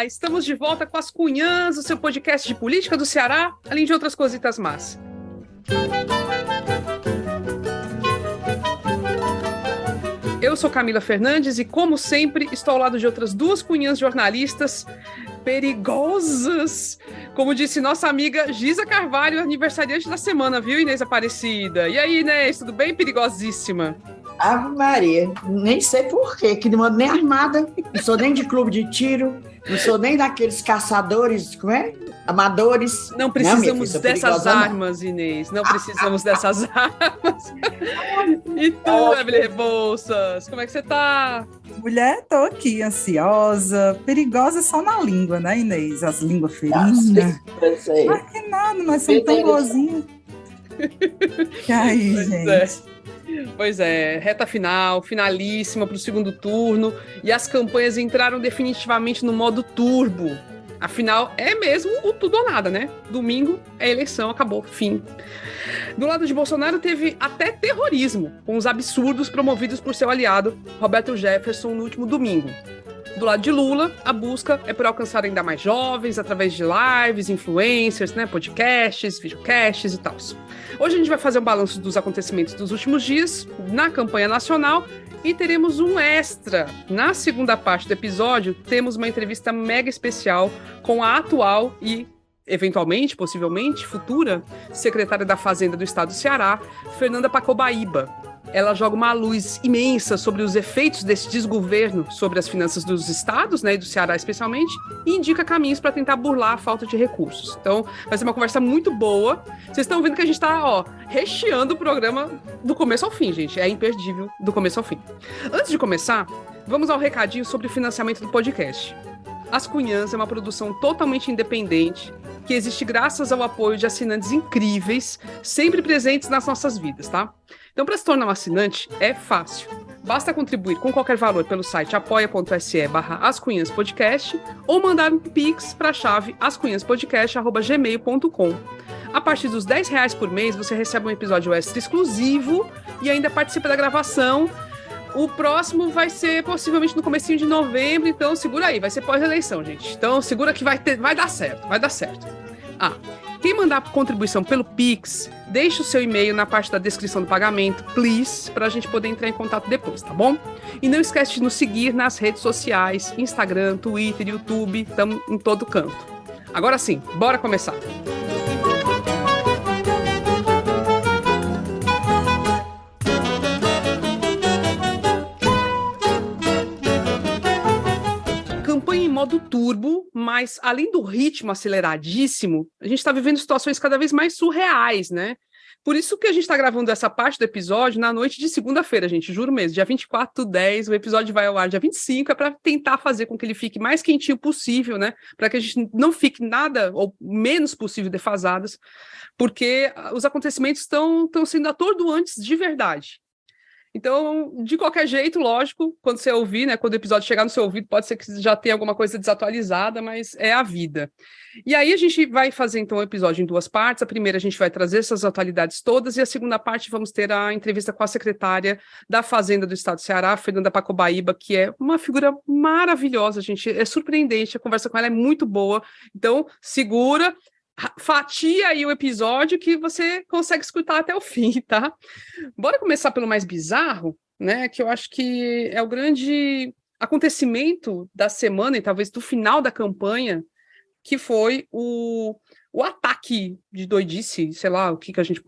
Estamos de volta com as Cunhãs, o seu podcast de política do Ceará, além de outras cositas más. Eu sou Camila Fernandes e, como sempre, estou ao lado de outras duas cunhãs jornalistas perigosas, como disse nossa amiga Giza Carvalho, aniversariante da semana, viu, Inês Aparecida? E aí, Inês, tudo bem? Perigosíssima. Ave Maria, nem sei por quê, que não ando nem armada, não sou nem de clube de tiro, não sou nem daqueles caçadores, como é? Amadores. Não precisamos dessas armas, Inês, não precisamos dessas armas. E tu, Evelyn Rebouças, como é que você tá? Mulher, tô aqui, ansiosa, perigosa só na língua, né, Inês? As línguas ferinas. Ah, que nada, nós somos tão boazinhas. E aí, pois gente? Pois é, reta final, finalíssima para o segundo turno, e as campanhas entraram definitivamente no modo turbo. Afinal, é mesmo o tudo ou nada, né? Domingo é eleição, acabou, fim. Do lado de Bolsonaro teve até terrorismo, com os absurdos promovidos por seu aliado, Roberto Jefferson, no último domingo. Do lado de Lula, a busca é por alcançar ainda mais jovens através de lives, influencers, né, podcasts, videocasts e tal. Hoje a gente vai fazer um balanço dos acontecimentos dos últimos dias na campanha nacional e teremos um extra. Na segunda parte do episódio, temos uma entrevista mega especial com a atual e, eventualmente, possivelmente, futura secretária da Fazenda do Estado do Ceará, Fernanda Pacobaíba. Ela joga uma luz imensa sobre os efeitos desse desgoverno sobre as finanças dos estados, né, e do Ceará especialmente, e indica caminhos para tentar burlar a falta de recursos. Então, vai ser uma conversa muito boa. Vocês estão vendo que a gente está, recheando o programa do começo ao fim, gente. É imperdível do começo ao fim. Antes de começar, vamos ao recadinho sobre o financiamento do podcast. As Cunhãs é uma produção totalmente independente, que existe graças ao apoio de assinantes incríveis, sempre presentes nas nossas vidas, tá? Então, para se tornar um assinante, é fácil. Basta contribuir com qualquer valor pelo site apoia.se/ascunhaspodcast ou mandar um pix para a chave ascunhaspodcast@gmail.com. A partir dos R$10 por mês, você recebe um episódio extra exclusivo e ainda participa da gravação. O próximo vai ser possivelmente no comecinho de novembro, então segura aí, vai ser pós-eleição, gente. Então segura que vai dar certo, vai dar certo. Quem mandar contribuição pelo Pix, deixa o seu e-mail na parte da descrição do pagamento, please, para a gente poder entrar em contato depois, tá bom? E não esquece de nos seguir nas redes sociais, Instagram, Twitter, YouTube, estamos em todo canto. Agora sim, bora começar. Modo turbo, mas além do ritmo aceleradíssimo, a gente está vivendo situações cada vez mais surreais, né? Por isso que a gente está gravando essa parte do episódio na noite de segunda-feira, gente, juro mesmo, dia 24/10, o episódio vai ao ar dia 25, é para tentar fazer com que ele fique mais quentinho possível, né? Para que a gente não fique nada ou menos possível defasadas, porque os acontecimentos estão sendo atordoantes de verdade. Então, de qualquer jeito, lógico, quando você ouvir, né, quando o episódio chegar no seu ouvido, pode ser que já tenha alguma coisa desatualizada, mas é a vida. E aí a gente vai fazer, então, o episódio em duas partes. A primeira a gente vai trazer essas atualidades todas, e a segunda parte vamos ter a entrevista com a secretária da Fazenda do Estado do Ceará, Fernanda Pacobaíba, que é uma figura maravilhosa, gente, é surpreendente, a conversa com ela é muito boa. Então, segura, fatia aí o episódio que você consegue escutar até o fim, tá? Bora começar pelo mais bizarro, né? Que eu acho que é o grande acontecimento da semana e talvez do final da campanha, que foi o ataque de doidice, sei lá, o que a gente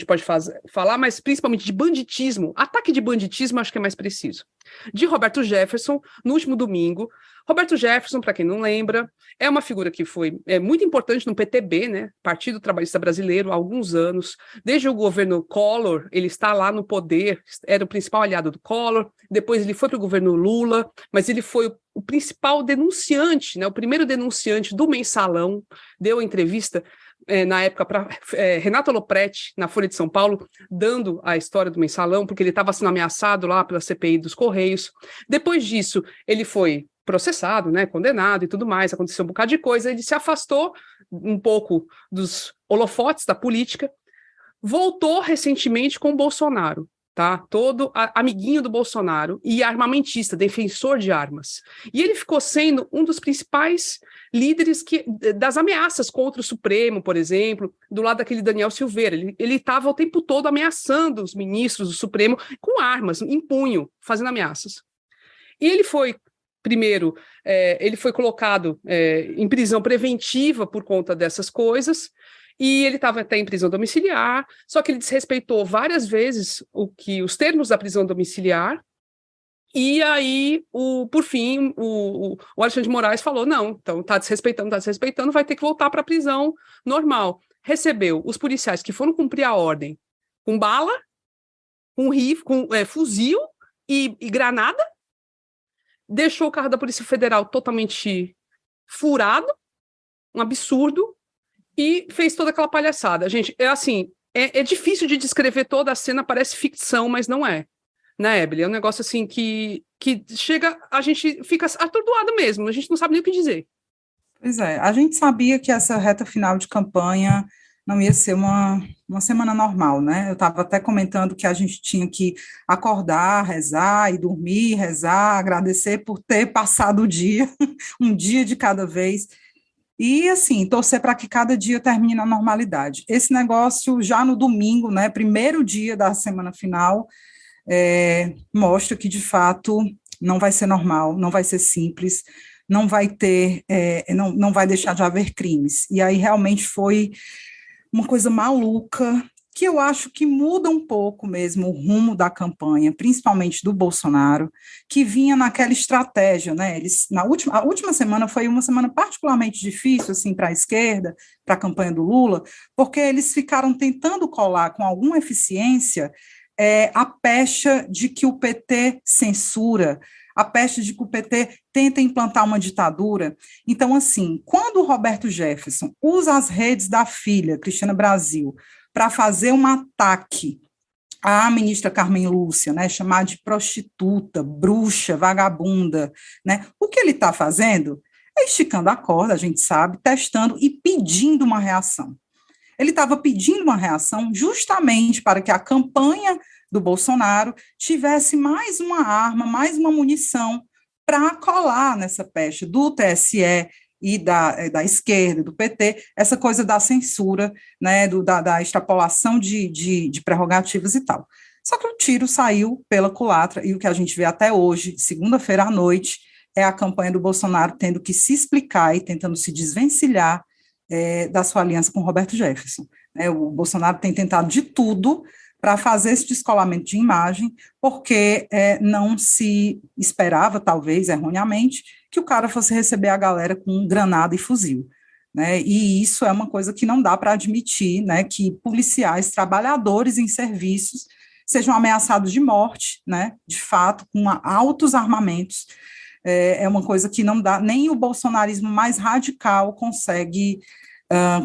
pode falar, mas principalmente de banditismo. Ataque de banditismo, acho que é mais preciso. De Roberto Jefferson, no último domingo. Roberto Jefferson, para quem não lembra, é uma figura que foi muito importante no PTB, né, Partido Trabalhista Brasileiro, há alguns anos. Desde o governo Collor, ele está lá no poder, era o principal aliado do Collor, depois ele foi para o governo Lula, mas ele foi o principal denunciante, né, o primeiro denunciante do Mensalão, deu entrevista na época para Renato Lopretti, na Folha de São Paulo, dando a história do Mensalão, porque ele estava sendo ameaçado lá pela CPI dos Correios. Depois disso, ele foi processado, né, condenado e tudo mais, aconteceu um bocado de coisa, ele se afastou um pouco dos holofotes da política, voltou recentemente com o Bolsonaro. tá? Todo amiguinho do Bolsonaro e armamentista, defensor de armas. E ele ficou sendo um dos principais líderes das ameaças contra o Supremo, por exemplo, do lado daquele Daniel Silveira. Ele estava o tempo todo ameaçando os ministros do Supremo com armas, em punho, fazendo ameaças. E ele foi, primeiro, ele foi colocado em prisão preventiva por conta dessas coisas, e ele estava até em prisão domiciliar, só que ele desrespeitou várias vezes os termos da prisão domiciliar, e aí, por fim, o Alexandre de Moraes falou, não, então está desrespeitando, vai ter que voltar para a prisão normal. Recebeu os policiais que foram cumprir a ordem com bala, com rifle, com fuzil e granada, deixou o carro da Polícia Federal totalmente furado, um absurdo, e fez toda aquela palhaçada. Gente, é difícil de descrever toda a cena, parece ficção, mas não é. Né, Ebele? É um negócio assim que chega, a gente fica atordoado mesmo, a gente não sabe nem o que dizer. Pois é, a gente sabia que essa reta final de campanha não ia ser uma semana normal, né? Eu estava até comentando que a gente tinha que acordar, rezar e dormir, rezar, agradecer por ter passado o dia, um dia de cada vez. E, assim, torcer para que cada dia termine na normalidade. Esse negócio, já no domingo, né, primeiro dia da semana final, mostra que, de fato, não vai ser normal, não vai ser simples, não vai ter, não vai deixar de haver crimes. E aí, realmente, foi uma coisa maluca, que eu acho que muda um pouco mesmo o rumo da campanha, principalmente do Bolsonaro, que vinha naquela estratégia, né? A última semana foi uma semana particularmente difícil, assim, para a esquerda, para a campanha do Lula, porque eles ficaram tentando colar com alguma eficiência a pecha de que o PT censura, a pecha de que o PT tenta implantar uma ditadura. Então, assim, quando o Roberto Jefferson usa as redes da filha, Cristina Brasil, para fazer um ataque à ministra Carmen Lúcia, né, chamar de prostituta, bruxa, vagabunda, né, o que ele está fazendo é esticando a corda, a gente sabe, testando e pedindo uma reação. Ele estava pedindo uma reação justamente para que a campanha do Bolsonaro tivesse mais uma arma, mais uma munição para colar nessa pecha do TSE e da esquerda, do PT, essa coisa da censura, né, da extrapolação de prerrogativas e tal. Só que o tiro saiu pela culatra, e o que a gente vê até hoje, segunda-feira à noite, é a campanha do Bolsonaro tendo que se explicar e tentando se desvencilhar da sua aliança com Roberto Jefferson. O Bolsonaro tem tentado de tudo para fazer esse descolamento de imagem, porque não se esperava, talvez erroneamente, que o cara fosse receber a galera com granada e fuzil, né? E isso é uma coisa que não dá para admitir, né, que policiais, trabalhadores em serviços, sejam ameaçados de morte, né, de fato, com altos armamentos. É uma coisa que não dá, nem o bolsonarismo mais radical consegue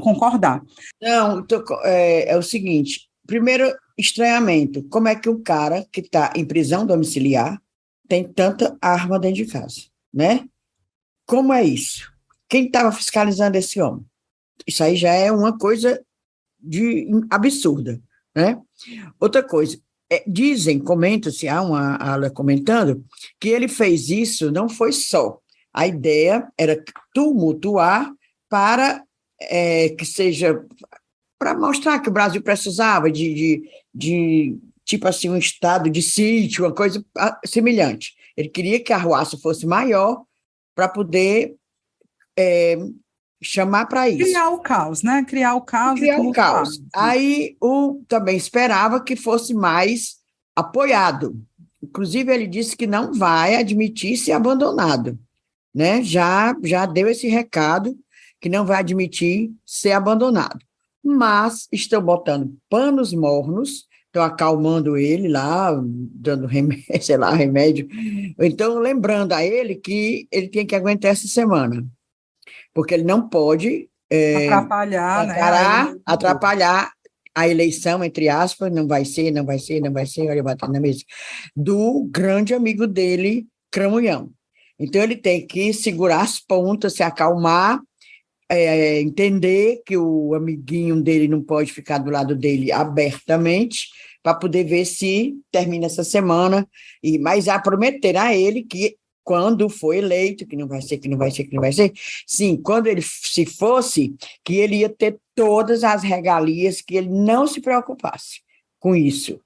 concordar. Não, é o seguinte, primeiro, estranhamento, como é que o cara que está em prisão domiciliar tem tanta arma dentro de casa, né? Como é isso? Quem estava fiscalizando esse homem? Isso aí já é uma coisa absurda, né? Outra coisa, comenta-se, há uma ala comentando, que ele fez isso, não foi só. A ideia era tumultuar para que seja, para mostrar que o Brasil precisava de tipo assim, um estado de sítio, uma coisa semelhante. Ele queria que a arruaça fosse maior para poder chamar para isso. Criar o caos, né? Criar o caos. Aí também esperava que fosse mais apoiado. Inclusive, ele disse que não vai admitir ser abandonado, né? Já deu esse recado que não vai admitir ser abandonado. Mas estão botando panos mornos, estão acalmando ele lá, dando remédio, então lembrando a ele que ele tem que aguentar essa semana, porque ele não pode atrapalhar a eleição, entre aspas, não vai ser, olha, batendo na mesa, do grande amigo dele, Cramunhão. Então ele tem que segurar as pontas, se acalmar, entender que o amiguinho dele não pode ficar do lado dele abertamente, para poder ver se termina essa semana. Mas já prometeram a ele que quando for eleito, que não vai ser, que não vai ser, que não vai ser, sim, quando ele se fosse, que ele ia ter todas as regalias, que ele não se preocupasse com isso,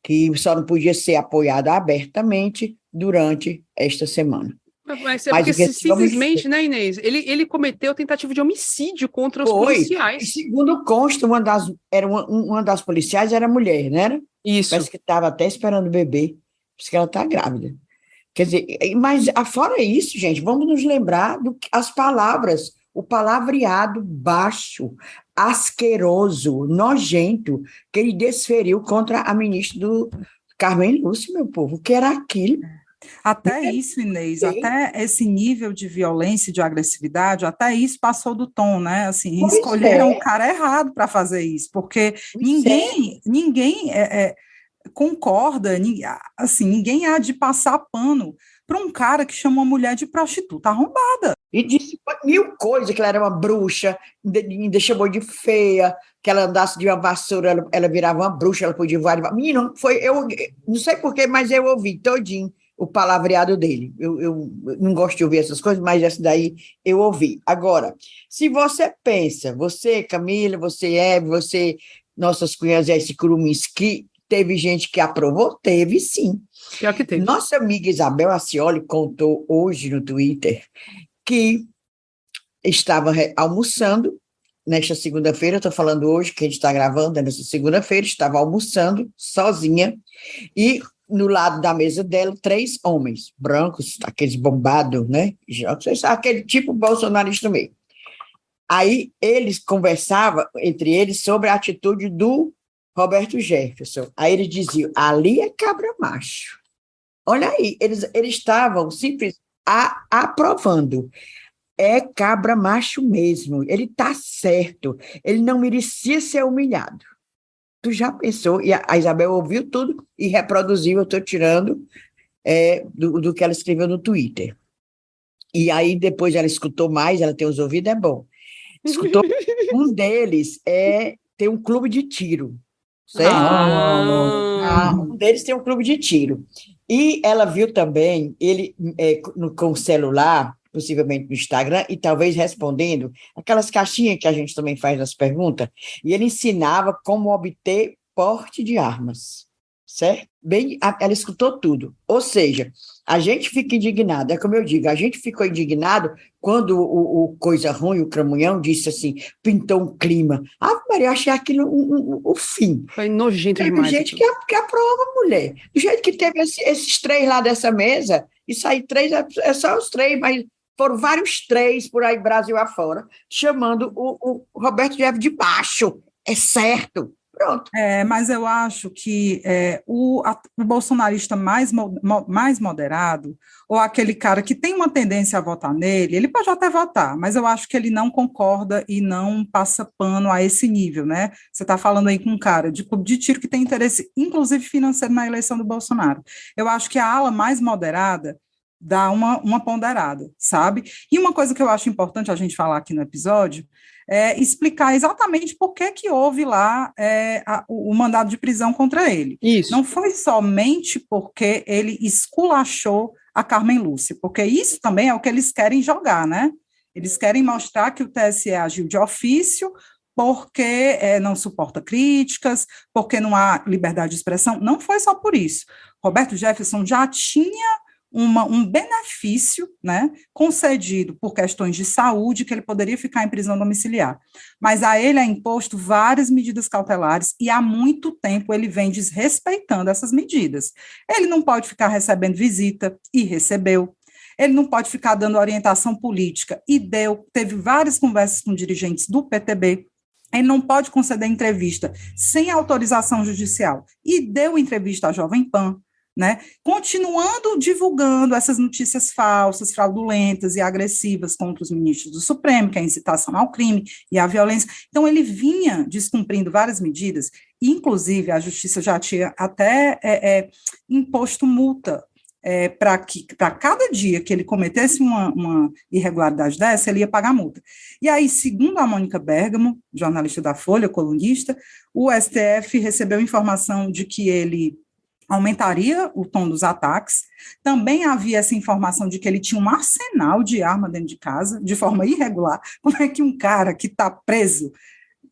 que só não podia ser apoiado abertamente durante esta semana. Mas é porque simplesmente, né, Inês, ele cometeu tentativa de homicídio contra os policiais. E segundo consta, uma das policiais era mulher, não era? Isso. Parece que estava até esperando o bebê, por isso que ela está grávida. Quer dizer, mas fora isso, gente, vamos nos lembrar as palavras, o palavreado baixo, asqueroso, nojento, que ele desferiu contra a ministra do Carmen Lúcia, meu povo, que era aquilo. Até isso, Inês, até esse nível de violência e de agressividade, até isso passou do tom, né? Assim, escolheram o cara errado para fazer isso, porque ninguém concorda, assim, ninguém há de passar pano para um cara que chama uma mulher de prostituta arrombada. E disse mil coisas, que ela era uma bruxa, ainda chamou de feia, que ela andasse de uma vassoura, ela virava uma bruxa, ela podia voar. Menino, eu não sei porquê, mas eu ouvi todinho o palavreado dele. Eu não gosto de ouvir essas coisas, mas essa daí eu ouvi. Agora, se você pensa, você, Camila, você, Eve, você, nossas cunhadas, esse Curumins, que teve gente que aprovou? Teve, sim. Pior que teve. Nossa amiga Isabel Acioli contou hoje no Twitter que estava almoçando nesta segunda-feira, estou falando hoje, que a gente está gravando, nessa segunda-feira, estava almoçando sozinha, e no lado da mesa dela, 3 homens brancos, aqueles bombados, né? Aquele tipo bolsonarista meio. Aí eles conversavam entre eles sobre a atitude do Roberto Jefferson. Aí eles diziam, ali é cabra macho. Olha aí, eles estavam simplesmente aprovando. É cabra macho mesmo, ele está certo, ele não merecia ser humilhado. Tu já pensou? E a Isabel ouviu tudo e reproduziu, eu estou tirando do que ela escreveu no Twitter. E aí depois ela escutou mais, ela tem os ouvidos, é bom. Escutou, um deles tem um clube de tiro, certo? Um deles tem um clube de tiro. E ela viu também ele com o celular, possivelmente no Instagram, e talvez respondendo aquelas caixinhas que a gente também faz nas perguntas, e ele ensinava como obter porte de armas, certo? Ela escutou tudo. Ou seja, a gente fica indignado, é como eu digo, a gente ficou indignado quando o Coisa Ruim, o Cramunhão, disse assim, pintou um clima. Maria, eu achei aquilo o fim. Foi nojento demais. Tem gente que aprova, mulher. Do jeito que teve esses 3 lá dessa mesa, isso aí 3 é só os 3, mas foram vários 3 por aí, Brasil afora, chamando o Roberto Jefferson de baixo. É certo. Pronto. Mas eu acho que o bolsonarista mais moderado, ou aquele cara que tem uma tendência a votar nele, ele pode até votar, mas eu acho que ele não concorda e não passa pano a esse nível, né? Você está falando aí com um cara de clube de tiro que tem interesse, inclusive financeiro, na eleição do Bolsonaro. Eu acho que a ala mais moderada dá uma ponderada, sabe? E uma coisa que eu acho importante a gente falar aqui no episódio explicar exatamente por que houve lá o mandado de prisão contra ele. Isso. Não foi somente porque ele esculachou a Carmen Lúcia, porque isso também é o que eles querem jogar, né? Eles querem mostrar que o TSE agiu de ofício porque não suporta críticas, porque não há liberdade de expressão. Não foi só por isso. Roberto Jefferson já tinha um benefício, né, concedido por questões de saúde, que ele poderia ficar em prisão domiciliar. Mas a ele é imposto várias medidas cautelares e há muito tempo ele vem desrespeitando essas medidas. Ele não pode ficar recebendo visita, e recebeu. Ele não pode ficar dando orientação política, e teve várias conversas com dirigentes do PTB. Ele não pode conceder entrevista sem autorização judicial, e deu entrevista à Jovem Pan, né, continuando divulgando essas notícias falsas, fraudulentas e agressivas contra os ministros do Supremo, que é a incitação ao crime e à violência. Então, ele vinha descumprindo várias medidas, inclusive a Justiça já tinha até imposto multa para cada dia que ele cometesse uma irregularidade dessa, ele ia pagar multa. E aí, segundo a Mônica Bergamo, jornalista da Folha, colunista, o STF recebeu informação de que ele aumentaria o tom dos ataques. Também havia essa informação de que ele tinha um arsenal de arma dentro de casa, de forma irregular. Como é que um cara que está preso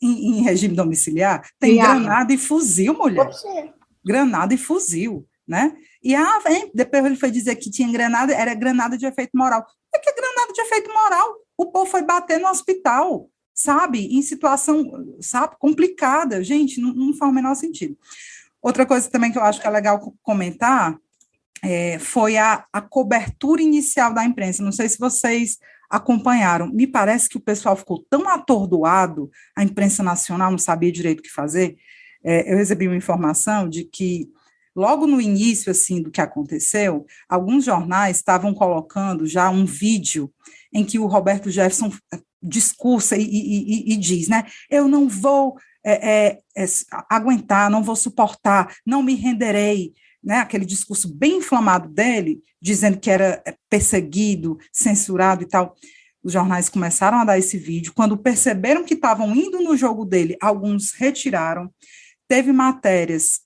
em regime domiciliar tem granada e fuzil, mulher? Granada e fuzil, né? E depois ele foi dizer que tinha granada, era granada de efeito moral. É que é granada de efeito moral? O povo foi bater no hospital, sabe? Em situação, sabe, complicada. Gente, não faz o menor sentido. Outra coisa também que eu acho que é legal comentar foi a cobertura inicial da imprensa. Não sei se vocês acompanharam. Me parece que o pessoal ficou tão atordoado, a imprensa nacional não sabia direito o que fazer. Eu recebi uma informação de que, logo no início, assim, do que aconteceu, alguns jornais estavam colocando já um vídeo em que o Roberto Jefferson discursa e diz, né, eu não vou aguentar, não vou suportar, não me renderei, né, aquele discurso bem inflamado dele, dizendo que era perseguido, censurado e tal. Os jornais começaram a dar esse vídeo, quando perceberam que estavam indo no jogo dele, alguns retiraram, teve matérias,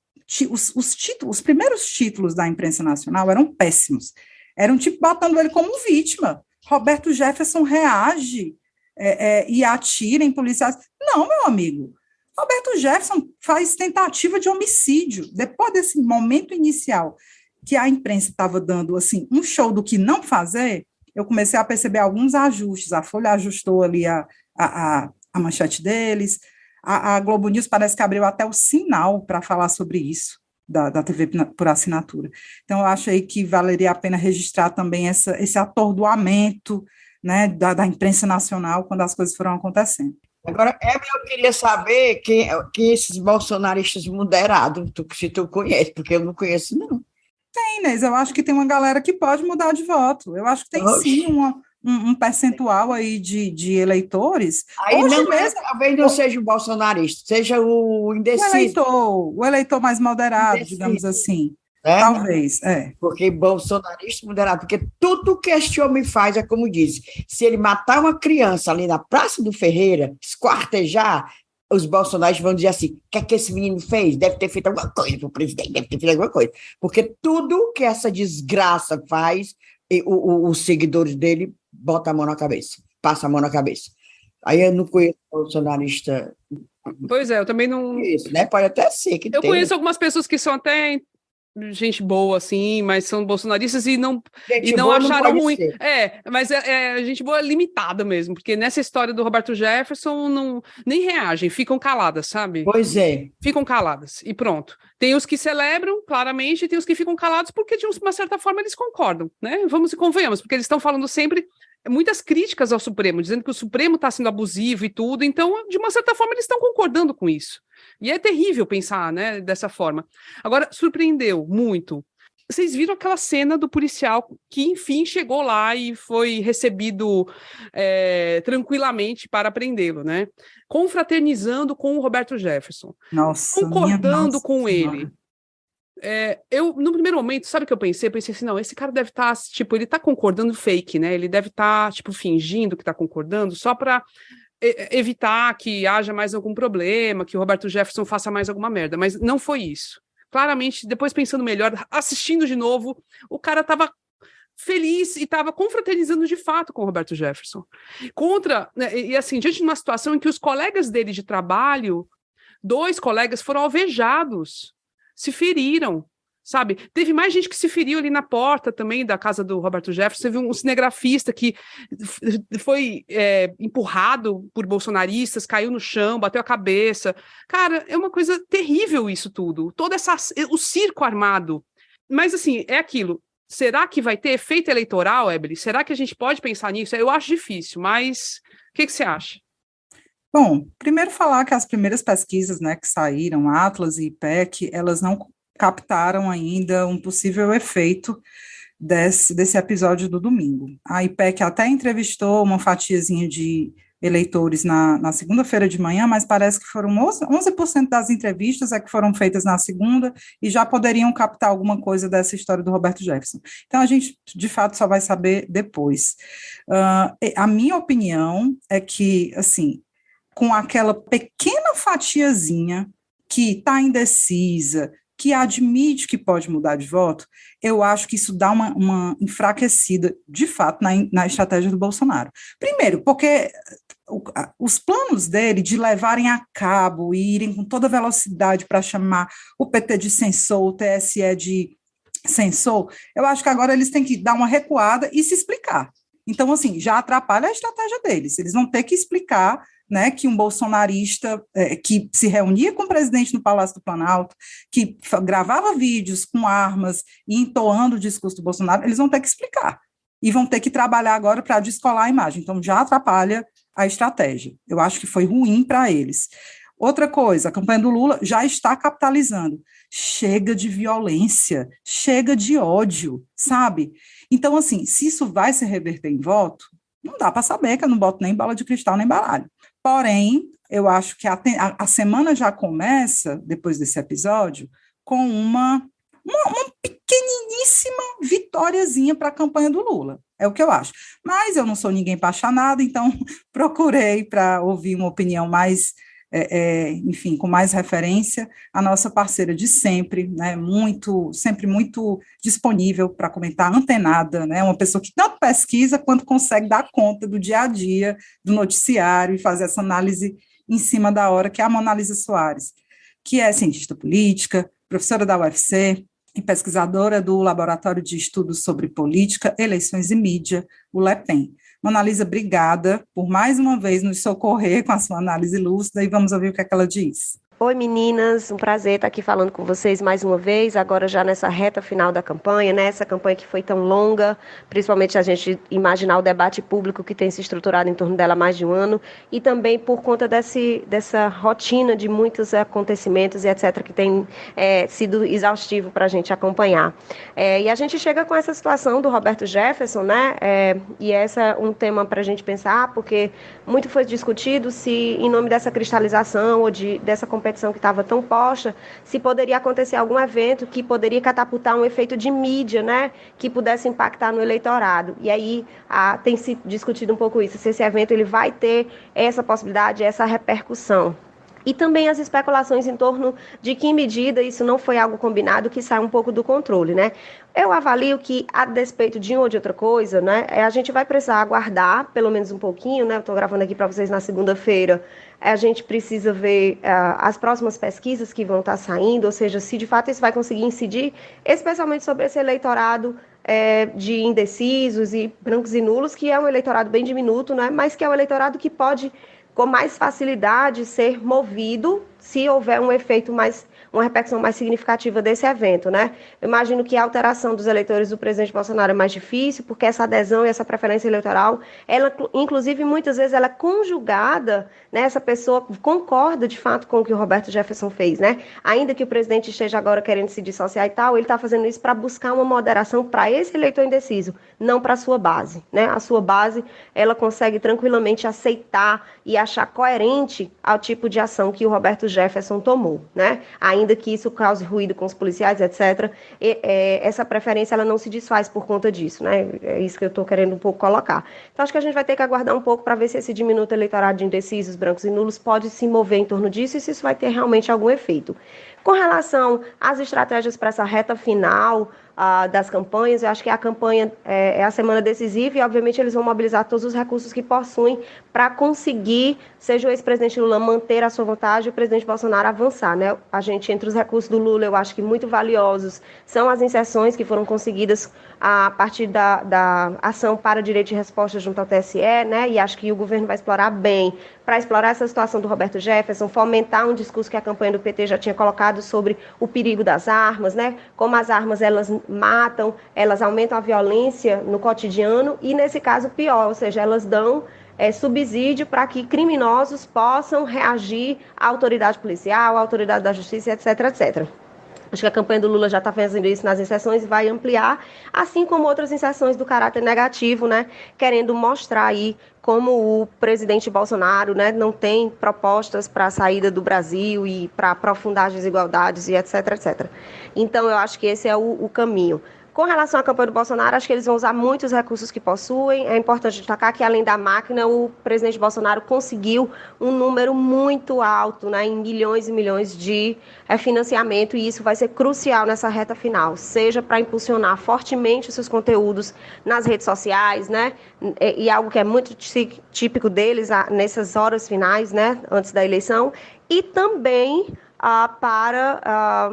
os primeiros títulos da imprensa nacional eram péssimos, eram tipo botando ele como vítima. Roberto Jefferson reage e atira em policiais. Não, meu amigo, Roberto Jefferson faz tentativa de homicídio. Depois desse momento inicial que a imprensa estava dando assim, um show do que não fazer, eu comecei a perceber alguns ajustes. A Folha ajustou ali a manchete deles, a Globo News parece que abriu até o sinal para falar sobre isso, da TV por assinatura. Então, eu acho aí que valeria a pena registrar também esse atordoamento, né, da imprensa nacional quando as coisas foram acontecendo. Agora, eu queria saber que esses bolsonaristas moderados, se tu conhece, porque eu não conheço, não. Tem, Inês, eu acho que tem uma galera que pode mudar de voto. Eu acho que tem sim um percentual aí de eleitores. Aí não mesmo, talvez não seja o bolsonarista, seja o indeciso. O eleitor mais moderado, indeciso, digamos assim. Né? Talvez, Porque bolsonarista moderado, porque tudo que este homem faz é como diz, se ele matar uma criança ali na Praça do Ferreira, esquartejar, os bolsonaristas vão dizer assim, o que é que esse menino fez? Deve ter feito alguma coisa para o presidente, deve ter feito alguma coisa. Porque tudo que essa desgraça faz, os seguidores dele botam a mão na cabeça, passam a mão na cabeça. Aí eu não conheço bolsonarista. Pois é, eu também não conheço, né? Pode até ser que eu tenha. Conheço algumas pessoas que são até gente boa, assim, mas são bolsonaristas e não acharam ruim. Mas é gente boa limitada mesmo, porque nessa história do Roberto Jefferson nem reagem, ficam caladas, sabe? Pois é. Ficam caladas, e pronto. Tem os que celebram, claramente, e tem os que ficam calados porque, de uma certa forma, eles concordam, né? Vamos e convenhamos, porque eles estão falando sempre muitas críticas ao Supremo, dizendo que o Supremo está sendo abusivo e tudo, então, de uma certa forma, eles estão concordando com isso. E é terrível pensar, né, dessa forma. Agora, surpreendeu muito. Vocês viram aquela cena do policial que, enfim, chegou lá e foi recebido tranquilamente para prendê-lo, né? Confraternizando com o Roberto Jefferson. Nossa, concordando com ele. Eu, no primeiro momento, sabe o que eu pensei? Eu pensei assim, não, esse cara deve estar, ele está concordando fake, né? Ele deve estar, fingindo que está concordando só para evitar que haja mais algum problema, que o Roberto Jefferson faça mais alguma merda, mas não foi isso. Claramente, depois pensando melhor, assistindo de novo, o cara feliz e estava confraternizando de fato com o Roberto Jefferson. E assim, diante de uma situação em que os colegas dele de trabalho, 2 colegas foram alvejados, se feriram, sabe? Teve mais gente que se feriu ali na porta também da casa do Roberto Jefferson. Teve um cinegrafista que foi empurrado por bolsonaristas, caiu no chão, bateu a cabeça. Cara, é uma coisa terrível isso tudo. O circo armado. Mas, assim, é aquilo. Será que vai ter efeito eleitoral, Ebeli? Será que a gente pode pensar nisso? Eu acho difícil, mas o que você acha? Bom, primeiro falar que as primeiras pesquisas, né, que saíram, Atlas e IPEC, elas não captaram ainda um possível efeito desse episódio do domingo. A IPEC até entrevistou uma fatiazinha de eleitores na segunda-feira de manhã, mas parece que foram 11% das entrevistas que foram feitas na segunda e já poderiam captar alguma coisa dessa história do Roberto Jefferson. Então, a gente, de fato, só vai saber depois. A minha opinião é que, assim, com aquela pequena fatiazinha que está indecisa, que admite que pode mudar de voto, eu acho que isso dá uma enfraquecida, de fato, na estratégia do Bolsonaro. Primeiro, porque os planos dele de levarem a cabo e irem com toda velocidade para chamar o PT de censor, o TSE de censor, eu acho que agora eles têm que dar uma recuada e se explicar. Então, assim, já atrapalha a estratégia deles. Eles vão ter que explicar, né, que um bolsonarista que se reunia com o presidente no Palácio do Planalto, que gravava vídeos com armas e entoando o discurso do Bolsonaro, eles vão ter que explicar. E vão ter que trabalhar agora para descolar a imagem. Então, já atrapalha a estratégia. Eu acho que foi ruim para eles. Outra coisa, a campanha do Lula já está capitalizando. Chega de violência, chega de ódio, sabe? Então, assim, se isso vai se reverter em voto, não dá para saber, que eu não boto nem bola de cristal, nem baralho. Porém, eu acho que a semana já começa, depois desse episódio, com uma pequeniníssima vitóriazinha para a campanha do Lula. É o que eu acho. Mas eu não sou ninguém para achar nada, então procurei para ouvir uma opinião mais, enfim, com mais referência, a nossa parceira de sempre, né, sempre muito disponível para comentar, antenada, né, uma pessoa que tanto pesquisa quanto consegue dar conta do dia a dia, do noticiário e fazer essa análise em cima da hora, que é a Mona Lisa Soares, que é cientista política, professora da UFC, e pesquisadora do Laboratório de Estudos sobre Política, Eleições e Mídia, o LEPEN. Mona Lisa, obrigada por mais uma vez nos socorrer com a sua análise lúcida e vamos ouvir o que é que ela diz. Oi meninas, um prazer estar aqui falando com vocês mais uma vez, agora já nessa reta final da campanha, né? Essa campanha que foi tão longa, principalmente a gente imaginar o debate público que tem se estruturado em torno dela há mais de um ano, e também por conta dessa rotina de muitos acontecimentos e etc., que tem sido exaustivo para a gente acompanhar. E a gente chega com essa situação do Roberto Jefferson, né? E essa é um tema para a gente pensar, porque muito foi discutido se, em nome dessa cristalização ou dessa competição que estava tão posta, se poderia acontecer algum evento que poderia catapultar um efeito de mídia, né, que pudesse impactar no eleitorado. E aí tem se discutido um pouco isso, se esse evento ele vai ter essa possibilidade, essa repercussão. E também as especulações em torno de que medida isso não foi algo combinado, que sai um pouco do controle, né? Eu avalio que, a despeito de uma ou de outra coisa, né, a gente vai precisar aguardar pelo menos um pouquinho, né? Eu estou gravando aqui para vocês na segunda-feira. A gente precisa ver as próximas pesquisas que vão estar saindo, ou seja, se de fato isso vai conseguir incidir, especialmente sobre esse eleitorado de indecisos e brancos e nulos, que é um eleitorado bem diminuto, né? Mas que é um eleitorado que pode, com mais facilidade, ser movido se houver um efeito uma repercussão mais significativa desse evento, né? Eu imagino que a alteração dos eleitores do presidente Bolsonaro é mais difícil, porque essa adesão e essa preferência eleitoral, ela, inclusive, muitas vezes ela é conjugada, né? Essa pessoa concorda, de fato, com o que o Roberto Jefferson fez, né? Ainda que o presidente esteja agora querendo se dissociar e tal, ele está fazendo isso para buscar uma moderação para esse eleitor indeciso, não para a sua base, né? A sua base, ela consegue tranquilamente aceitar e achar coerente ao tipo de ação que o Roberto Jefferson tomou, né? Ainda que isso cause ruído com os policiais, etc., essa preferência ela não se desfaz por conta disso, né? É isso que eu estou querendo um pouco colocar. Então, acho que a gente vai ter que aguardar um pouco para ver se esse diminuto eleitorado de indecisos, brancos e nulos pode se mover em torno disso e se isso vai ter realmente algum efeito. Com relação às estratégias para essa reta final das campanhas, eu acho que a campanha é a semana decisiva e, obviamente, eles vão mobilizar todos os recursos que possuem para conseguir, seja o ex-presidente Lula manter a sua vontade e o presidente Bolsonaro avançar, né? A gente, entre os recursos do Lula, eu acho que muito valiosos são as inserções que foram conseguidas a partir da ação para direito de resposta junto ao TSE, né? E acho que o governo vai explorar bem para explorar essa situação do Roberto Jefferson, fomentar um discurso que a campanha do PT já tinha colocado sobre o perigo das armas, né? Como as armas, elas matam, elas aumentam a violência no cotidiano e, nesse caso, pior, ou seja, elas dão subsídio para que criminosos possam reagir à autoridade policial, à autoridade da justiça, etc., etc. Acho que a campanha do Lula já está fazendo isso nas inserções e vai ampliar, assim como outras inserções do caráter negativo, né, querendo mostrar aí como o presidente Bolsonaro, né, não tem propostas para a saída do Brasil e para aprofundar as desigualdades e etc, etc. Então, eu acho que esse é o caminho. Com relação à campanha do Bolsonaro, acho que eles vão usar muitos recursos que possuem. É importante destacar que, além da máquina, o presidente Bolsonaro conseguiu um número muito alto, né, em milhões e milhões de financiamento, e isso vai ser crucial nessa reta final, seja para impulsionar fortemente os seus conteúdos nas redes sociais, né, e algo que é muito típico deles nessas horas finais, né, antes da eleição, e também para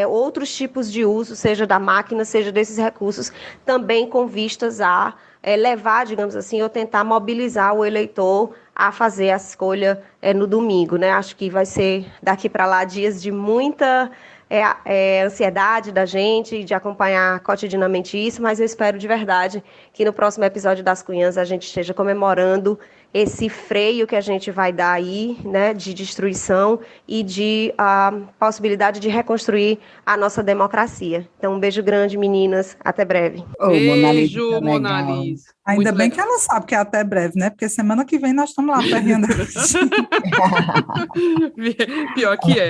outros tipos de uso, seja da máquina, seja desses recursos, também com vistas a levar, digamos assim, ou tentar mobilizar o eleitor a fazer a escolha no domingo, né? Acho que vai ser daqui para lá dias de muita ansiedade da gente, de acompanhar cotidianamente isso, mas eu espero de verdade que no próximo episódio das Cunhãs a gente esteja comemorando esse freio que a gente vai dar aí, né, de destruição e de possibilidade de reconstruir a nossa democracia. Então, um beijo grande, meninas. Até breve. Beijo, Mona Lisa. Ainda bem que ela sabe que é até breve, né? Porque semana que vem nós estamos lá perreando. Pior que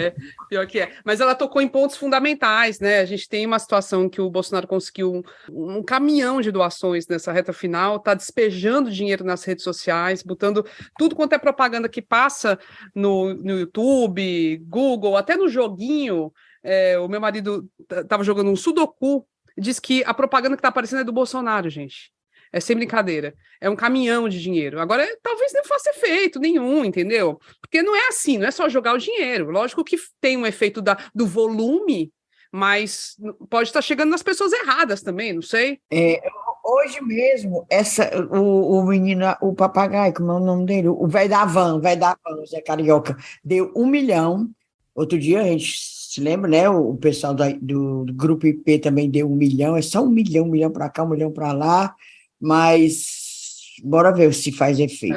é. Mas ela tocou em pontos fundamentais, né? A gente tem uma situação que o Bolsonaro conseguiu um caminhão de doações nessa reta final, está despejando dinheiro nas redes sociais, botando tudo quanto é propaganda que passa no YouTube, Google, até no joguinho. O meu marido estava jogando um Sudoku, diz que a propaganda que está aparecendo é do Bolsonaro, gente. É sem brincadeira. É um caminhão de dinheiro. Agora, talvez não faça efeito nenhum, entendeu? Porque não é assim, não é só jogar o dinheiro. Lógico que tem um efeito do volume, mas pode estar chegando nas pessoas erradas também, não sei. Hoje mesmo, o menino, o papagaio, como é o nome dele? O velho da van, o Zé Carioca, deu 1 milhão. Outro dia, a gente se lembra, né? O pessoal do Grupo IP também deu 1 milhão. É só 1 milhão para cá, 1 milhão para lá. Mas bora ver se faz efeito.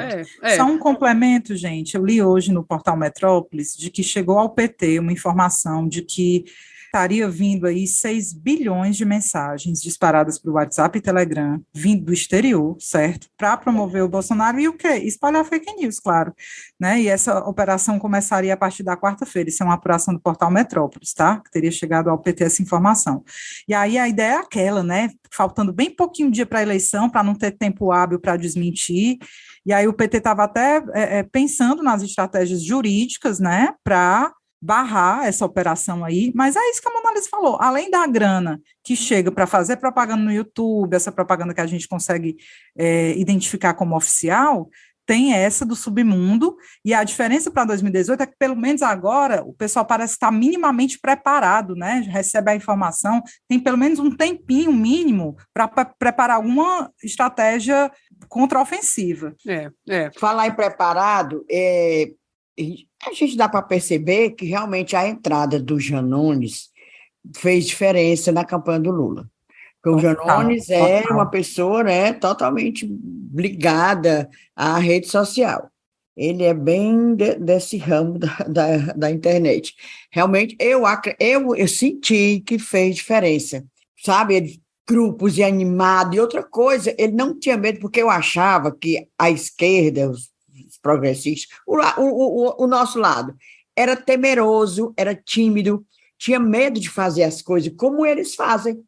Só um complemento, gente. Eu li hoje no portal Metrópolis de que chegou ao PT uma informação de que estaria vindo aí 6 bilhões de mensagens disparadas para o WhatsApp e Telegram, vindo do exterior, certo? Para promover o Bolsonaro e o quê? Espalhar fake news, claro. Né? E essa operação começaria a partir da quarta-feira. Isso é uma apuração do portal Metrópolis, tá? Que teria chegado ao PT essa informação. E aí a ideia é aquela, né? Faltando bem pouquinho dia para a eleição, para não ter tempo hábil para desmentir. E aí o PT estava até pensando nas estratégias jurídicas, né? Para barrar essa operação aí, mas é isso que a Mona Lisa falou, além da grana que chega para fazer propaganda no YouTube, essa propaganda que a gente consegue identificar como oficial, tem essa do submundo, e a diferença para 2018 é que, pelo menos agora, o pessoal parece estar minimamente preparado, né? Recebe a informação, tem pelo menos um tempinho mínimo para preparar alguma estratégia contraofensiva. Falar em preparado, a gente dá para perceber que realmente a entrada do Janones fez diferença na campanha do Lula. Porque o Janones é uma pessoa, né, totalmente ligada à rede social. Ele é bem desse ramo da internet. Realmente, eu senti que fez diferença. Sabe, ele, grupos e animado. E outra coisa, ele não tinha medo, porque eu achava que a esquerda, os progressistas, o nosso lado, era temeroso, era tímido, tinha medo de fazer as coisas como eles fazem.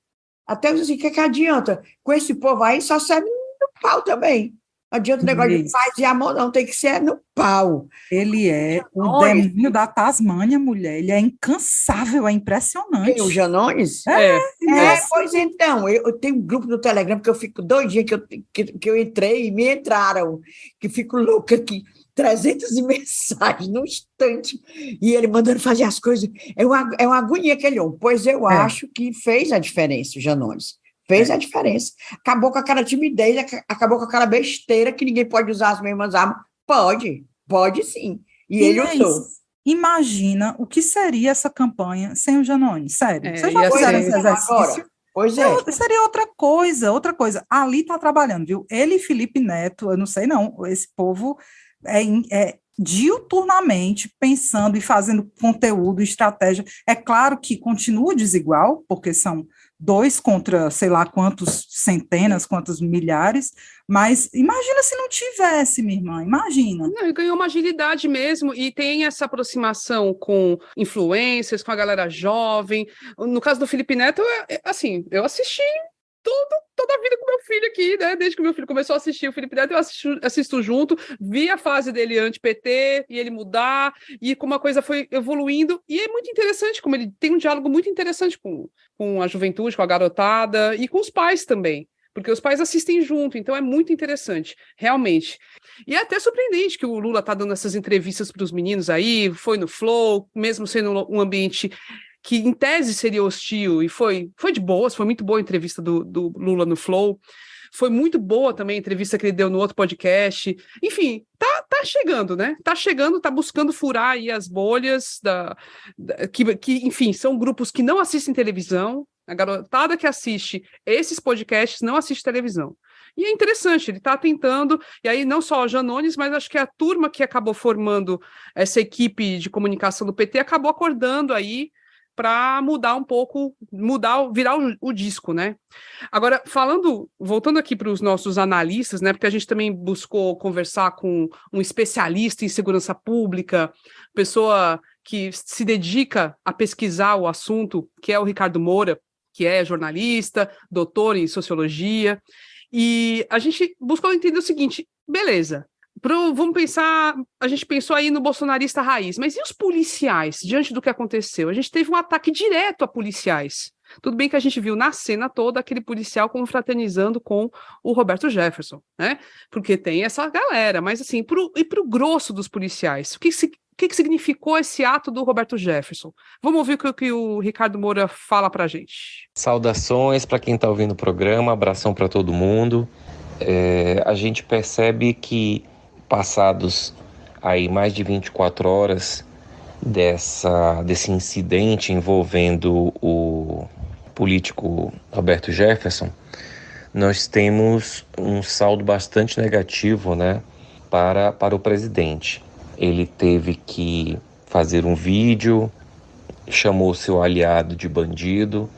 Até assim, o que adianta? Com esse povo aí só serve no pau também. Não adianta o negócio de paz e amor, não, tem que ser no pau. Ele é o demônio da Tasmânia, mulher. Ele é incansável, é impressionante. Quem, o Janones? Pois então, eu tenho um grupo no Telegram que eu fico doidinha, que eu entrei e me entraram, que fico louca aqui. 300 mensagens no instante, e ele mandando fazer as coisas. É uma agonia aquele homem. Pois eu acho que fez a diferença, o Janones. Fez a diferença. Acabou com aquela timidez, acabou com aquela besteira que ninguém pode usar as mesmas armas. Pode sim. E ele usou. Imagina o que seria essa campanha sem o Janones. Sério. Vocês já fizeram esse exercício? Agora, pois seria outra coisa. Ali está trabalhando, viu? Ele e Felipe Neto, eu não sei não, esse povo é diuturnamente pensando e fazendo conteúdo, estratégia. É claro que continua desigual, porque são 2 contra sei lá quantos centenas, quantos milhares, mas imagina se não tivesse, minha irmã, imagina. Não, e ganhou uma agilidade mesmo, e tem essa aproximação com influencers, com a galera jovem. No caso do Felipe Neto, assim, eu assisti toda a vida com meu filho aqui, né? Desde que meu filho começou a assistir o Felipe Neto, eu assisto junto, vi a fase dele anti-PT, e ele mudar, e como a coisa foi evoluindo, e é muito interessante, como ele tem um diálogo muito interessante com a juventude, com a garotada, e com os pais também, porque os pais assistem junto, então é muito interessante, realmente. E é até surpreendente que o Lula tá dando essas entrevistas para os meninos aí, foi no Flow, mesmo sendo um ambiente que em tese seria hostil, e foi de boas, foi muito boa a entrevista do Lula no Flow, foi muito boa também a entrevista que ele deu no outro podcast, enfim, tá chegando, né? Tá chegando, tá buscando furar aí as bolhas, que, enfim, são grupos que não assistem televisão, a garotada que assiste esses podcasts não assiste televisão. E é interessante, ele está tentando, e aí não só o Janones, mas acho que a turma que acabou formando essa equipe de comunicação do PT acabou acordando aí para mudar um pouco, virar o disco, né? Agora, voltando aqui para os nossos analistas, né? Porque a gente também buscou conversar com um especialista em segurança pública, pessoa que se dedica a pesquisar o assunto, que é o Ricardo Moura, que é jornalista, doutor em sociologia, e a gente buscou entender o seguinte, beleza, vamos pensar, a gente pensou aí no bolsonarista raiz, mas e os policiais, diante do que aconteceu? A gente teve um ataque direto a policiais. Tudo bem que a gente viu na cena toda aquele policial confraternizando com o Roberto Jefferson, né? Porque tem essa galera, mas assim, pro grosso dos policiais, o que significou esse ato do Roberto Jefferson? Vamos ouvir o que o Ricardo Moura fala pra gente. Saudações para quem está ouvindo o programa, abração para todo mundo. A gente percebe que passados aí mais de 24 horas desse incidente envolvendo o político Roberto Jefferson, nós temos um saldo bastante negativo, né, para o presidente. Ele teve que fazer um vídeo, chamou seu aliado de bandido.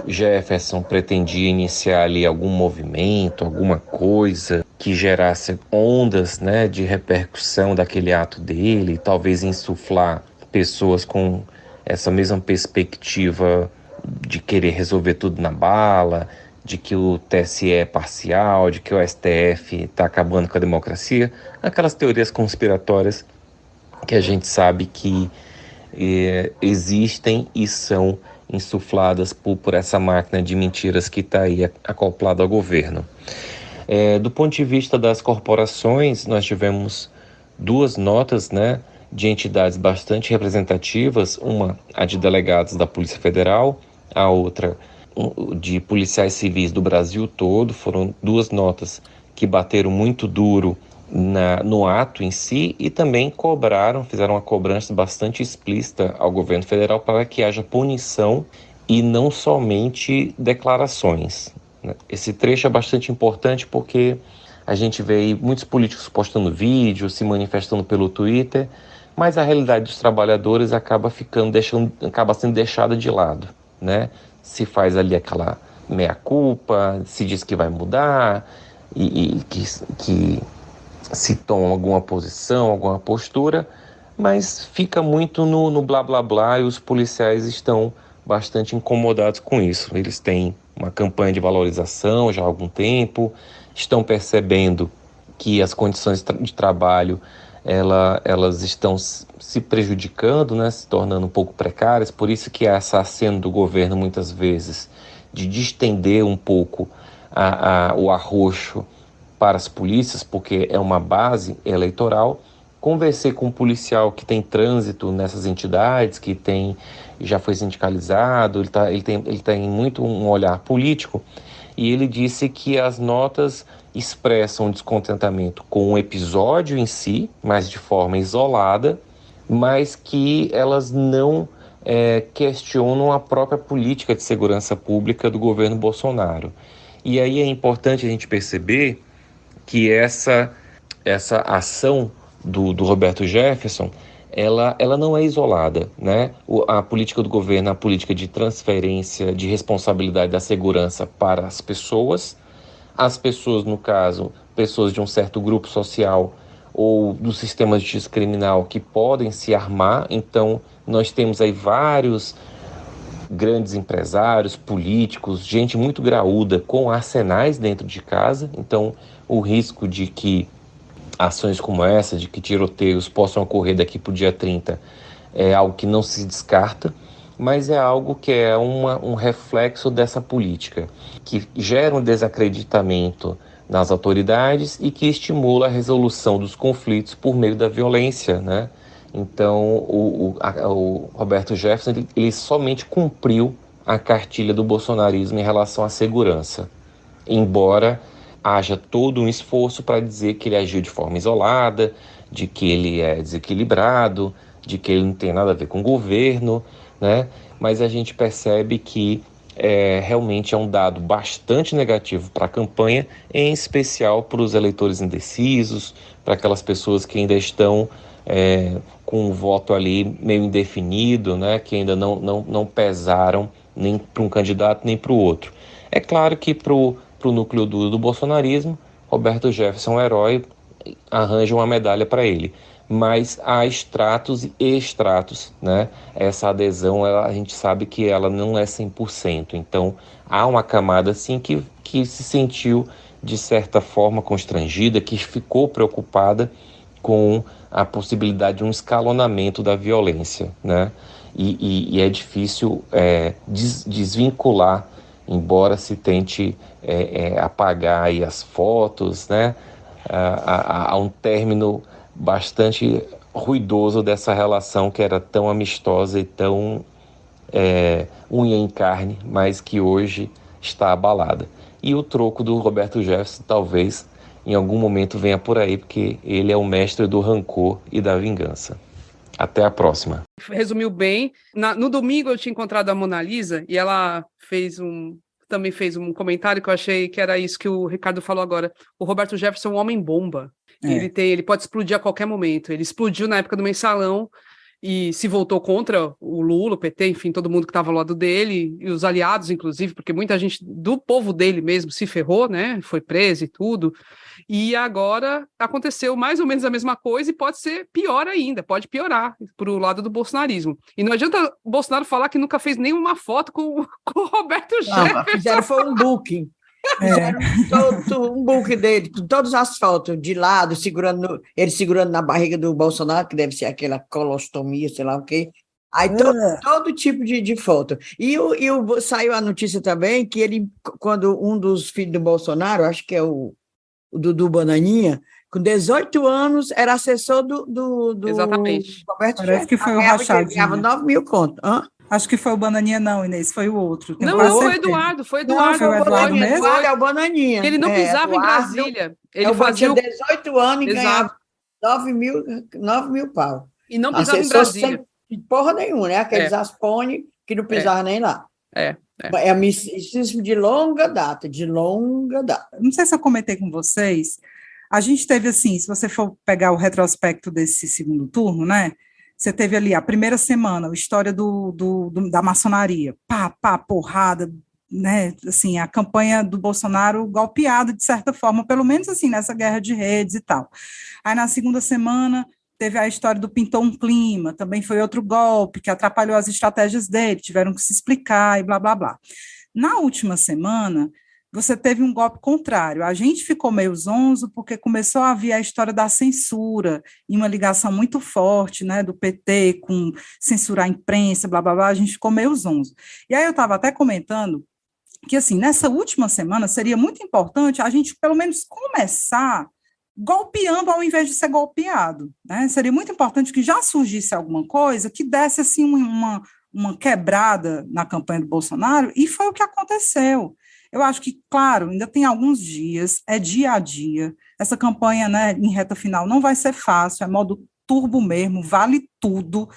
Jefferson pretendia iniciar ali algum movimento, alguma coisa que gerasse ondas, né, de repercussão daquele ato dele, talvez insuflar pessoas com essa mesma perspectiva de querer resolver tudo na bala, de que o TSE é parcial, de que o STF está acabando com a democracia, aquelas teorias conspiratórias que a gente sabe que existem e são insufladas por essa máquina de mentiras que está aí acoplada ao governo. Do ponto de vista das corporações, nós tivemos 2 notas, né, de entidades bastante representativas, uma a de delegados da Polícia Federal, a outra de policiais civis do Brasil todo. Foram 2 notas que bateram muito duro no ato em si e também fizeram uma cobrança bastante explícita ao governo federal para que haja punição e não somente declarações. Esse trecho é bastante importante porque a gente vê aí muitos políticos postando vídeos, se manifestando pelo Twitter, mas a realidade dos trabalhadores acaba sendo deixada de lado, né? Se faz ali aquela meia-culpa, se diz que vai mudar e que se toma alguma posição, alguma postura, mas fica muito no blá blá blá, e os policiais estão bastante incomodados com isso. Eles têm uma campanha de valorização já há algum tempo, estão percebendo que as condições de trabalho elas estão se prejudicando, né, se tornando um pouco precárias, por isso que há essa aceno do governo muitas vezes de distender um pouco o arroxo para as polícias, porque é uma base eleitoral. Conversei com um policial que tem trânsito nessas entidades, já foi sindicalizado, ele tem muito um olhar político, e ele disse que as notas expressam descontentamento com o episódio em si, mas de forma isolada, mas que elas não questionam a própria política de segurança pública do governo Bolsonaro. E aí é importante a gente perceber que essa ação do Roberto Jefferson, ela não é isolada, né? A política do governo, a política de transferência de responsabilidade da segurança para as pessoas, no caso, pessoas de um certo grupo social ou do sistema de justiça criminal que podem se armar. Então, nós temos aí vários grandes empresários, políticos, gente muito graúda com arsenais dentro de casa. Então, o risco de que ações como essa, de que tiroteios possam ocorrer daqui para o dia 30, é algo que não se descarta, mas é algo que é um reflexo dessa política, que gera um desacreditamento nas autoridades e que estimula a resolução dos conflitos por meio da violência, né? Então, o Roberto Jefferson, ele somente cumpriu a cartilha do bolsonarismo em relação à segurança, embora haja todo um esforço para dizer que ele agiu de forma isolada, de que ele é desequilibrado, de que ele não tem nada a ver com o governo, né? Mas a gente percebe que realmente é um dado bastante negativo para a campanha, em especial para os eleitores indecisos, para aquelas pessoas que ainda estão com o voto ali meio indefinido, né? Que ainda não pesaram nem para um candidato nem para o outro. É claro que para o núcleo do bolsonarismo, Roberto Jefferson é um herói, arranja uma medalha para ele. Mas há estratos e estratos, né? Essa adesão, a gente sabe que ela não é 100%. Então, há uma camada, sim, que se sentiu, de certa forma, constrangida, que ficou preocupada com a possibilidade de um escalonamento da violência, né? E é difícil desvincular, embora se tente apagar aí as fotos, né? Há um término bastante ruidoso dessa relação que era tão amistosa e tão unha em carne, mas que hoje está abalada. E o troco do Roberto Jefferson talvez em algum momento venha por aí, porque ele é o mestre do rancor e da vingança. Até a próxima. Resumiu bem. No domingo eu tinha encontrado a Mona Lisa e ela também fez um comentário que eu achei que era isso que o Ricardo falou agora. O Roberto Jefferson é um homem-bomba. Ele pode explodir a qualquer momento. Ele explodiu na época do Mensalão e se voltou contra o Lula, o PT, enfim, todo mundo que estava ao lado dele, e os aliados, inclusive, porque muita gente do povo dele mesmo se ferrou, né? Foi preso e tudo. E agora aconteceu mais ou menos a mesma coisa e pode ser pior ainda, pode piorar para o lado do bolsonarismo. E não adianta o Bolsonaro falar que nunca fez nenhuma foto com o Roberto Jefferson. Fizeram foi um booking. Fizeram um book dele, com todas as fotos, de lado, ele segurando na barriga do Bolsonaro, que deve ser aquela colostomia, sei lá o quê. Aí todo tipo de foto. E saiu a notícia também que ele, quando um dos filhos do Bolsonaro, acho que é o Dudu Bananinha, com 18 anos, era assessor do Exatamente. Roberto Parece Jefferson. que foi o Rachadinho. Ganhava 9 mil contos. Acho que foi o Bananinha, não, Inês, foi o outro. Não, foi o Eduardo. Foi o Eduardo mesmo? Eduardo é o Bananinha. Ele não pisava em Brasília. Ele fazia 18 anos e ganhava 9 mil pau. E não pisava em Brasília. Sem porra nenhuma, né? Aqueles Aspone que não pisavam nem lá. É misticismo de longa data. Não sei se eu comentei com vocês, a gente teve assim, se você for pegar o retrospecto desse segundo turno, né? Você teve ali a primeira semana, a história da maçonaria, porrada, né? Assim, a campanha do Bolsonaro golpeada, de certa forma, pelo menos assim, nessa guerra de redes e tal. Aí, na segunda semana, teve a história do Pintou um Clima, também foi outro golpe que atrapalhou as estratégias dele, tiveram que se explicar e blá, blá, blá. Na última semana, você teve um golpe contrário. A gente ficou meio zonzo porque começou a vir a história da censura e uma ligação muito forte, né, do PT com censurar a imprensa, blá, blá, blá, a gente ficou meio zonzo. E aí eu estava até comentando que, assim, nessa última semana seria muito importante a gente, pelo menos, começar golpeando ao invés de ser golpeado, né? Seria muito importante que já surgisse alguma coisa que desse, assim, uma quebrada na campanha do Bolsonaro, e foi o que aconteceu. Eu acho que, claro, ainda tem alguns dias, é dia a dia, essa campanha, né, em reta final não vai ser fácil, é modo turbo mesmo, vale tudo.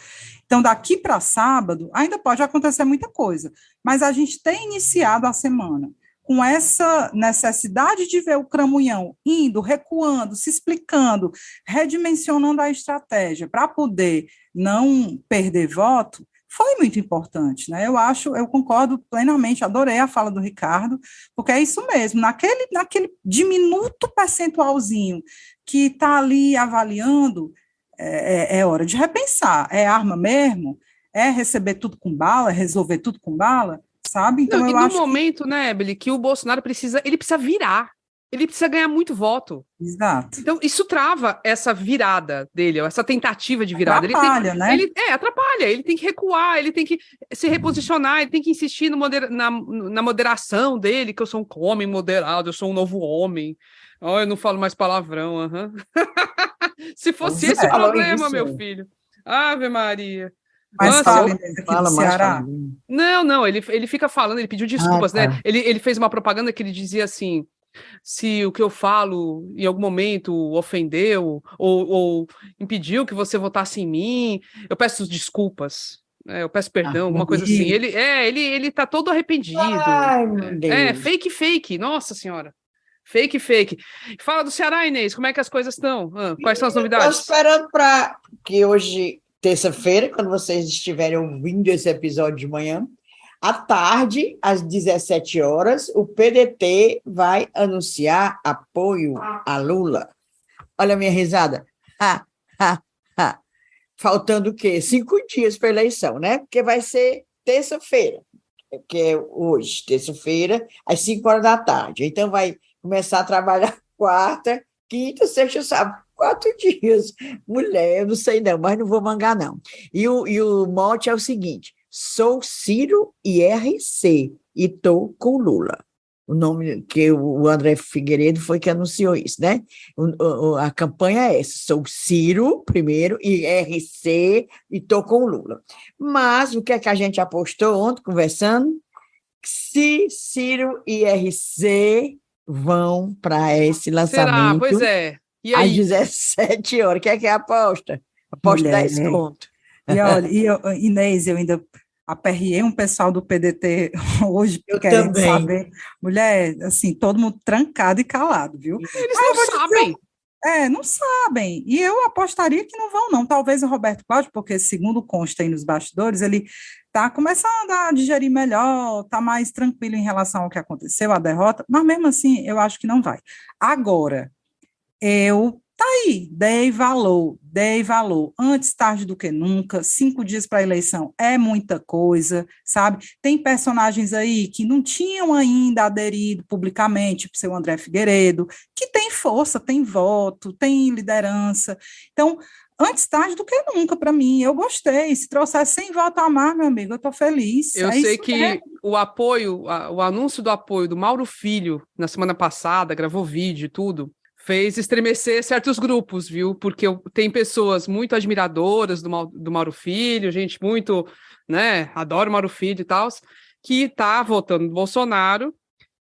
Então, daqui para sábado, ainda pode acontecer muita coisa, mas a gente tem iniciado a semana com essa necessidade de ver o Cramunhão indo, recuando, se explicando, redimensionando a estratégia para poder não perder voto, foi muito importante, né? Eu concordo plenamente, adorei a fala do Ricardo, porque é isso mesmo, naquele diminuto percentualzinho que está ali avaliando, é hora de repensar, é arma mesmo? É receber tudo com bala, é resolver tudo com bala, sabe? Então, eu acho momento, né, Ebeli, que o Bolsonaro precisa virar, ele precisa ganhar muito voto. Exato. Então, isso trava essa virada dele, essa tentativa de virada. Atrapalha, né? Atrapalha, ele tem que recuar, ele tem que se reposicionar, ele tem que insistir na moderação dele, que eu sou um homem moderado, eu sou um novo homem. Oh, eu não falo mais palavrão, Se fosse esse o problema, meu filho. Ave Maria. Mas fala do Ceará. Não, ele fica falando, ele pediu desculpas, né? Ele fez uma propaganda que ele dizia assim: se o que eu falo em algum momento ofendeu ou impediu que você votasse em mim, eu peço desculpas, eu peço perdão, alguma coisa assim. Ele tá todo arrependido. Ai, meu Deus. Fake, nossa senhora. Fake. Fala do Ceará, Inês, como é que as coisas estão? Quais são as novidades? Estou esperando para que hoje, terça-feira, quando vocês estiverem ouvindo esse episódio de manhã, à tarde, às 17 horas, o PDT vai anunciar apoio a Lula. Olha a minha risada. Faltando o quê? 5 dias para a eleição, né? Porque vai ser terça-feira, que é hoje, terça-feira, às 5 horas da tarde. Então, vai começar a trabalhar quarta, quinta, sexta, sábado. 4 dias. Mulher, eu não sei não, mas não vou mangar, não. E o mote é o seguinte: sou Ciro IRC e estou com Lula. O nome que o André Figueiredo foi que anunciou isso, né? A campanha é essa: sou Ciro, primeiro, IRC e estou com Lula. Mas o que é que a gente apostou ontem, conversando? Se Ciro e IRC vão para esse lançamento. Será? Pois é. E aí? Às 17 horas. O que é a aposta? Aposta 10 conto. E olha, Inês, eu ainda aperriei um pessoal do PDT hoje, querendo saber. Mulher, assim, todo mundo trancado e calado, viu? Eles não sabem. Não sabem. E eu apostaria que não vão, não. Talvez o Roberto Cláudio, porque, segundo consta aí nos bastidores, ele está começando a digerir melhor, está mais tranquilo em relação ao que aconteceu, a derrota, mas mesmo assim, eu acho que não vai. Agora, tá aí, dei valor, antes tarde do que nunca, 5 dias para a eleição é muita coisa, sabe? Tem personagens aí que não tinham ainda aderido publicamente, tipo o seu André Figueiredo, que tem força, tem voto, tem liderança, então, antes tarde do que nunca, para mim, eu gostei, se trouxer 100 votos a mais, meu amigo, eu estou feliz. Eu sei que o apoio, o anúncio do apoio do Mauro Filho, na semana passada, gravou vídeo e tudo, fez estremecer certos grupos, viu? Porque tem pessoas muito admiradoras do Mauro Filho, gente muito, né, adora o Mauro Filho e tal, que tá votando no Bolsonaro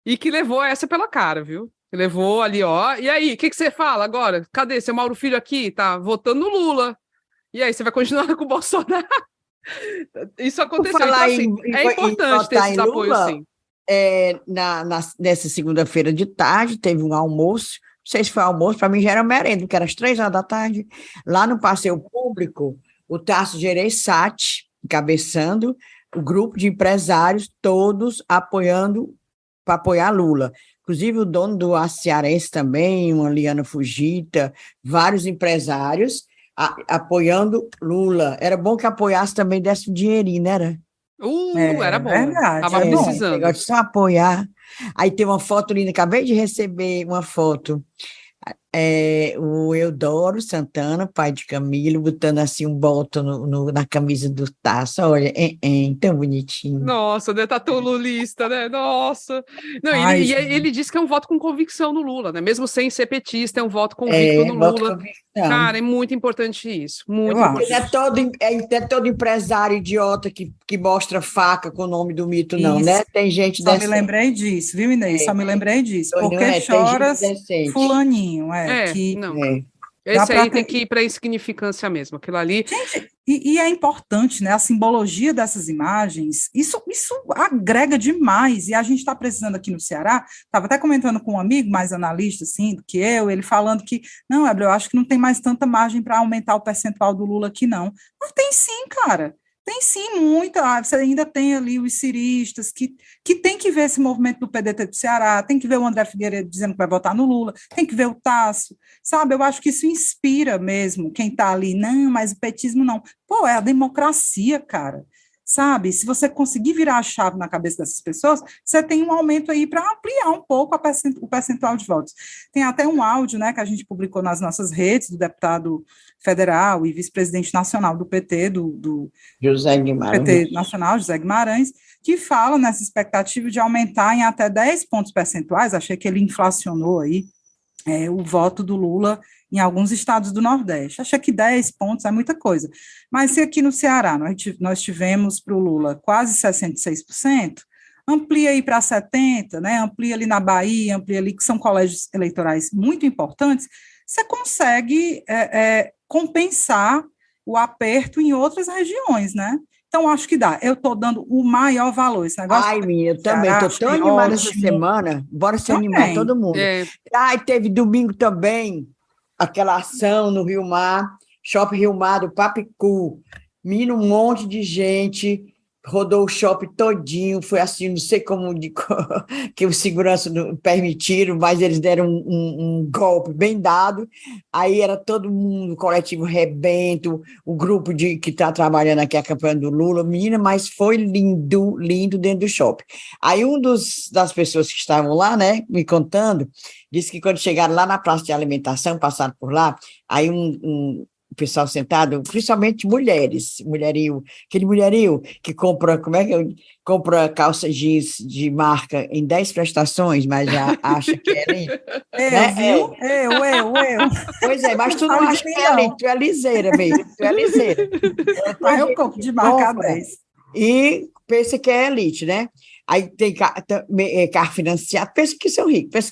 e que levou essa pela cara, viu? Levou ali, ó. E aí, o que você fala agora? Cadê seu Mauro Filho aqui? Tá votando no Lula. E aí, você vai continuar com o Bolsonaro? Isso aconteceu. Então, assim, é importante ter esses apoios, sim. Nessa segunda-feira de tarde, teve um almoço. Não sei se foi almoço, para mim já era merenda, porque era às 3 horas da tarde, lá no Passeio Público, o Tasso Gereissati, encabeçando o grupo de empresários, todos apoiando, para apoiar Lula. Inclusive o dono do Cearense também, uma Liana Fujita, vários empresários apoiando Lula. Era bom que apoiasse também, desse um dinheirinho, né? Era bom. Verdade, estava precisando. Negócio de só apoiar. Aí tem uma foto linda, acabei de receber uma foto. O Eudoro Santana, pai de Camilo, botando assim um boto na camisa do Tasso. Olha, tão bonitinho. Nossa, né? Tá tão lulista, né? Nossa. Não, ele disse que é um voto com convicção no Lula, né? Mesmo sem ser petista, é um voto convicto no Lula. Cara, é muito importante isso. Muito importante. É todo empresário idiota que mostra faca com o nome do mito, não, isso. Né? Tem gente Só me lembrei disso, viu, Inês? Só me lembrei disso. Porque choras fulaninho, Esse aí tem que ir para a insignificância mesmo, aquilo ali. Gente, e é importante, né? A simbologia dessas imagens, isso agrega demais, e a gente está precisando aqui no Ceará, estava até comentando com um amigo mais analista, assim, do que eu, ele falando que, não, Eble, eu acho que não tem mais tanta margem para aumentar o percentual do Lula aqui, não. Mas tem sim, cara. Tem sim, muita. Você ainda tem ali os ciristas que tem que ver esse movimento do PDT do Ceará, tem que ver o André Figueiredo dizendo que vai votar no Lula, tem que ver o Tasso, sabe? Eu acho que isso inspira mesmo quem está ali. Não, mas o petismo não. Pô, é a democracia, cara. Sabe? Se você conseguir virar a chave na cabeça dessas pessoas, você tem um aumento aí para ampliar um pouco o percentual de votos. Tem até um áudio, né, que a gente publicou nas nossas redes, do deputado federal e vice-presidente nacional do PT, do José Guimarães. PT nacional, José Guimarães, que fala nessa expectativa de aumentar em até 10 pontos percentuais, achei que ele inflacionou aí o voto do Lula em alguns estados do Nordeste. Achei que 10 pontos é muita coisa. Mas se aqui no Ceará nós tivemos para o Lula quase 66%, amplia aí para 70%, né? Amplia ali na Bahia, amplia ali, que são colégios eleitorais muito importantes, você consegue compensar o aperto em outras regiões, né? Então, acho que dá. Eu estou dando o maior valor. Esse negócio. Ai, minha, eu também estou tão animada essa semana. Bora se animar, todo mundo. Ai, teve domingo também aquela ação no Rio Mar, Shopping Rio Mar do Papicu. Menino, um monte de gente rodou o shopping todinho, foi assim, não sei como que os seguranças não permitiram, mas eles deram um golpe bem dado, aí era todo mundo, o coletivo Rebento, o grupo que está trabalhando aqui a campanha do Lula, menina, mas foi lindo, lindo dentro do shopping. Aí das pessoas que estavam lá, né, me contando, disse que quando chegaram lá na praça de alimentação, passaram por lá, aí o pessoal sentado, principalmente aquele mulherio que compra, compra calça jeans de marca em 10 prestações, mas já acha que é ali. Viu? Eu. Pois é, mas tu não acha que é ali, tu é liseira mesmo, tu é liseira. Mas eu compro de marca 10. E pensa que é elite, né? Aí tem carro financiado, pensa que são ricos.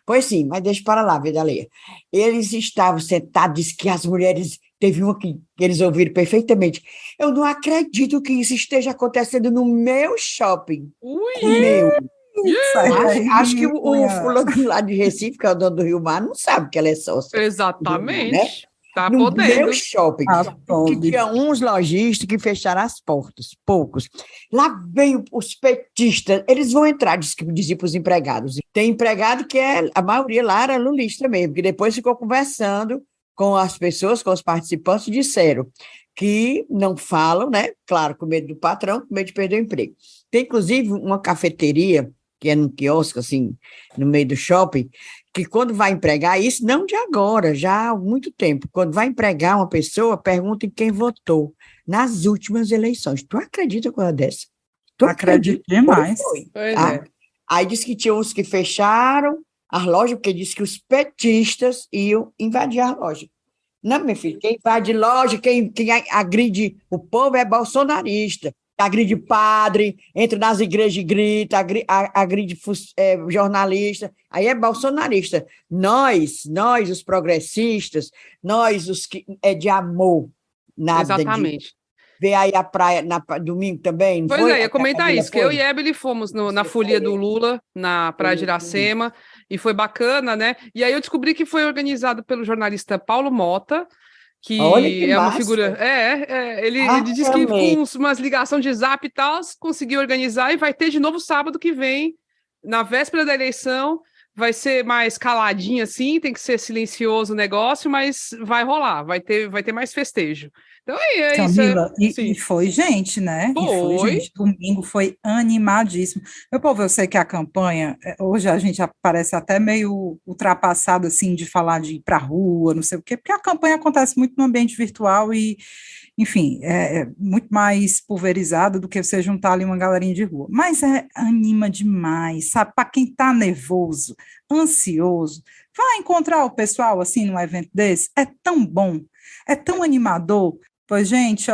Pois sim, mas deixa para lá, vida alheia. Eles estavam sentados, disse que as mulheres, teve uma que eles ouviram perfeitamente. Eu não acredito que isso esteja acontecendo no meu shopping. Meu. Acho que o fulano lá de Recife, que é o dono do Rio Mar, não sabe que ela é sócia. Exatamente. Né? Tá no podendo. meu shopping, que tinha uns lojistas que fecharam as portas, poucos. Lá vem os petistas, eles vão entrar, dizia para os empregados. Tem empregado que a maioria lá era lulista mesmo, que depois ficou conversando com as pessoas, com os participantes, disseram que não falam, né? Claro, com medo do patrão, com medo de perder o emprego. Tem, inclusive, uma cafeteria, que é num quiosque, assim, no meio do shopping, que quando vai empregar, isso não de agora, já há muito tempo, quando vai empregar uma pessoa, pergunta em quem votou nas últimas eleições. Tu acredita com uma dessa? Tu acredito demais. Aí disse que tinha uns que fecharam as lojas, porque disse que os petistas iam invadir a loja. Não, meu filho, quem invade loja, quem agride o povo é bolsonarista. Agride padre, entra nas igrejas e grita, agride jornalista, aí é bolsonarista. Nós, os progressistas, nós, os que é de amor, nada. Exatamente. Ver aí a praia domingo também, não pois foi? Ia comentar isso, que eu e Ebele fomos na folia do Lula, na Praia de Iracema, e foi bacana, né? E aí eu descobri que foi organizado pelo jornalista Paulo Mota, que é uma figura. Ele disse que com umas ligações de zap e tal, conseguiu organizar e vai ter de novo sábado que vem, na véspera da eleição. Vai ser mais caladinho assim, tem que ser silencioso o negócio, mas vai rolar, vai ter mais festejo. Então Camila, isso. E foi gente, né? Domingo foi animadíssimo. Meu povo, eu sei que a campanha, hoje a gente parece até meio ultrapassado, assim, de falar de ir para a rua, não sei o quê, porque a campanha acontece muito no ambiente virtual e, enfim, é muito mais pulverizada do que você juntar ali uma galerinha de rua. Mas anima demais, sabe? Para quem está nervoso, ansioso, vai encontrar o pessoal, assim, num evento desse, é tão bom, é tão animador. Pois, gente,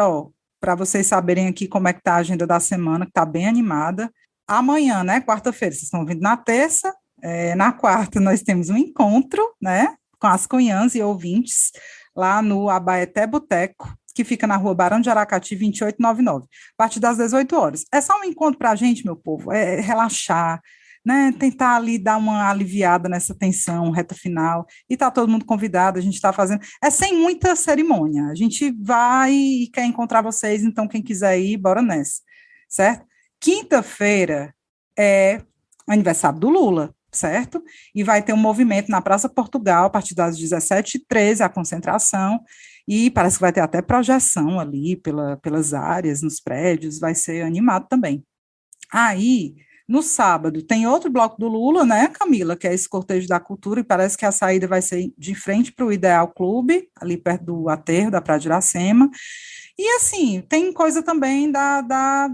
para vocês saberem aqui como é que está a agenda da semana, que está bem animada. Amanhã, né, quarta-feira, vocês estão vindo na terça, na quarta nós temos um encontro, né, com as cunhãs e ouvintes lá no Abaeté Boteco, que fica na rua Barão de Aracati, 2899, a partir das 18 horas. É só um encontro para a gente, meu povo, é relaxar, né, tentar ali dar uma aliviada nessa tensão, reta final, e tá todo mundo convidado, a gente está fazendo, sem muita cerimônia, a gente vai e quer encontrar vocês, então quem quiser ir, bora nessa, certo? Quinta-feira é aniversário do Lula, certo? E vai ter um movimento na Praça Portugal, a partir das 17h13, a concentração, e parece que vai ter até projeção ali pelas áreas, nos prédios, vai ser animado também. Aí, no sábado, tem outro bloco do Lula, né, Camila, que é esse cortejo da cultura, e parece que a saída vai ser de frente para o Ideal Clube, ali perto do aterro da Praia de Iracema. E, assim, tem coisa também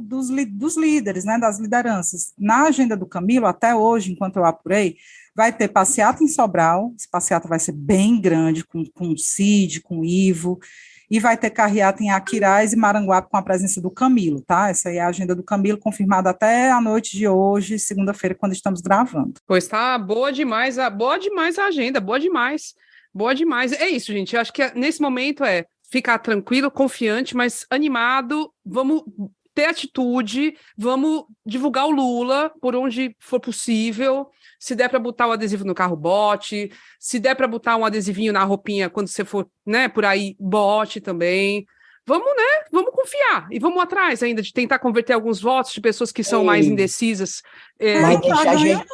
dos líderes, né, das lideranças. Na agenda do Camilo, até hoje, enquanto eu apurei, vai ter passeata em Sobral, esse passeata vai ser bem grande, com o Cid, com o Ivo, e vai ter carreata em Aquiraz e Maranguape com a presença do Camilo, tá? Essa aí é a agenda do Camilo, confirmada até a noite de hoje, segunda-feira, quando estamos gravando. Pois tá boa demais a agenda, boa demais. É isso, gente, eu acho que nesse momento ficar tranquilo, confiante, mas animado, vamos ter atitude, vamos divulgar o Lula por onde for possível, se der para botar o adesivo no carro, bote, se der para botar um adesivinho na roupinha quando você for, né, por aí, bote também. Vamos, né, vamos confiar e vamos atrás ainda de tentar converter alguns votos de pessoas que são mais indecisas. Mas deixa a gente...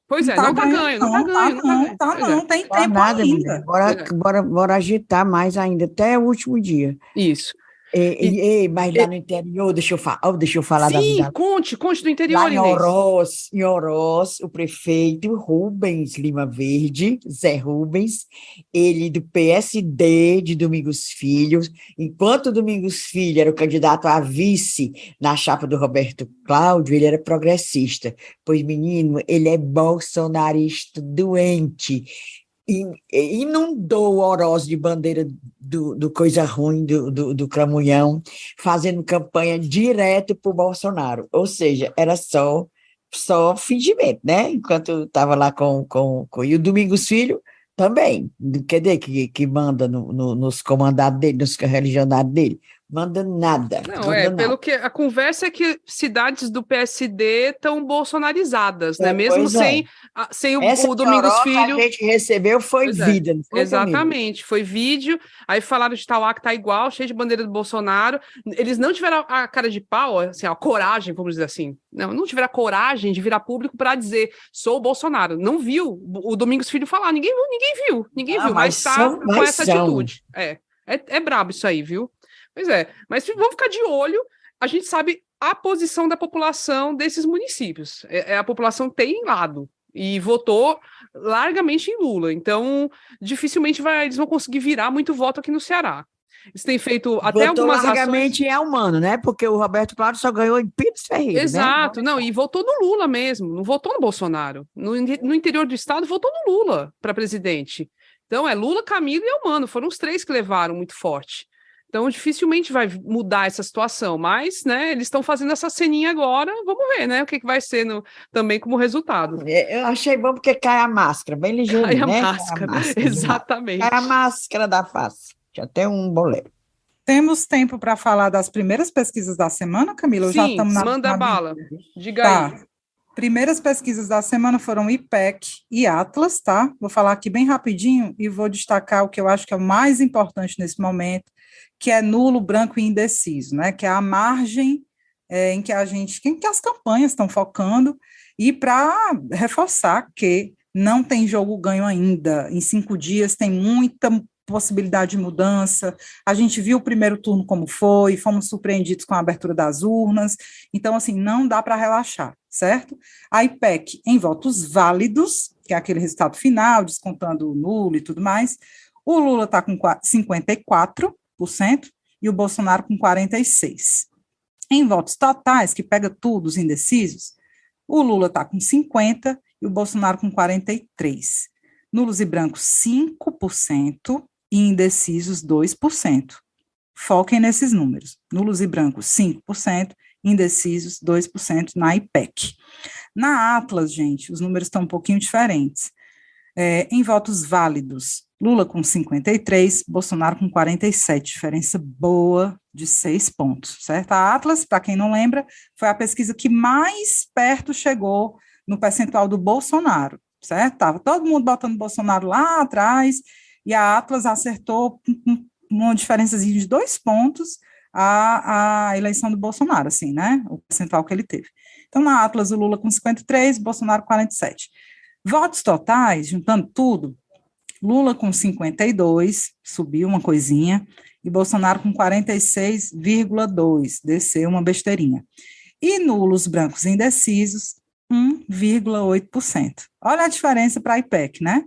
Pois não tá ganho, não tem tempo ainda. Bora agitar mais ainda, até o último dia. Isso. Mas lá no interior, deixa eu falar da vida. Conte do interior, lá em Oroz, o prefeito Rubens Lima Verde, Zé Rubens, ele do PSD de Domingos Filho, enquanto Domingos Filho era o candidato a vice na chapa do Roberto Cláudio, ele era progressista, pois, menino, ele é bolsonarista doente, inundou o Oroz de bandeira do coisa ruim, do Cramunhão, fazendo campanha direto para o Bolsonaro, ou seja, era só fingimento, né? Enquanto eu estava lá e o Domingos Filho também, quer dizer, que manda nos comandados dele, nos religionários dele, manda nada. Pelo que a conversa é que cidades do PSD estão bolsonarizadas, né? Mesmo sem o Domingos Filho. A gente recebeu foi vida, não foi? Exatamente, foi vídeo. Aí falaram de Tauá que tá igual, cheio de bandeira do Bolsonaro. Eles não tiveram a cara de pau, assim, a coragem, vamos dizer assim. Não tiveram a coragem de virar público para dizer sou o Bolsonaro. Não viu o Domingos Filho falar, ninguém viu, mas tá com essa atitude. É brabo isso aí, viu? Pois é, mas vamos ficar de olho, a gente sabe a posição da população desses municípios, a população tem lado, e votou largamente em Lula, então dificilmente eles vão conseguir virar muito voto aqui no Ceará. Eles têm feito até votou algumas largamente ações... é humano, né? Porque o Roberto Cláudio só ganhou em Pires Ferreira. Exato, né? E votou no Lula mesmo, não votou no Bolsonaro. No interior do estado, votou no Lula para presidente. Então, Lula, Camilo e Eumano, foram os três que levaram muito forte. Então, dificilmente vai mudar essa situação, mas, né, eles estão fazendo essa ceninha agora, vamos ver, né, o que vai ser também como resultado. Eu achei bom porque cai a máscara, bem ligeiro, né? Cai a máscara, exatamente. Cai a máscara da face, já tem um bolero. Temos tempo para falar das primeiras pesquisas da semana, Camila? Sim, manda bala, diga aí. Primeiras pesquisas da semana foram IPEC e Atlas, tá? Vou falar aqui bem rapidinho e vou destacar o que eu acho que é o mais importante nesse momento, que é nulo, branco e indeciso, né? Que é a margem em que as campanhas estão focando, e para reforçar que não tem jogo ganho ainda. Em 5 dias tem muita possibilidade de mudança. A gente viu o primeiro turno como foi, fomos surpreendidos com a abertura das urnas, então, assim, não dá para relaxar, certo? A IPEC em votos válidos, que é aquele resultado final, descontando o nulo e tudo mais, o Lula está com 54%, e o Bolsonaro com 46%. Em votos totais, que pega tudo, os indecisos, o Lula está com 50% e o Bolsonaro com 43%. Nulos e brancos, 5% e indecisos, 2%. Foquem nesses números. Nulos e brancos, 5%, indecisos, 2% na IPEC. Na Atlas, gente, os números estão um pouquinho diferentes. Em votos válidos, Lula com 53, Bolsonaro com 47, diferença boa de 6 pontos, certo? A Atlas, para quem não lembra, foi a pesquisa que mais perto chegou no percentual do Bolsonaro, certo? Estava todo mundo botando Bolsonaro lá atrás, e a Atlas acertou com uma diferençazinha de 2 pontos a eleição do Bolsonaro, assim, né? O percentual que ele teve. Então, na Atlas, o Lula com 53, Bolsonaro com 47. Votos totais, juntando tudo, Lula com 52, subiu uma coisinha, e Bolsonaro com 46,2, desceu uma besteirinha. E nulos, brancos e indecisos, 1,8%. Olha a diferença para a IPEC, né?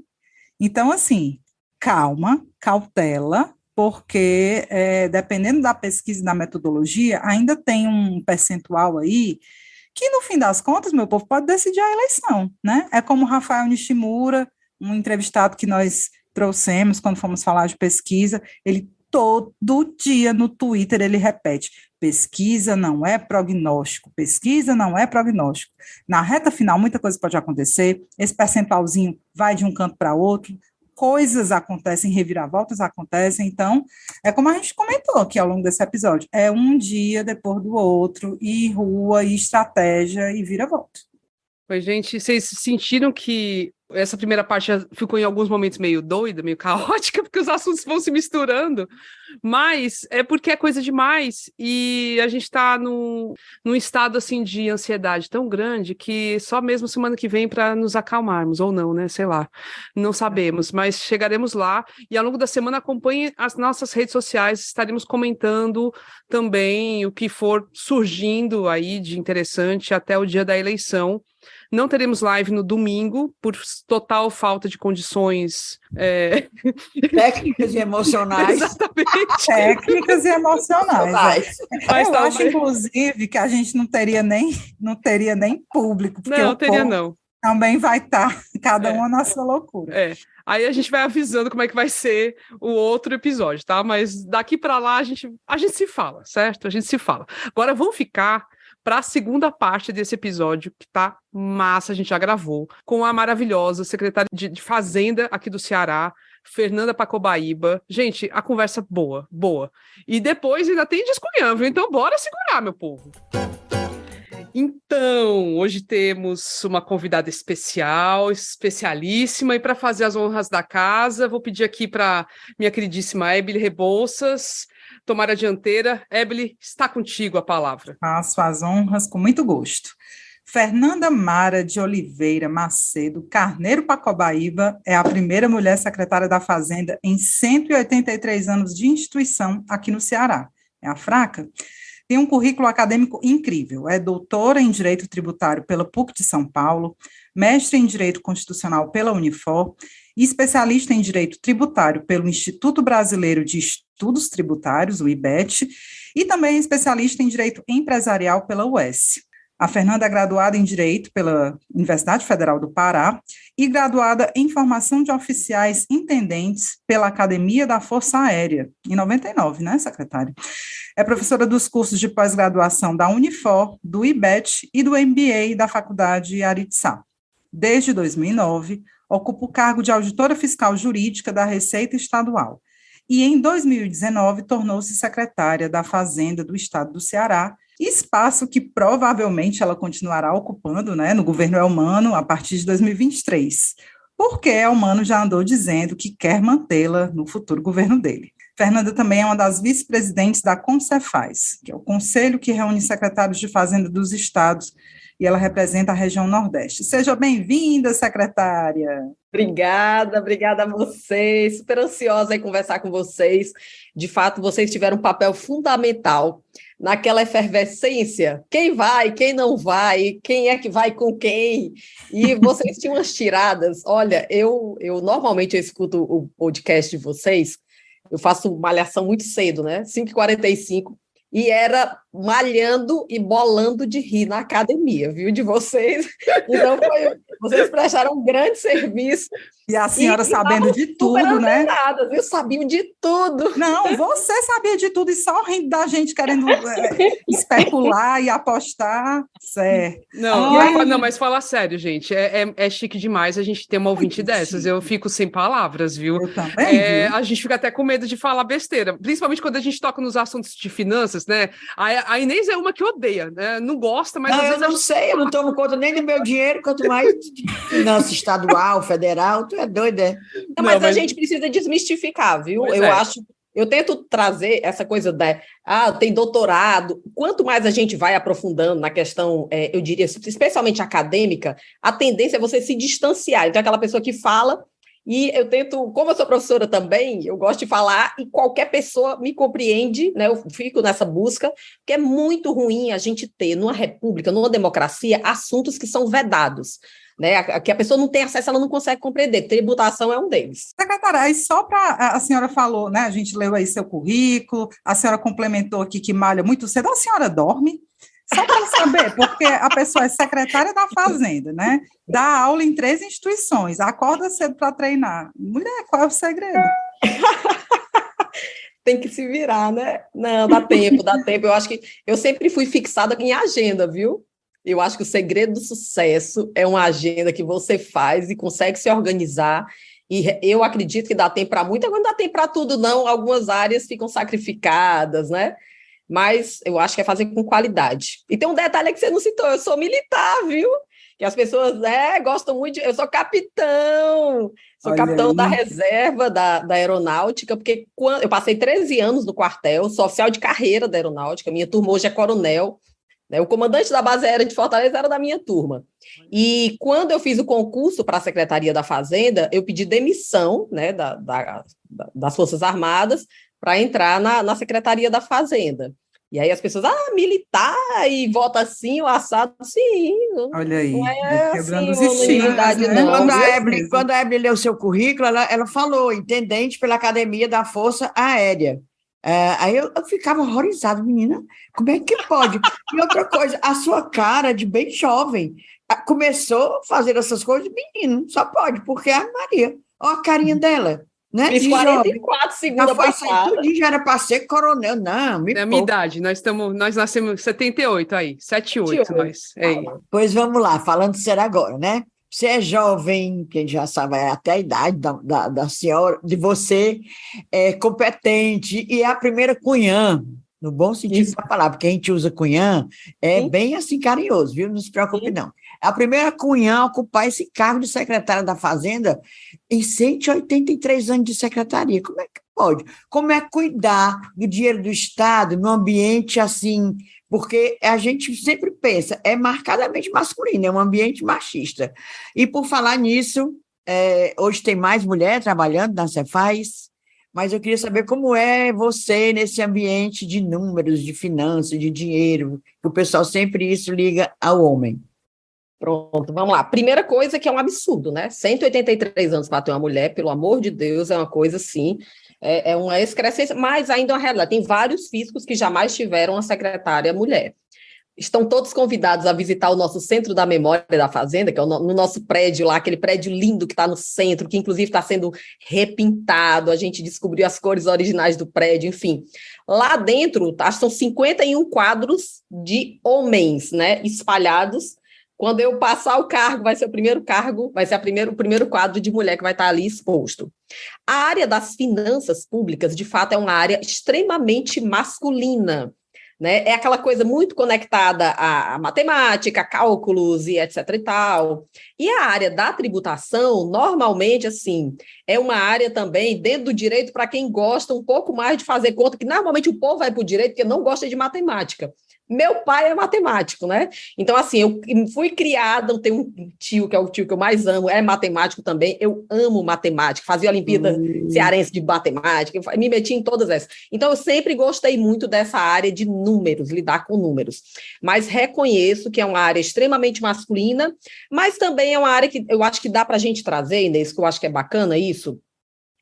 Então, assim, calma, cautela, porque dependendo da pesquisa e da metodologia, ainda tem um percentual aí que, no fim das contas, meu povo, pode decidir a eleição, né? É como o Rafael Nishimura, um entrevistado que nós trouxemos quando fomos falar de pesquisa, ele todo dia no Twitter ele repete, pesquisa não é prognóstico, pesquisa não é prognóstico. Na reta final, muita coisa pode acontecer, esse percentualzinho vai de um canto para outro, coisas acontecem, reviravoltas acontecem, então, é como a gente comentou aqui ao longo desse episódio, é um dia depois do outro, e rua, e estratégia, e vira-volta. Pois, gente, vocês sentiram que essa primeira parte ficou em alguns momentos meio doida, meio caótica, porque os assuntos vão se misturando, mas é porque é coisa demais, e a gente está num estado, assim, de ansiedade tão grande que só mesmo semana que vem para nos acalmarmos, ou não, né, sei lá, não sabemos, mas chegaremos lá, e ao longo da semana acompanhe as nossas redes sociais, estaremos comentando também o que for surgindo aí de interessante até o dia da eleição. Não teremos live no domingo, por total falta de condições... Técnicas e emocionais. Exatamente. Técnicas e emocionais. Mas eu acho, inclusive, que a gente não teria nem público, porque não teria, não. Também vai estar, cada uma na sua loucura. Aí a gente vai avisando como é que vai ser o outro episódio, tá? Mas daqui para lá a gente se fala, certo? A gente se fala. Agora vamos ficar para a segunda parte desse episódio, que tá massa, a gente já gravou, com a maravilhosa secretária de Fazenda aqui do Ceará, Fernanda Pacobaíba. Gente, a conversa boa. E depois ainda tem descunhão, viu? Então bora segurar, meu povo. Então, hoje temos uma convidada especial, especialíssima, e para fazer as honras da casa, vou pedir aqui para minha queridíssima Ebeli Rebouças tomar a dianteira. Ebeli, está contigo a palavra. Faço as honras com muito gosto. Fernanda Mara de Oliveira Macedo Carneiro Pacobaíba é a primeira mulher secretária da Fazenda em 183 anos de instituição aqui no Ceará. É a fraca? Tem um currículo acadêmico incrível, é doutora em Direito Tributário pela PUC de São Paulo, mestre em Direito Constitucional pela Unifor e especialista em Direito Tributário pelo Instituto Brasileiro de Estudos Tributários, o IBET, e também especialista em Direito Empresarial pela UES. A Fernanda é graduada em Direito pela Universidade Federal do Pará e graduada em Formação de Oficiais Intendentes pela Academia da Força Aérea, em 99, né, secretária? É professora dos cursos de pós-graduação da Unifor, do IBET e do MBA da Faculdade Aritsá. Desde 2009, ocupa o cargo de auditora fiscal jurídica da Receita Estadual. E em 2019 tornou-se secretária da Fazenda do Estado do Ceará, espaço que provavelmente ela continuará ocupando, né, no governo Elmano a partir de 2023, porque Elmano já andou dizendo que quer mantê-la no futuro governo dele. Fernanda também é uma das vice-presidentes da CONCEFAZ, que é o conselho que reúne secretários de Fazenda dos estados, e ela representa a região Nordeste. Seja bem-vinda, secretária. Obrigada a vocês, super ansiosa em conversar com vocês. De fato, vocês tiveram um papel fundamental naquela efervescência, quem vai, quem não vai, quem é que vai com quem, e vocês tinham umas tiradas. Olha, eu normalmente escuto o podcast de vocês, eu faço malhação muito cedo, né, 5h45, e era malhando e bolando de rir na academia, viu, de vocês. Então, vocês prestaram um grande serviço. E a senhora sabendo de tudo, né? Eu sabia de tudo. Não, você sabia de tudo e só rindo da gente, querendo especular e apostar. Certo. Não, mas fala sério, gente. É chique demais a gente ter uma ouvinte dessas. Eu fico sem palavras, viu? Eu também, viu? A gente fica até com medo de falar besteira, principalmente quando a gente toca nos assuntos de finanças, né? A Inês é uma que odeia, né? Não gosta, mas às vezes... Eu não sei, eu não tomo conta nem do meu dinheiro, quanto mais de finança estadual, federal, tu é doido, é? Não, mas a gente precisa desmistificar, viu? Eu tento trazer essa coisa tem doutorado. Quanto mais a gente vai aprofundando na questão, eu diria, especialmente acadêmica, a tendência é você se distanciar. Então, aquela pessoa que fala, e eu tento, como eu sou professora também, eu gosto de falar, e qualquer pessoa me compreende, né? Eu fico nessa busca, porque é muito ruim a gente ter, numa república, numa democracia, assuntos que são vedados. Né, que a pessoa não tem acesso, ela não consegue compreender. Tributação é um deles. Secretária, aí só para... A senhora falou, né? A gente leu aí seu currículo, a senhora complementou aqui que malha muito cedo. A senhora dorme? Só para saber, porque a pessoa é secretária da Fazenda, né? Dá aula em 3 instituições, acorda cedo para treinar. Mulher, qual é o segredo? Tem que se virar, né? Não, dá tempo. Eu acho que eu sempre fui fixada em agenda, viu? Eu acho que o segredo do sucesso é uma agenda que você faz e consegue se organizar, e eu acredito que dá tempo para muito, agora não dá tempo para tudo, não, algumas áreas ficam sacrificadas, né? Mas eu acho que é fazer com qualidade. E tem um detalhe que você não citou, eu sou militar, viu? Que as pessoas gostam muito eu sou capitão, da reserva da aeronáutica, porque eu passei 13 anos no quartel, sou oficial de carreira da aeronáutica, minha turma hoje é coronel. O comandante da base aérea de Fortaleza era da minha turma. E quando eu fiz o concurso para a Secretaria da Fazenda, eu pedi demissão, né, das Forças Armadas para entrar na Secretaria da Fazenda. E aí as pessoas, militar, e vota assim, o assado, sim. Olha aí, não é quebrando assim, os estilos, né? Quando a Evelyn leu o seu currículo, ela falou, intendente pela Academia da Força Aérea. Aí eu ficava horrorizada, menina, como é que pode? E outra coisa, a sua cara de bem jovem começou a fazer essas coisas, menino, só pode, porque é a Maria, olha a carinha dela, né? Fiz 44 segunda passada. Tudo já era para ser coronel, não, é a minha idade, nós nascemos em 78 aí, 78 nós. Pois vamos lá, falando sério agora, né? Você é jovem, quem já sabe até a idade da senhora, de você é competente e é a primeira cunhã, no bom sentido da palavra, porque a gente usa cunhã, bem assim carinhoso, viu? Não se preocupe, não. É a primeira cunhã a ocupar esse cargo de secretária da Fazenda em 183 anos de secretaria. Como é que pode? Como é cuidar do dinheiro do Estado num ambiente assim... Porque a gente sempre pensa, é marcadamente masculino, é um ambiente machista. E por falar nisso, hoje tem mais mulher trabalhando na Cefaz, mas eu queria saber como é você nesse ambiente de números, de finanças, de dinheiro, que o pessoal sempre isso liga ao homem. Pronto, vamos lá. Primeira coisa que é um absurdo, né? 183 anos para ter uma mulher, pelo amor de Deus, é uma coisa assim... É uma excrescência, mas ainda é uma realidade. Tem vários fiscos que jamais tiveram uma secretária mulher. Estão todos convidados a visitar o nosso Centro da Memória da Fazenda, que é no nosso prédio lá, aquele prédio lindo que está no centro, que inclusive está sendo repintado, a gente descobriu as cores originais do prédio, enfim. Lá dentro, são 51 quadros de homens, né, espalhados. Quando eu passar o cargo, vai ser o primeiro quadro de mulher que vai estar ali exposto. A área das finanças públicas, de fato, é uma área extremamente masculina, né? É aquela coisa muito conectada à matemática, a cálculos e etc. e tal. E a área da tributação, normalmente, assim, é uma área também dentro do direito para quem gosta um pouco mais de fazer conta, que normalmente o povo vai para o direito porque não gosta de matemática. Meu pai é matemático, né? Então, assim, eu fui criada, eu tenho um tio, que é o tio que eu mais amo, é matemático também, eu amo matemática, fazia a Olimpíada Cearense de Matemática, eu me meti em todas essas. Então, eu sempre gostei muito dessa área de números, lidar com números. Mas reconheço que é uma área extremamente masculina, mas também é uma área que eu acho que dá para a gente trazer, Inês, que eu acho que é bacana isso,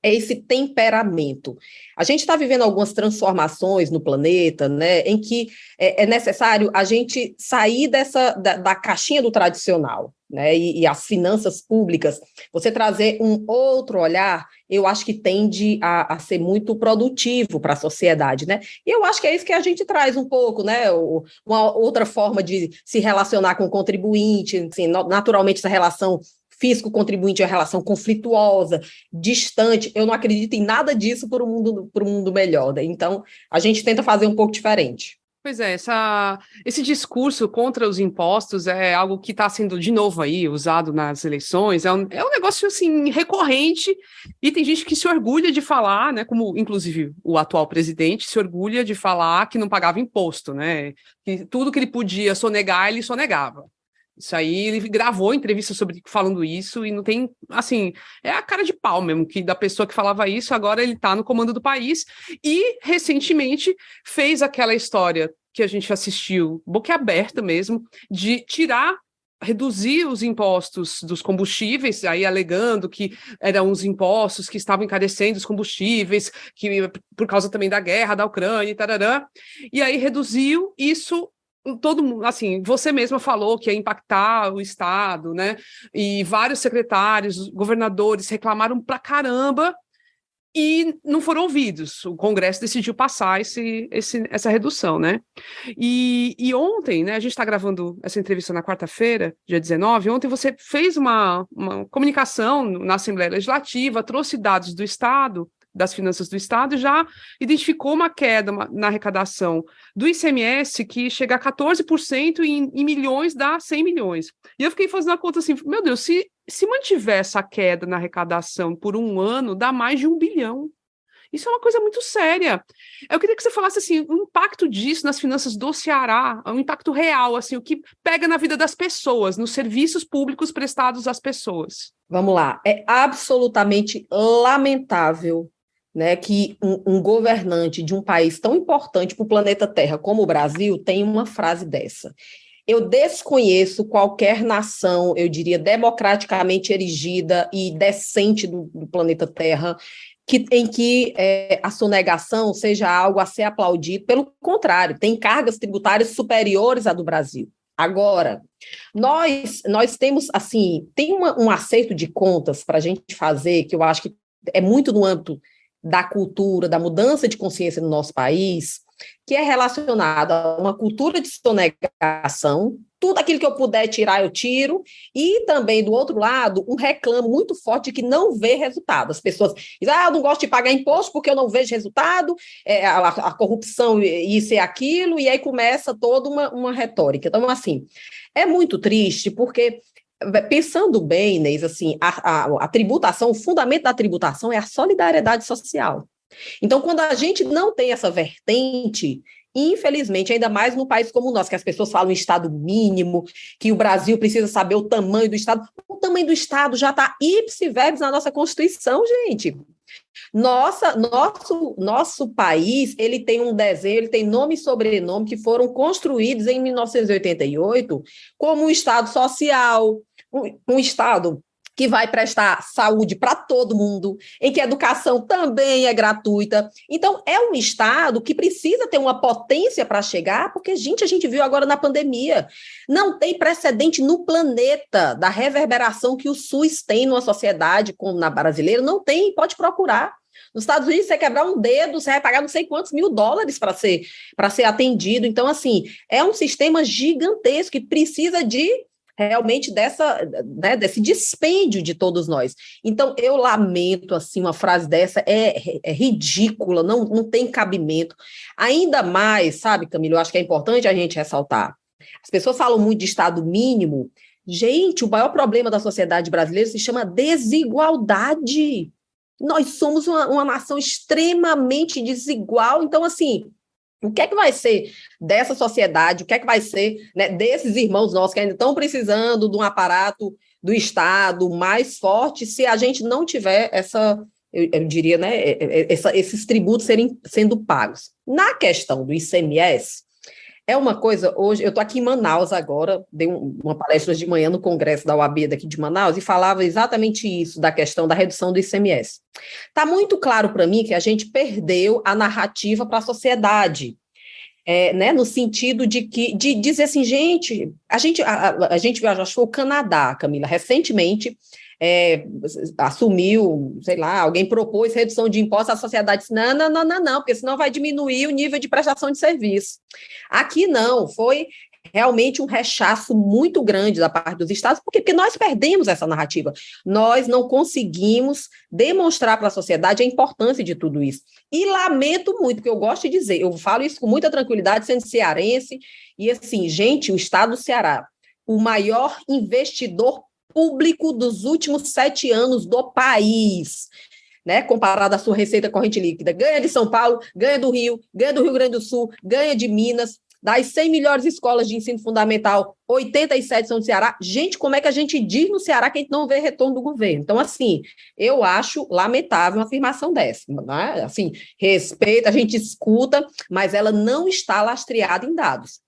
é esse temperamento. A gente está vivendo algumas transformações no planeta, né, em que é necessário a gente sair da caixinha do tradicional, né, e as finanças públicas, você trazer um outro olhar, eu acho que tende a ser muito produtivo para a sociedade, né? E eu acho que é isso que a gente traz um pouco, né? Uma outra forma de se relacionar com o contribuinte, assim, naturalmente essa relação fisco-contribuinte é uma relação conflituosa, distante. Eu não acredito em nada disso para um mundo melhor, né? Então, a gente tenta fazer um pouco diferente. Pois é, esse discurso contra os impostos é algo que está sendo, de novo, aí usado nas eleições, é um negócio, assim, recorrente, e tem gente que se orgulha de falar, né, como, inclusive, o atual presidente se orgulha de falar que não pagava imposto, né, que tudo que ele podia sonegar, ele sonegava. Isso aí, ele gravou entrevista falando isso, e não tem, assim, é a cara de pau mesmo, que da pessoa que falava isso, agora ele está no comando do país, e recentemente fez aquela história que a gente assistiu, boquiaberta mesmo, de reduzir os impostos dos combustíveis, aí alegando que eram os impostos que estavam encarecendo os combustíveis, que por causa também da guerra da Ucrânia e tararã, e aí reduziu isso. Todo mundo, assim, você mesma falou que ia impactar o Estado, né? E vários secretários, governadores reclamaram pra caramba e não foram ouvidos. O Congresso decidiu passar essa redução, né? E ontem, né? A gente está gravando essa entrevista na quarta-feira, dia 19. Ontem você fez uma comunicação na Assembleia Legislativa, trouxe dados do Estado, das finanças do Estado, e já identificou uma queda na arrecadação do ICMS que chega a 14% e em milhões dá 100 milhões. E eu fiquei fazendo a conta assim, meu Deus, se mantiver essa queda na arrecadação por um ano, dá mais de 1 bilhão. Isso é uma coisa muito séria. Eu queria que você falasse assim, o impacto disso nas finanças do Ceará, o impacto real, assim, o que pega na vida das pessoas, nos serviços públicos prestados às pessoas. Vamos lá, é absolutamente lamentável, né, que um governante de um país tão importante para o planeta Terra como o Brasil tenha uma frase dessa. Eu desconheço qualquer nação, eu diria, democraticamente erigida e decente do planeta Terra, em que a sonegação seja algo a ser aplaudido. Pelo contrário, tem cargas tributárias superiores à do Brasil. Agora, nós temos, assim, tem um acerto de contas para a gente fazer, que eu acho que é muito no âmbito da cultura, da mudança de consciência no nosso país, que é relacionado a uma cultura de sonegação, tudo aquilo que eu puder tirar, eu tiro, e também, do outro lado, um reclamo muito forte de que não vê resultado. As pessoas dizem, eu não gosto de pagar imposto porque eu não vejo resultado, a corrupção, isso e aquilo, e aí começa toda uma retórica. Então, assim, é muito triste, porque, pensando bem, Inês, assim, a tributação, o fundamento da tributação é a solidariedade social. Então, quando a gente não tem essa vertente, infelizmente, ainda mais num país como o nosso, que as pessoas falam em Estado mínimo, que o Brasil precisa saber o tamanho do Estado já está ipsi verbis na nossa Constituição, gente. Nosso país, ele tem um desenho, ele tem nome e sobrenome que foram construídos em 1988 como um Estado social, um Estado que vai prestar saúde para todo mundo, em que a educação também é gratuita. Então, é um Estado que precisa ter uma potência para chegar, porque, gente, a gente viu agora na pandemia, não tem precedente no planeta da reverberação que o SUS tem numa sociedade como na brasileira, não tem, pode procurar. Nos Estados Unidos, você quebrar um dedo, você vai pagar não sei quantos mil dólares para ser atendido. Então, assim, é um sistema gigantesco que precisa realmente desse dispêndio de todos nós. Então, eu lamento, assim, uma frase dessa é ridícula, não tem cabimento. Ainda mais, sabe, Camila, eu acho que é importante a gente ressaltar. As pessoas falam muito de Estado mínimo. Gente, o maior problema da sociedade brasileira se chama desigualdade. Nós somos uma nação extremamente desigual. Então, assim, o que é que vai ser dessa sociedade, o que é que vai ser, né, desses irmãos nossos que ainda estão precisando de um aparato do Estado mais forte, se a gente não tiver eu diria, né, esses tributos sendo pagos. Na questão do ICMS, É uma coisa, hoje, eu estou aqui em Manaus agora, dei uma palestra de manhã no Congresso da OAB daqui de Manaus e falava exatamente isso, da questão da redução do ICMS. Está muito claro para mim que a gente perdeu a narrativa para a sociedade, né, no sentido de dizer assim, gente, a gente viajou, acho que foi o Canadá, Camila, recentemente, assumiu, sei lá, alguém propôs redução de impostos, a sociedade disse, não, porque senão vai diminuir o nível de prestação de serviço. Aqui não, foi realmente um rechaço muito grande da parte dos estados, porque nós perdemos essa narrativa, nós não conseguimos demonstrar para a sociedade a importância de tudo isso, e lamento muito, porque eu gosto de dizer, eu falo isso com muita tranquilidade, sendo cearense, e assim, gente, o estado do Ceará, o maior investidor público dos últimos 7 anos do país, né, comparado à sua receita corrente líquida, ganha de São Paulo, ganha do Rio Grande do Sul, ganha de Minas. Das 100 melhores escolas de ensino fundamental, 87 são do Ceará. Gente, como é que a gente diz no Ceará que a gente não vê retorno do governo? Então, assim, eu acho lamentável uma afirmação dessa. Né? Assim, respeito, a gente escuta, mas ela não está lastreada em dados.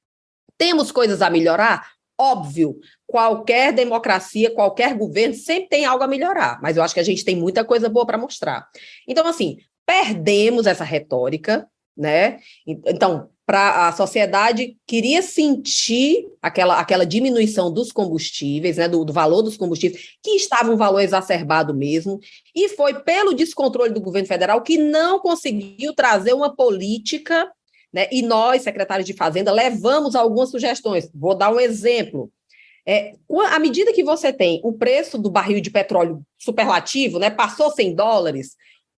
Temos coisas a melhorar? Óbvio, qualquer democracia, qualquer governo sempre tem algo a melhorar, mas eu acho que a gente tem muita coisa boa para mostrar. Então, assim, perdemos essa retórica, né? Então, para a sociedade queria sentir aquela diminuição dos combustíveis, né, do valor dos combustíveis, que estava um valor exacerbado mesmo, e foi pelo descontrole do governo federal que não conseguiu trazer uma política, né, e nós, secretários de Fazenda, levamos algumas sugestões. Vou dar um exemplo. À medida que você tem o preço do barril de petróleo superlativo, né, passou $100,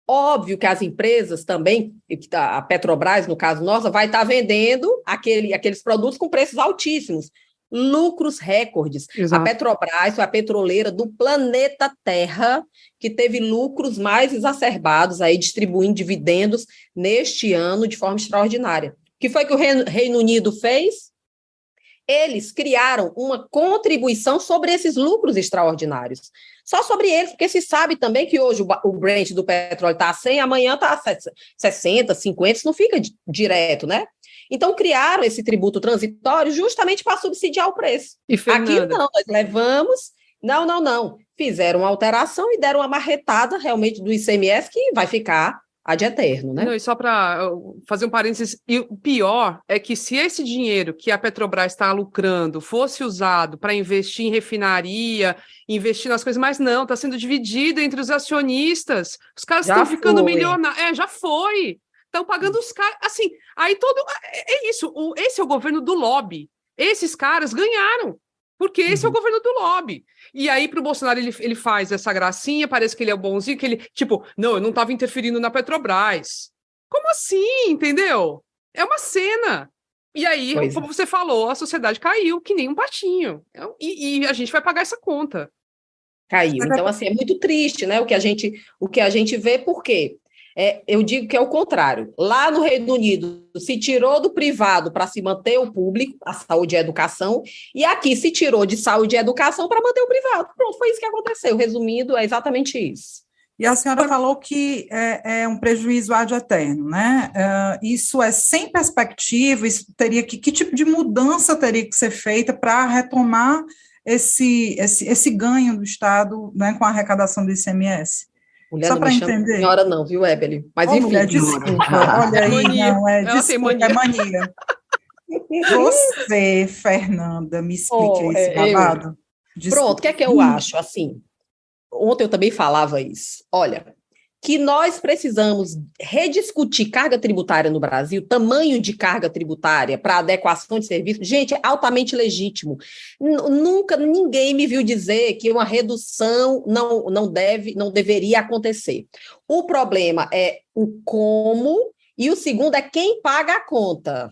óbvio que as empresas também, a Petrobras, no caso nossa, vai estar vendendo aqueles produtos com preços altíssimos, lucros recordes. Exato. A Petrobras foi a petroleira do planeta Terra que teve lucros mais exacerbados, aí distribuindo dividendos neste ano de forma extraordinária. O que foi que o Reino Unido fez? Eles criaram uma contribuição sobre esses lucros extraordinários. Só sobre eles, porque se sabe também que hoje o Brent do petróleo está a 100, amanhã está a 60, 50, isso não fica direto, né? Então, criaram esse tributo transitório justamente para subsidiar o preço. E Fernanda? Aqui não, nós levamos... Não. Fizeram uma alteração e deram uma marretada realmente do ICMS que vai ficar ad eterno, né? Não, e só para fazer um parênteses, e o pior é que se esse dinheiro que a Petrobras está lucrando fosse usado para investir em refinaria, investir nas coisas, mas não, está sendo dividido entre os acionistas, os caras estão ficando milionários, já foi, estão pagando os caras, assim, aí isso, esse é o governo do lobby, esses caras ganharam, porque esse é o governo do lobby. E aí, para o Bolsonaro, ele faz essa gracinha, parece que ele é o bonzinho, que ele, tipo, não, eu não estava interferindo na Petrobras. Como assim, entendeu? É uma cena. E aí, como você falou, a sociedade caiu que nem um patinho. E a gente vai pagar essa conta. Caiu. Então, assim, é muito triste, né? O que a gente vê, por quê? Eu digo que é o contrário. Lá no Reino Unido, se tirou do privado para se manter o público, a saúde e a educação, e aqui se tirou de saúde e educação para manter o privado. Pronto, foi isso que aconteceu. Resumindo, é exatamente isso. E a senhora falou que é um prejuízo ad eterno, né? Isso é sem perspectiva, isso teria que tipo de mudança teria que ser feita para retomar esse ganho do Estado, né, com a arrecadação do ICMS? Mulher, só para entender. Senhora não, viu, Evelyn? Mas enfim. Mulher, desculpa. Olha aí, desculpa, é mania. Você, Fernanda, me explica esse babado. Pronto, o que é que eu acho? Assim, ontem eu também falava isso. Olha, que nós precisamos rediscutir carga tributária no Brasil, tamanho de carga tributária para adequação de serviço, gente, é altamente legítimo. Nunca ninguém me viu dizer que uma redução não deveria acontecer. O problema é o como, e o segundo é quem paga a conta,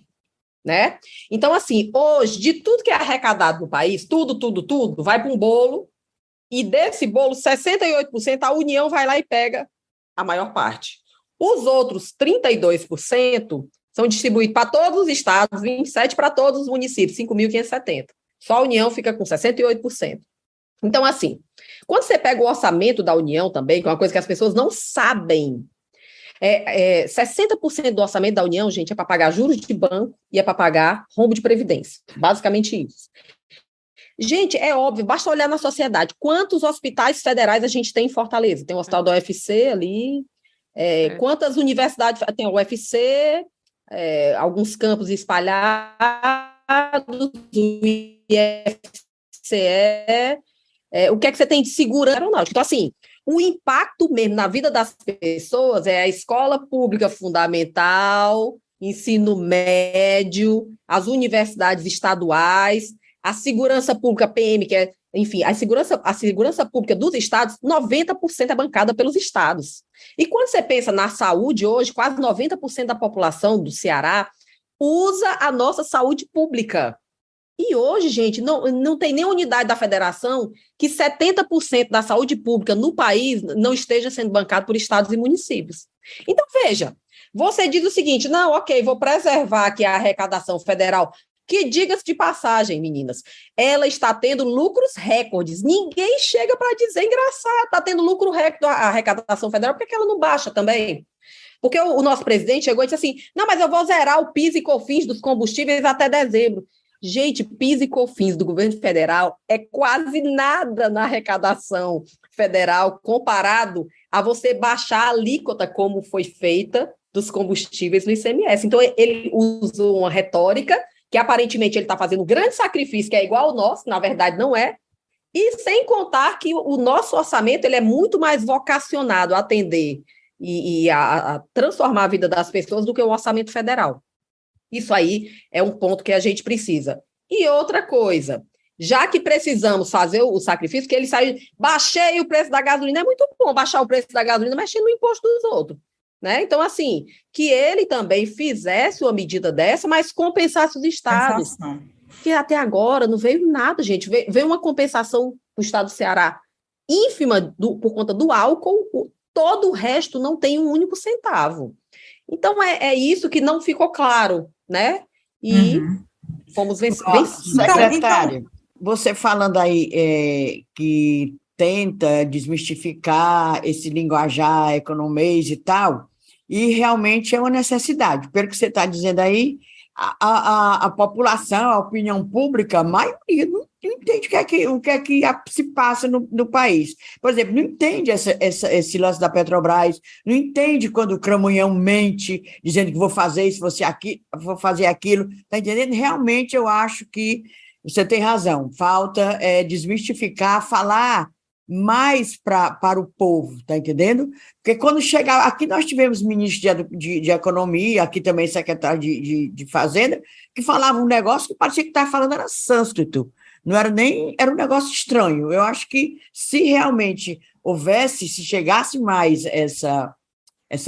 né? Então, assim, hoje, de tudo que é arrecadado no país, tudo, vai para um bolo, e desse bolo, 68% a União vai lá e pega a maior parte. Os outros 32% são distribuídos para todos os estados, 27% para todos os municípios, 5.570. Só a União fica com 68%. Então, assim, quando você pega o orçamento da União também, que é uma coisa que as pessoas não sabem, 60% do orçamento da União, gente, é para pagar juros de banco e é para pagar rombo de previdência. Basicamente isso. Gente, é óbvio, basta olhar na sociedade. Quantos hospitais federais a gente tem em Fortaleza? Tem o hospital da UFC ali. Quantas universidades tem a UFC? Alguns campos espalhados, o IFCE. O que é que você tem de segurança aeronáutica? Então, assim, o impacto mesmo na vida das pessoas é a escola pública fundamental, ensino médio, as universidades estaduais, a segurança pública PM, que é, enfim, a segurança pública dos estados, 90% é bancada pelos estados. E quando você pensa na saúde hoje, quase 90% da população do Ceará usa a nossa saúde pública. E hoje, gente, não tem nem unidade da federação que 70% da saúde pública no país não esteja sendo bancado por estados e municípios. Então, veja, você diz o seguinte, não, ok, vou preservar aqui a arrecadação federal, que, diga-se de passagem, meninas, ela está tendo lucros recordes. Ninguém chega para dizer, engraçado, está tendo lucro recorde a arrecadação federal, por que ela não baixa também? Porque o nosso presidente chegou e disse assim, não, mas eu vou zerar o PIS e COFINS dos combustíveis até dezembro. Gente, PIS e COFINS do governo federal é quase nada na arrecadação federal comparado a você baixar a alíquota como foi feita dos combustíveis no ICMS. Então, ele usou uma retórica que aparentemente ele está fazendo um grande sacrifício, que é igual ao nosso, na verdade não é, e sem contar que o nosso orçamento ele é muito mais vocacionado a atender e a transformar a vida das pessoas do que o orçamento federal. Isso aí é um ponto que a gente precisa. E outra coisa, já que precisamos fazer o sacrifício, que ele saiu, baixei o preço da gasolina, é muito bom baixar o preço da gasolina, mexendo no imposto dos outros. Né? Então, assim, que ele também fizesse uma medida dessa, mas compensasse os estados. Que até agora não veio nada, gente. Veio uma compensação para o estado do Ceará ínfima por conta do álcool, todo o resto não tem um único centavo. Então, é isso que não ficou claro, né? E fomos vencer. Secretária, você falando aí que tenta desmistificar esse linguajar economês e tal, e realmente é uma necessidade. Pelo que você está dizendo aí, a população, a opinião pública, a maioria não entende o que é que se passa no país. Por exemplo, não entende esse lance da Petrobras, não entende quando o Cramunhão mente, dizendo que vou fazer isso, vou fazer aquilo. Está entendendo? Realmente, eu acho que você tem razão. Falta desmistificar, falar mais para o povo, está entendendo? Porque quando chegar... Aqui nós tivemos ministro de Economia, aqui também secretário de Fazenda, que falava um negócio que parecia que estava falando era sânscrito. Não era nem... Era um negócio estranho. Eu acho que se realmente houvesse, se chegasse mais essa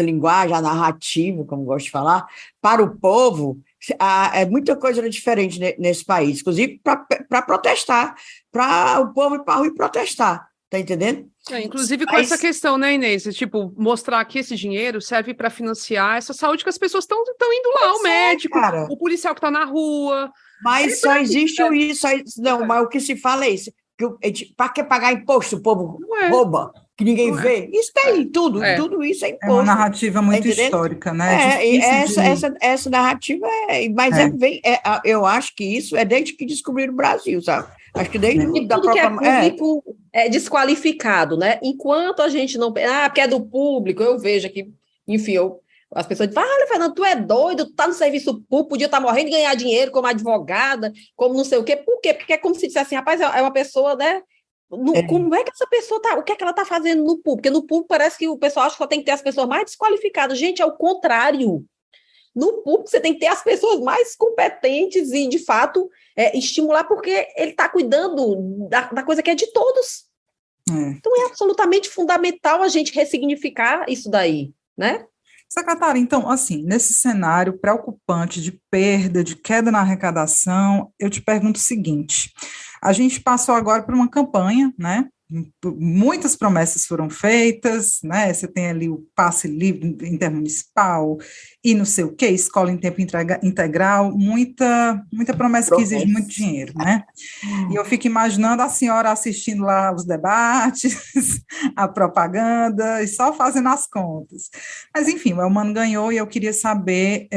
linguagem, a narrativa, como gosto de falar, para o povo, muita coisa era diferente nesse país, inclusive para protestar, para o povo ir para a rua e protestar. Tá entendendo? Inclusive com essa questão, né, Inês? Tipo, mostrar que esse dinheiro serve para financiar essa saúde que as pessoas estão indo lá, o médico, o policial que está na rua. Mas só existe isso. Não, mas o que se fala é isso. Para que pagar imposto? O povo rouba, que ninguém vê. Isso tem, tudo isso é imposto. É uma narrativa muito histórica, né? Essa narrativa eu acho que isso é desde que descobriram o Brasil, sabe? Acho que desde da tudo própria... que é público é desqualificado, né? Enquanto a gente não... porque é do público, eu vejo aqui, enfim, as pessoas dizem, olha, Fernando, tu é doido, tu tá no serviço público, podia estar morrendo de ganhar dinheiro como advogada, como não sei o quê. Por quê? Porque é como se dissesse assim, rapaz, é uma pessoa, né? Como é que essa pessoa tá... O que é que ela tá fazendo no público? Porque no público parece que o pessoal acha que só tem que ter as pessoas mais desqualificadas. Gente, é o contrário. No público, você tem que ter as pessoas mais competentes e, de fato, estimular, porque ele está cuidando da coisa que é de todos. Então, é absolutamente fundamental a gente ressignificar isso daí, né? Secretária, então, assim, nesse cenário preocupante de perda, de queda na arrecadação, eu te pergunto o seguinte, a gente passou agora por uma campanha, né, muitas promessas foram feitas, né? Você tem ali o passe livre intermunicipal e não sei o quê, escola em tempo integral, muita promessa que exige muito dinheiro, né? E eu fico imaginando a senhora assistindo lá os debates, a propaganda, e só fazendo as contas. Mas, enfim, o Elmano ganhou e eu queria saber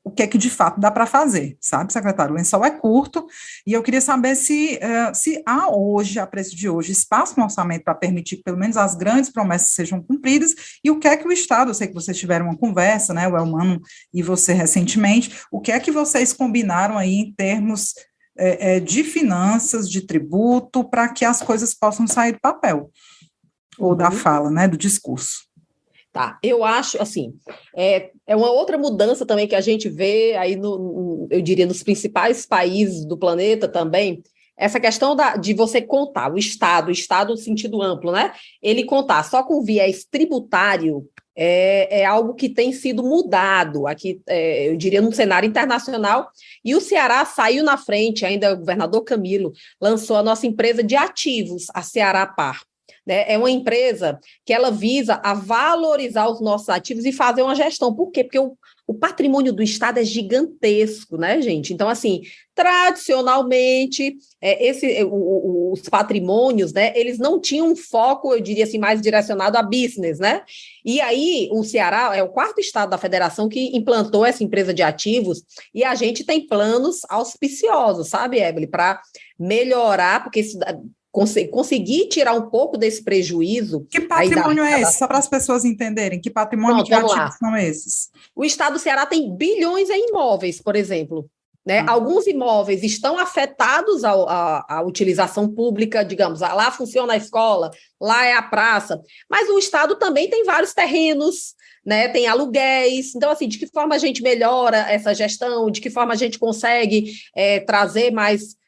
o que é que de fato dá para fazer, sabe, secretário? O lençol é curto e eu queria saber se há hoje, a preço de hoje, espaço no orçamento para permitir que pelo menos as grandes promessas sejam cumpridas e o que é que o Estado, eu sei que vocês tiveram uma conversa, né, o Elmano e você recentemente, o que é que vocês combinaram aí em termos de finanças, de tributo, para que as coisas possam sair do papel, ou da fala, né, do discurso. Tá, eu acho, assim, é uma outra mudança também que a gente vê aí, eu diria, nos principais países do planeta também, essa questão de você contar, o Estado no sentido amplo, né? Ele contar só com viés tributário é algo que tem sido mudado aqui, eu diria, no cenário internacional, e o Ceará saiu na frente, ainda o governador Camilo lançou a nossa empresa de ativos, a Ceará Par. É uma empresa que ela visa a valorizar os nossos ativos e fazer uma gestão. Por quê? Porque o patrimônio do Estado é gigantesco, né, gente? Então, assim, tradicionalmente, os patrimônios, né, eles não tinham um foco, eu diria assim, mais direcionado a business, né? E aí, o Ceará é o quarto estado da federação que implantou essa empresa de ativos e a gente tem planos auspiciosos, sabe, Evelyn, para melhorar, porque conseguir tirar um pouco desse prejuízo. Que patrimônio é esse? Só para as pessoas entenderem, que patrimônio de ativos são esses? O Estado do Ceará tem bilhões em imóveis, por exemplo. Né? Alguns imóveis estão afetados à utilização pública, digamos, lá funciona a escola, lá é a praça, mas o Estado também tem vários terrenos, né? Tem aluguéis. Então, assim, de que forma a gente melhora essa gestão, de que forma a gente consegue trazer mais,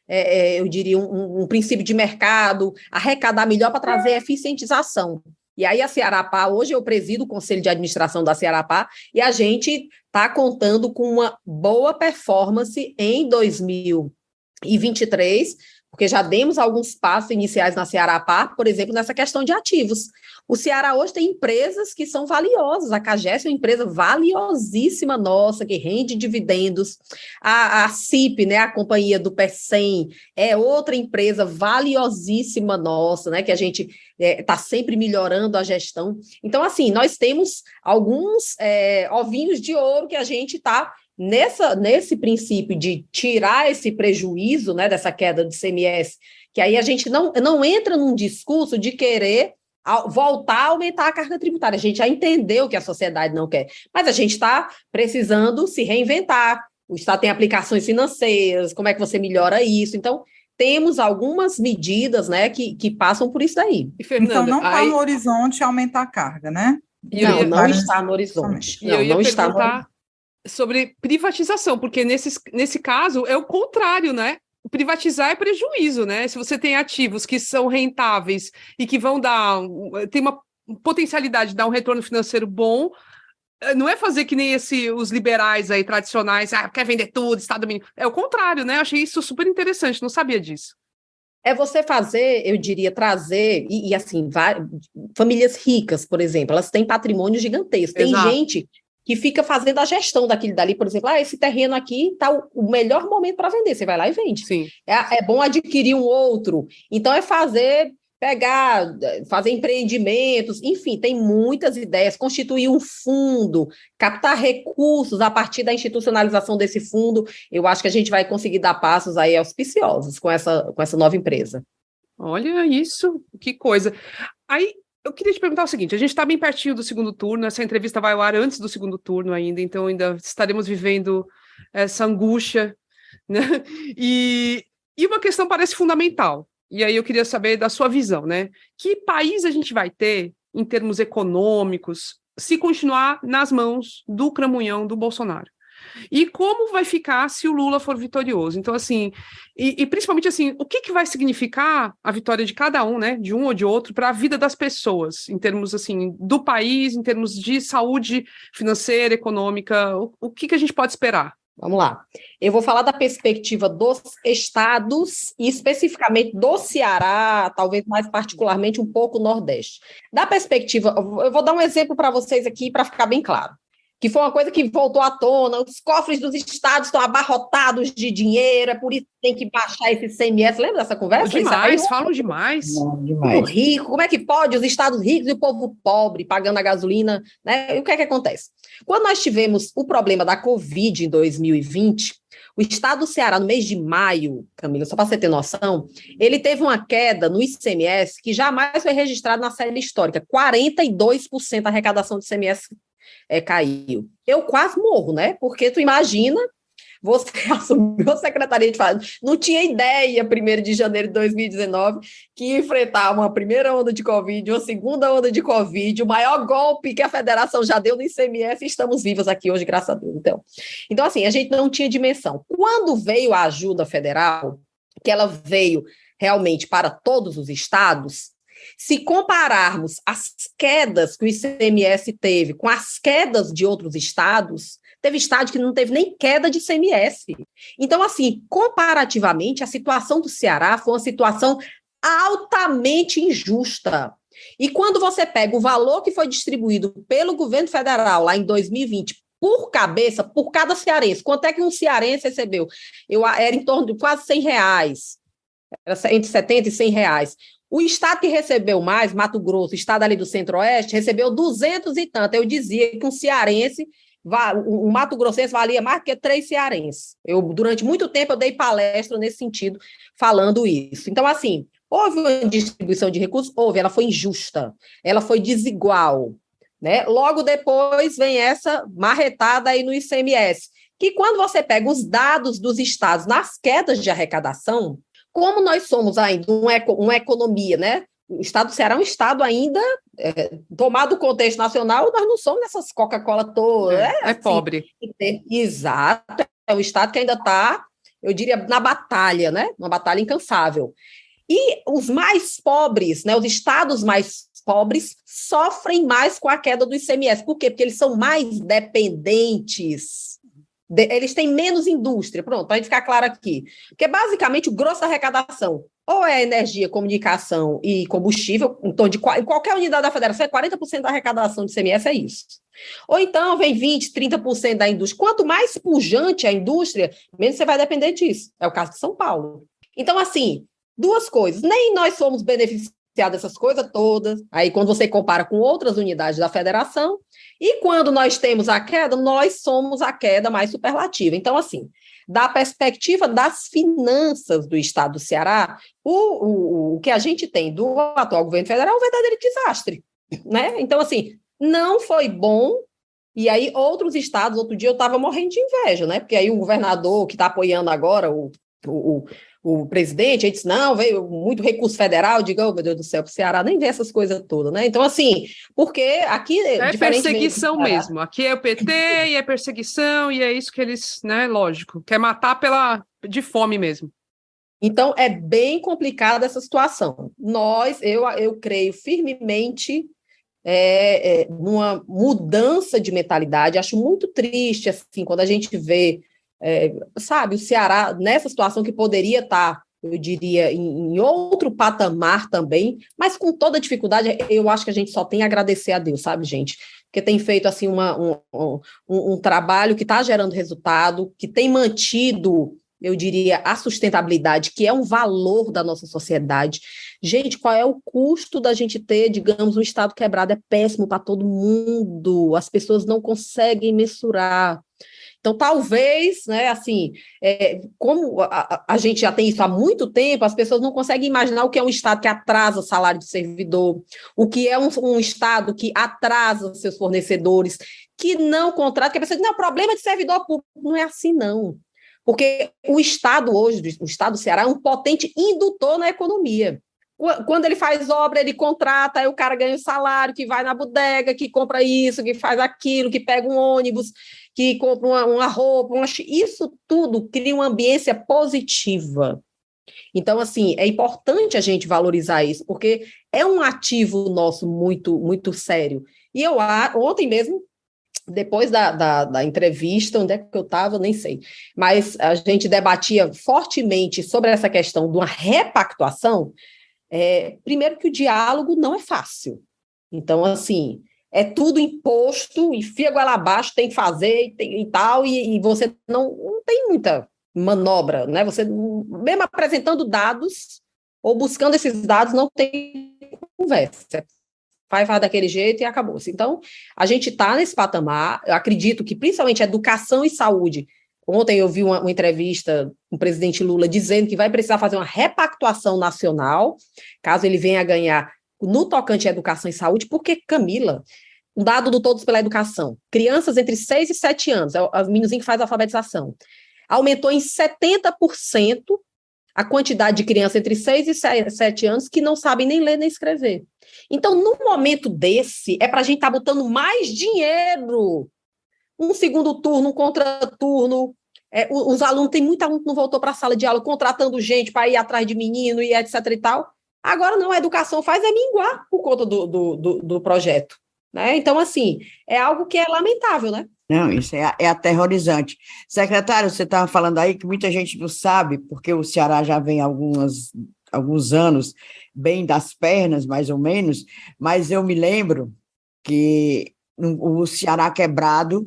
eu diria, um princípio de mercado, arrecadar melhor para trazer eficientização. E aí a Ceará-Pá, hoje eu presido o Conselho de Administração da Ceará-Pá, e a gente está contando com uma boa performance em 2023, porque já demos alguns passos iniciais na Ceará-Pá, por exemplo, nessa questão de ativos. O Ceará hoje tem empresas que são valiosas, a CAGES é uma empresa valiosíssima nossa, que rende dividendos, a CIP, né, a companhia do PECEM, é outra empresa valiosíssima nossa, né, que a gente está sempre melhorando a gestão. Então, assim, nós temos alguns ovinhos de ouro que a gente está nesse princípio de tirar esse prejuízo, né, dessa queda do ICMS, que aí a gente não entra num discurso de querer voltar a aumentar a carga tributária. A gente já entendeu que a sociedade não quer, mas a gente está precisando se reinventar. O Estado tem aplicações financeiras, como é que você melhora isso? Então, temos algumas medidas, né, que passam por isso daí. E, Fernanda, então, não está no horizonte aumentar a carga, né? Não está no horizonte. E eu ia perguntar sobre privatização, porque nesse caso é o contrário, né? Privatizar é prejuízo, né? Se você tem ativos que são rentáveis e que vão tem uma potencialidade de dar um retorno financeiro bom, não é fazer que nem os liberais aí tradicionais, quer vender tudo, Estado mínimo. É o contrário, né? Eu achei isso super interessante, não sabia disso. É você fazer, eu diria, trazer, e assim, famílias ricas, por exemplo, elas têm patrimônio gigantesco. Tem gente que fica fazendo a gestão daquilo dali, por exemplo, esse terreno aqui está o melhor momento para vender, você vai lá e vende. Sim. É bom adquirir um outro. Então, fazer empreendimentos, enfim, tem muitas ideias, constituir um fundo, captar recursos a partir da institucionalização desse fundo. Eu acho que a gente vai conseguir dar passos aí auspiciosos com essa nova empresa. Olha isso, que coisa. Aí, eu queria te perguntar o seguinte, a gente está bem pertinho do segundo turno, essa entrevista vai ao ar antes do segundo turno ainda, então ainda estaremos vivendo essa angústia, né? E uma questão parece fundamental, e aí eu queria saber da sua visão, né? Que país a gente vai ter, em termos econômicos, se continuar nas mãos do cramunhão do Bolsonaro? E como vai ficar se o Lula for vitorioso? Então, assim, e principalmente assim, o que vai significar a vitória de cada um, né, de um ou de outro, para a vida das pessoas, em termos, assim, do país, em termos de saúde financeira, econômica, o que a gente pode esperar? Vamos lá. Eu vou falar da perspectiva dos estados e especificamente do Ceará, talvez mais particularmente um pouco Nordeste. Da perspectiva, eu vou dar um exemplo para vocês aqui para ficar bem claro, que foi uma coisa que voltou à tona, os cofres dos estados estão abarrotados de dinheiro, é por isso que tem que baixar esse ICMS. Lembra dessa conversa? Demais, falam demais. O rico, como é que pode os estados ricos e o povo pobre pagando a gasolina, né? E o que é que acontece? Quando nós tivemos o problema da Covid em 2020, o estado do Ceará, no mês de maio, Camila, só para você ter noção, ele teve uma queda no ICMS que jamais foi registrada na série histórica, 42% da arrecadação do ICMS caiu. Eu quase morro, né? Porque tu imagina, você assumiu a Secretaria de Fazenda, não tinha ideia, 1º de janeiro de 2019, que ia enfrentar uma primeira onda de Covid, uma segunda onda de Covid, o maior golpe que a federação já deu no ICMS, e estamos vivos aqui hoje, graças a Deus. Então, assim, a gente não tinha dimensão. Quando veio a ajuda federal, que ela veio realmente para todos os estados, se compararmos as quedas que o ICMS teve com as quedas de outros estados, teve estado que não teve nem queda de ICMS. Então, assim, comparativamente, a situação do Ceará foi uma situação altamente injusta. E quando você pega o valor que foi distribuído pelo governo federal lá em 2020 por cabeça, por cada cearense, quanto é que um cearense recebeu? Era em torno de quase R$100, era entre R$70 e R$100. O estado que recebeu mais, Mato Grosso, estado ali do Centro-Oeste, recebeu 200 e tanto. Eu dizia que um cearense, um mato-grossense valia mais do que 3 cearenses. Durante muito tempo, eu dei palestra nesse sentido, falando isso. Então, assim, houve uma distribuição de recursos? Houve, ela foi injusta, ela foi desigual, né? Logo depois vem essa marretada aí no ICMS, que quando você pega os dados dos estados nas quedas de arrecadação, como nós somos ainda uma economia, né? O estado do Ceará é um estado ainda, tomado o contexto nacional, nós não somos nessas Coca-Cola todas. É assim, pobre. Exato, é um estado que ainda está, eu diria, na batalha, né? Uma batalha incansável. E os mais pobres, né? Os estados mais pobres sofrem mais com a queda do ICMS. Por quê? Porque eles são mais dependentes. Eles têm menos indústria, pronto, para a gente ficar claro aqui. Porque, basicamente, o grosso da arrecadação ou é energia, comunicação e combustível, em torno de em qualquer unidade da federação, é 40% da arrecadação de ICMS, é isso. Ou então vem 20%, 30% da indústria. Quanto mais pujante a indústria, menos você vai depender disso. É o caso de São Paulo. Então, assim, duas coisas. Nem nós somos beneficiados dessas coisas todas, aí quando você compara com outras unidades da federação, e quando nós temos a queda, nós somos a queda mais superlativa. Então, assim, da perspectiva das finanças do estado do Ceará, o que a gente tem do atual governo federal é um verdadeiro desastre, né? Então, assim, não foi bom, e aí outros estados, outro dia eu estava morrendo de inveja, né? Porque aí o governador que está apoiando agora o presidente, ele disse, não, veio muito recurso federal, eu digo, oh, meu Deus do céu, para o Ceará nem vê essas coisas todas, né? Então, assim, porque aqui... É perseguição mesmo, aqui é o PT e é perseguição, e é isso que eles, né, lógico, quer matar de fome mesmo. Então, é bem complicada essa situação. Eu creio firmemente numa mudança de mentalidade, acho muito triste, assim, quando a gente vê sabe, o Ceará nessa situação que poderia estar, eu diria, em outro patamar também, mas com toda a dificuldade, eu acho que a gente só tem a agradecer a Deus, sabe, gente? Porque tem feito, assim, um trabalho que está gerando resultado, que tem mantido, eu diria, a sustentabilidade, que é um valor da nossa sociedade. Gente, qual é o custo da gente ter, digamos, um estado quebrado? É péssimo para todo mundo, as pessoas não conseguem mensurar. Então, talvez, né, assim, como a gente já tem isso há muito tempo, as pessoas não conseguem imaginar o que é um Estado que atrasa o salário do servidor, o que é um Estado que atrasa seus fornecedores, que não contrata, que a pessoa diz, não, problema de servidor público. Não é assim, não. Porque o Estado hoje, o Estado do Ceará, é um potente indutor na economia. Quando ele faz obra, ele contrata, aí o cara ganha o salário, que vai na bodega, que compra isso, que faz aquilo, que pega um ônibus, que compra uma roupa, isso tudo cria uma ambiência positiva. Então, assim, é importante a gente valorizar isso, porque é um ativo nosso muito, muito sério. E ontem mesmo, depois da entrevista, onde é que eu estava, nem sei, mas a gente debatia fortemente sobre essa questão de uma repactuação. Primeiro que o diálogo não é fácil. Então, assim, é tudo imposto, enfia a goela abaixo, tem que fazer e tal, e você não tem muita manobra, né? Você, mesmo apresentando dados ou buscando esses dados, não tem conversa. Faz daquele jeito e acabou-se. Então, a gente está nesse patamar. Eu acredito que, principalmente, educação e saúde. Ontem eu vi uma entrevista com o presidente Lula dizendo que vai precisar fazer uma repactuação nacional, caso ele venha a ganhar no tocante à educação e saúde, porque, Camila, um dado do Todos pela Educação, crianças entre 6 e 7 anos, é o meninozinho que faz a alfabetização, aumentou em 70% a quantidade de crianças entre 6 e 7 anos que não sabem nem ler nem escrever. Então, num momento desse, é para a gente estar botando mais dinheiro. Um segundo turno, um contraturno. Os alunos, tem muito aluno que não voltou para a sala de aula, contratando gente para ir atrás de menino e etc e tal. Agora não, a educação faz minguar por conta do projeto. Né? Então, assim, é algo que é lamentável, né? Não, isso é aterrorizante. Secretário, você estava falando aí que muita gente não sabe, porque o Ceará já vem há alguns anos bem das pernas, mais ou menos, mas eu me lembro que o Ceará quebrado,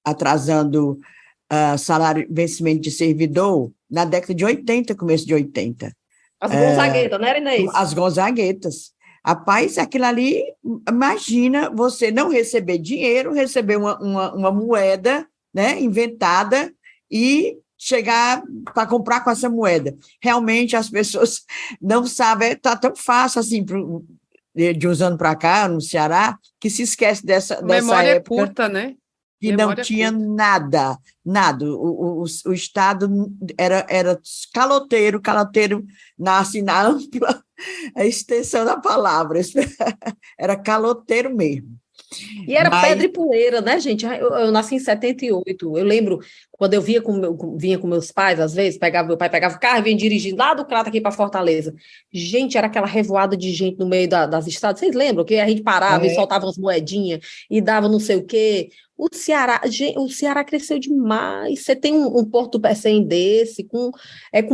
atrasando salário, vencimento de servidor, na década de 80, começo de 80. As Gonzaguetas, né, Inês? As Gonzaguetas. Rapaz, aquilo ali, imagina você não receber dinheiro, receber uma moeda, né, inventada e chegar para comprar com essa moeda. Realmente as pessoas não sabem, está tão fácil assim, de uns anos para cá, no Ceará, que se esquece dessa Memória época. Curta, né? Que não tinha nada. O Estado era caloteiro nasce na ampla extensão da palavra, era caloteiro mesmo. E era pedra e poeira, né, gente? Eu nasci em 78, eu lembro quando eu vinha com meus pais, às vezes, meu pai pegava o carro e vinha dirigindo lá do Crato aqui para Fortaleza. Gente, era aquela revoada de gente no meio das estradas, vocês lembram? Que a gente parava e soltava umas moedinhas e dava não sei o quê. O Ceará cresceu demais. Você tem um porto Pecém desse, com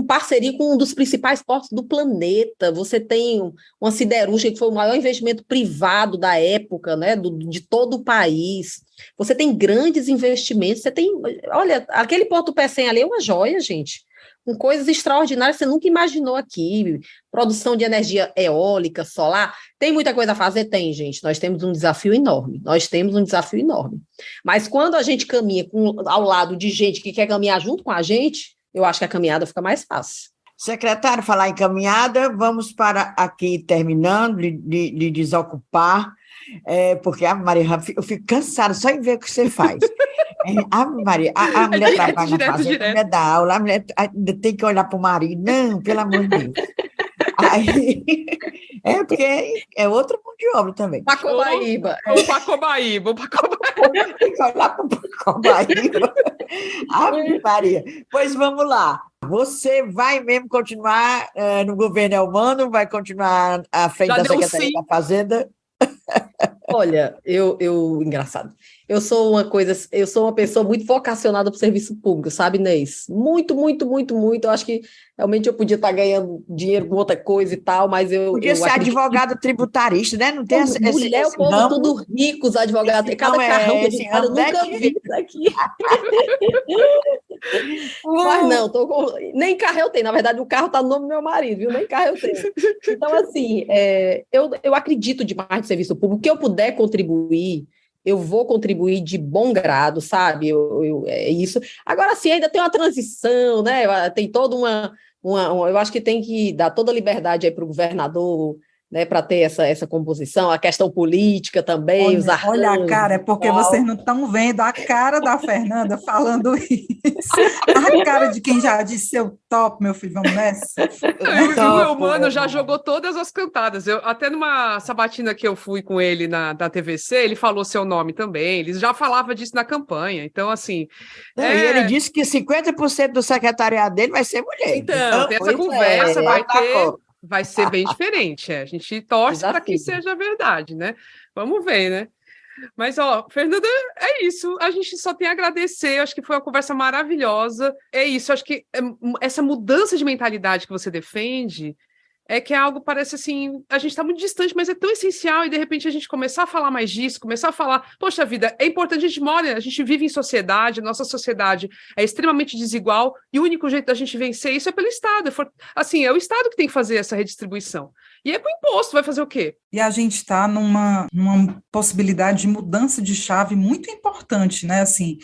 parceria com um dos principais portos do planeta. Você tem uma siderúrgica que foi o maior investimento privado da época, né, de todo o país. Você tem grandes investimentos. Olha, aquele porto Pecém ali é uma joia, gente. Com coisas extraordinárias que você nunca imaginou aqui. Produção de energia eólica, solar. Tem muita coisa a fazer? Tem, gente. Nós temos um desafio enorme. Mas quando a gente caminha ao lado de gente que quer caminhar junto com a gente, eu acho que a caminhada fica mais fácil. Secretário, falar em caminhada, vamos para aqui, terminando de desocupar, porque, Maria, eu fico cansada só em ver o que você faz. Maria, a mulher trabalha na fazenda, a mulher dá aula, a mulher ainda tem que olhar para o marido. Não, pelo amor de Deus. Aí, porque é outro mundo de obra também. Pacobaíba. O Pacobaíba. Tem que olhar para o Pacobaíba. Maria, pois vamos lá. Você vai mesmo continuar no governo Elmano? Vai continuar à frente da Secretaria da Fazenda? Olha, engraçado. Eu sou uma pessoa muito vocacionada para o serviço público, sabe, Inês? Muito, muito, muito, muito. Eu acho que realmente eu podia estar ganhando dinheiro com outra coisa e tal, mas podia ser advogada tributarista, né? Não tem mulher, o povo ramo. Tudo rico, os advogados, tem cada carrão que eu nunca vi isso aqui. Mas não, nem carro eu tenho. Na verdade, o carro está no nome do meu marido, viu? Nem carro eu tenho. Então, assim, eu acredito demais no serviço público. O que eu puder contribuir, eu vou contribuir de bom grado, sabe? É isso. Agora, sim, ainda tem uma transição, né? Tem toda eu acho que tem que dar toda a liberdade aí para o governador, né, para ter essa composição, a questão política também, os arranjos. Olha a cara, é porque vocês não estão vendo a cara da Fernanda falando isso. A cara de quem já disse seu top, meu filho, vamos nessa. O meu mano já jogou todas as cantadas. Até numa sabatina que eu fui com ele na TVC, ele falou seu nome também, ele já falava disso na campanha, então assim... E ele disse que 50% do secretariado dele vai ser mulher. Então tem essa conversa, vai ser bem diferente. A gente torce para que seja verdade, né? Vamos ver, né? Mas, ó, Fernanda, é isso. A gente só tem a agradecer. Acho que foi uma conversa maravilhosa. É isso. Acho que essa mudança de mentalidade que você defende é que é algo, parece assim, a gente está muito distante, mas é tão essencial, e de repente a gente começar a falar mais disso, começar a falar, poxa vida, é importante, a gente vive em sociedade, nossa sociedade é extremamente desigual, e o único jeito da gente vencer isso é pelo Estado, assim, é o Estado que tem que fazer essa redistribuição, e é com o imposto, vai fazer o quê? E a gente está numa possibilidade de mudança de chave muito importante, né, assim,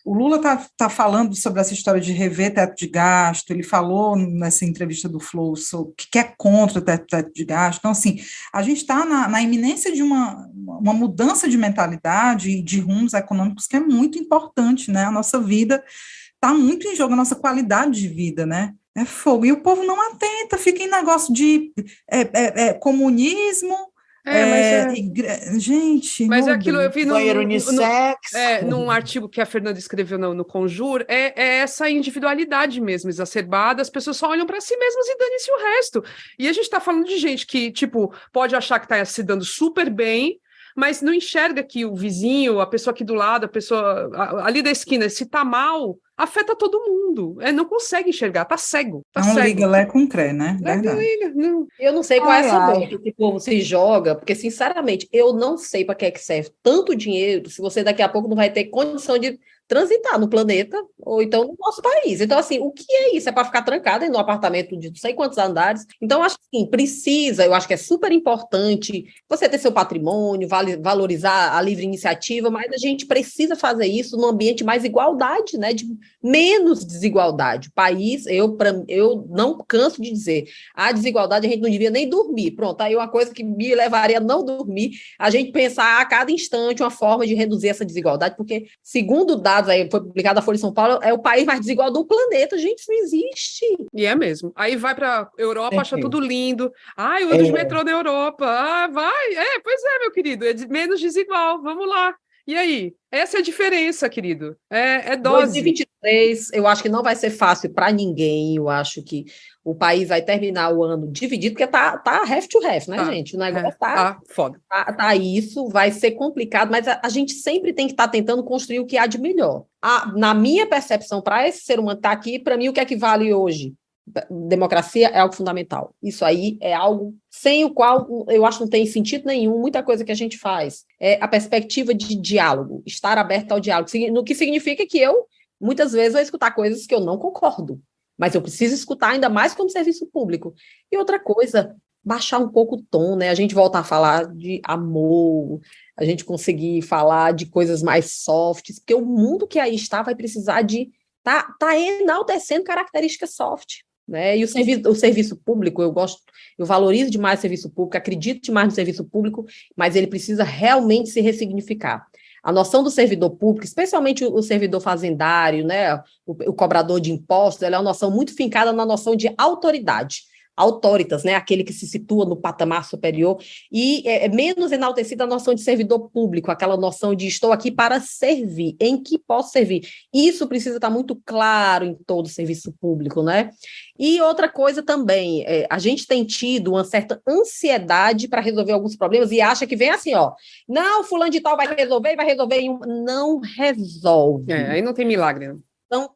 o Lula tá falando sobre essa história de rever teto de gasto, ele falou nessa entrevista do Flow que é contra o teto de gasto. Então, assim, a gente está na iminência de uma mudança de mentalidade e de rumos econômicos que é muito importante, né? A nossa vida está muito em jogo, a nossa qualidade de vida, né? É fogo. E o povo não atenta, fica em negócio de comunismo. Gente, mas é aquilo, eu vi banheiro unissex. Num artigo que a Fernanda escreveu no Conjur, é essa individualidade mesmo exacerbada, as pessoas só olham para si mesmas e dane-se o resto. E a gente está falando de gente que, tipo, pode achar que está se dando super bem, mas não enxerga que o vizinho, a pessoa aqui do lado, a pessoa ali da esquina, se tá mal, afeta todo mundo. Não consegue enxergar, tá cego. Não liga Lé com Cré, né? Liga, não. Eu não sei qual é essa bomba que esse povo se joga, porque, sinceramente, eu não sei para que é que serve tanto dinheiro se você daqui a pouco não vai ter condição de transitar no planeta ou então no nosso país. Então, assim, o que é isso? É para ficar trancada em um apartamento de não sei quantos andares? Então, eu acho que eu acho que é super importante você ter seu patrimônio, valorizar a livre iniciativa, mas a gente precisa fazer isso num ambiente mais igualdade, né? De menos desigualdade. O país, eu não canso de dizer, a desigualdade a gente não devia nem dormir. Pronto, aí uma coisa que me levaria a não dormir, a gente pensar a cada instante uma forma de reduzir essa desigualdade, porque, segundo dados aí, foi publicado na Folha de São Paulo, é o país mais desigual do planeta, gente, isso não existe. E é mesmo. Aí vai para Europa, acha tudo lindo. Ai, o de metrô na Europa. Vai. Pois é, meu querido, é menos desigual, vamos lá. E aí? Essa é a diferença, querido. É dose. 2023, eu acho que não vai ser fácil para ninguém. Eu acho que o país vai terminar o ano dividido, porque tá half to half, né, gente? O negócio tá foda. Tá isso, vai ser complicado, mas a gente sempre tem que estar tentando construir o que há de melhor. Na minha percepção, para esse ser humano estar aqui, para mim, o que é que vale hoje? Democracia é algo fundamental. Isso aí é algo sem o qual eu acho que não tem sentido nenhum, muita coisa que a gente faz. É a perspectiva de diálogo, estar aberto ao diálogo, no que significa que eu, muitas vezes, vou escutar coisas que eu não concordo, mas eu preciso escutar ainda mais como serviço público. E outra coisa, baixar um pouco o tom, né? A gente volta a falar de amor, a gente conseguir falar de coisas mais softs, porque o mundo que aí está vai precisar de tá enaltecendo características soft. Né? E o serviço público, eu valorizo demais o serviço público, acredito demais no serviço público, mas ele precisa realmente se ressignificar. A noção do servidor público, especialmente o servidor fazendário, né, o cobrador de impostos, ela é uma noção muito fincada na noção de autoridade. Autoritas, né, aquele que se situa no patamar superior, e é menos enaltecida a noção de servidor público, aquela noção de estou aqui para servir, em que posso servir. Isso precisa estar muito claro em todo o serviço público, né? E outra coisa também, a gente tem tido uma certa ansiedade para resolver alguns problemas e acha que vem assim, ó, não, fulano de tal vai resolver não resolve. Aí não tem milagre, né? Então,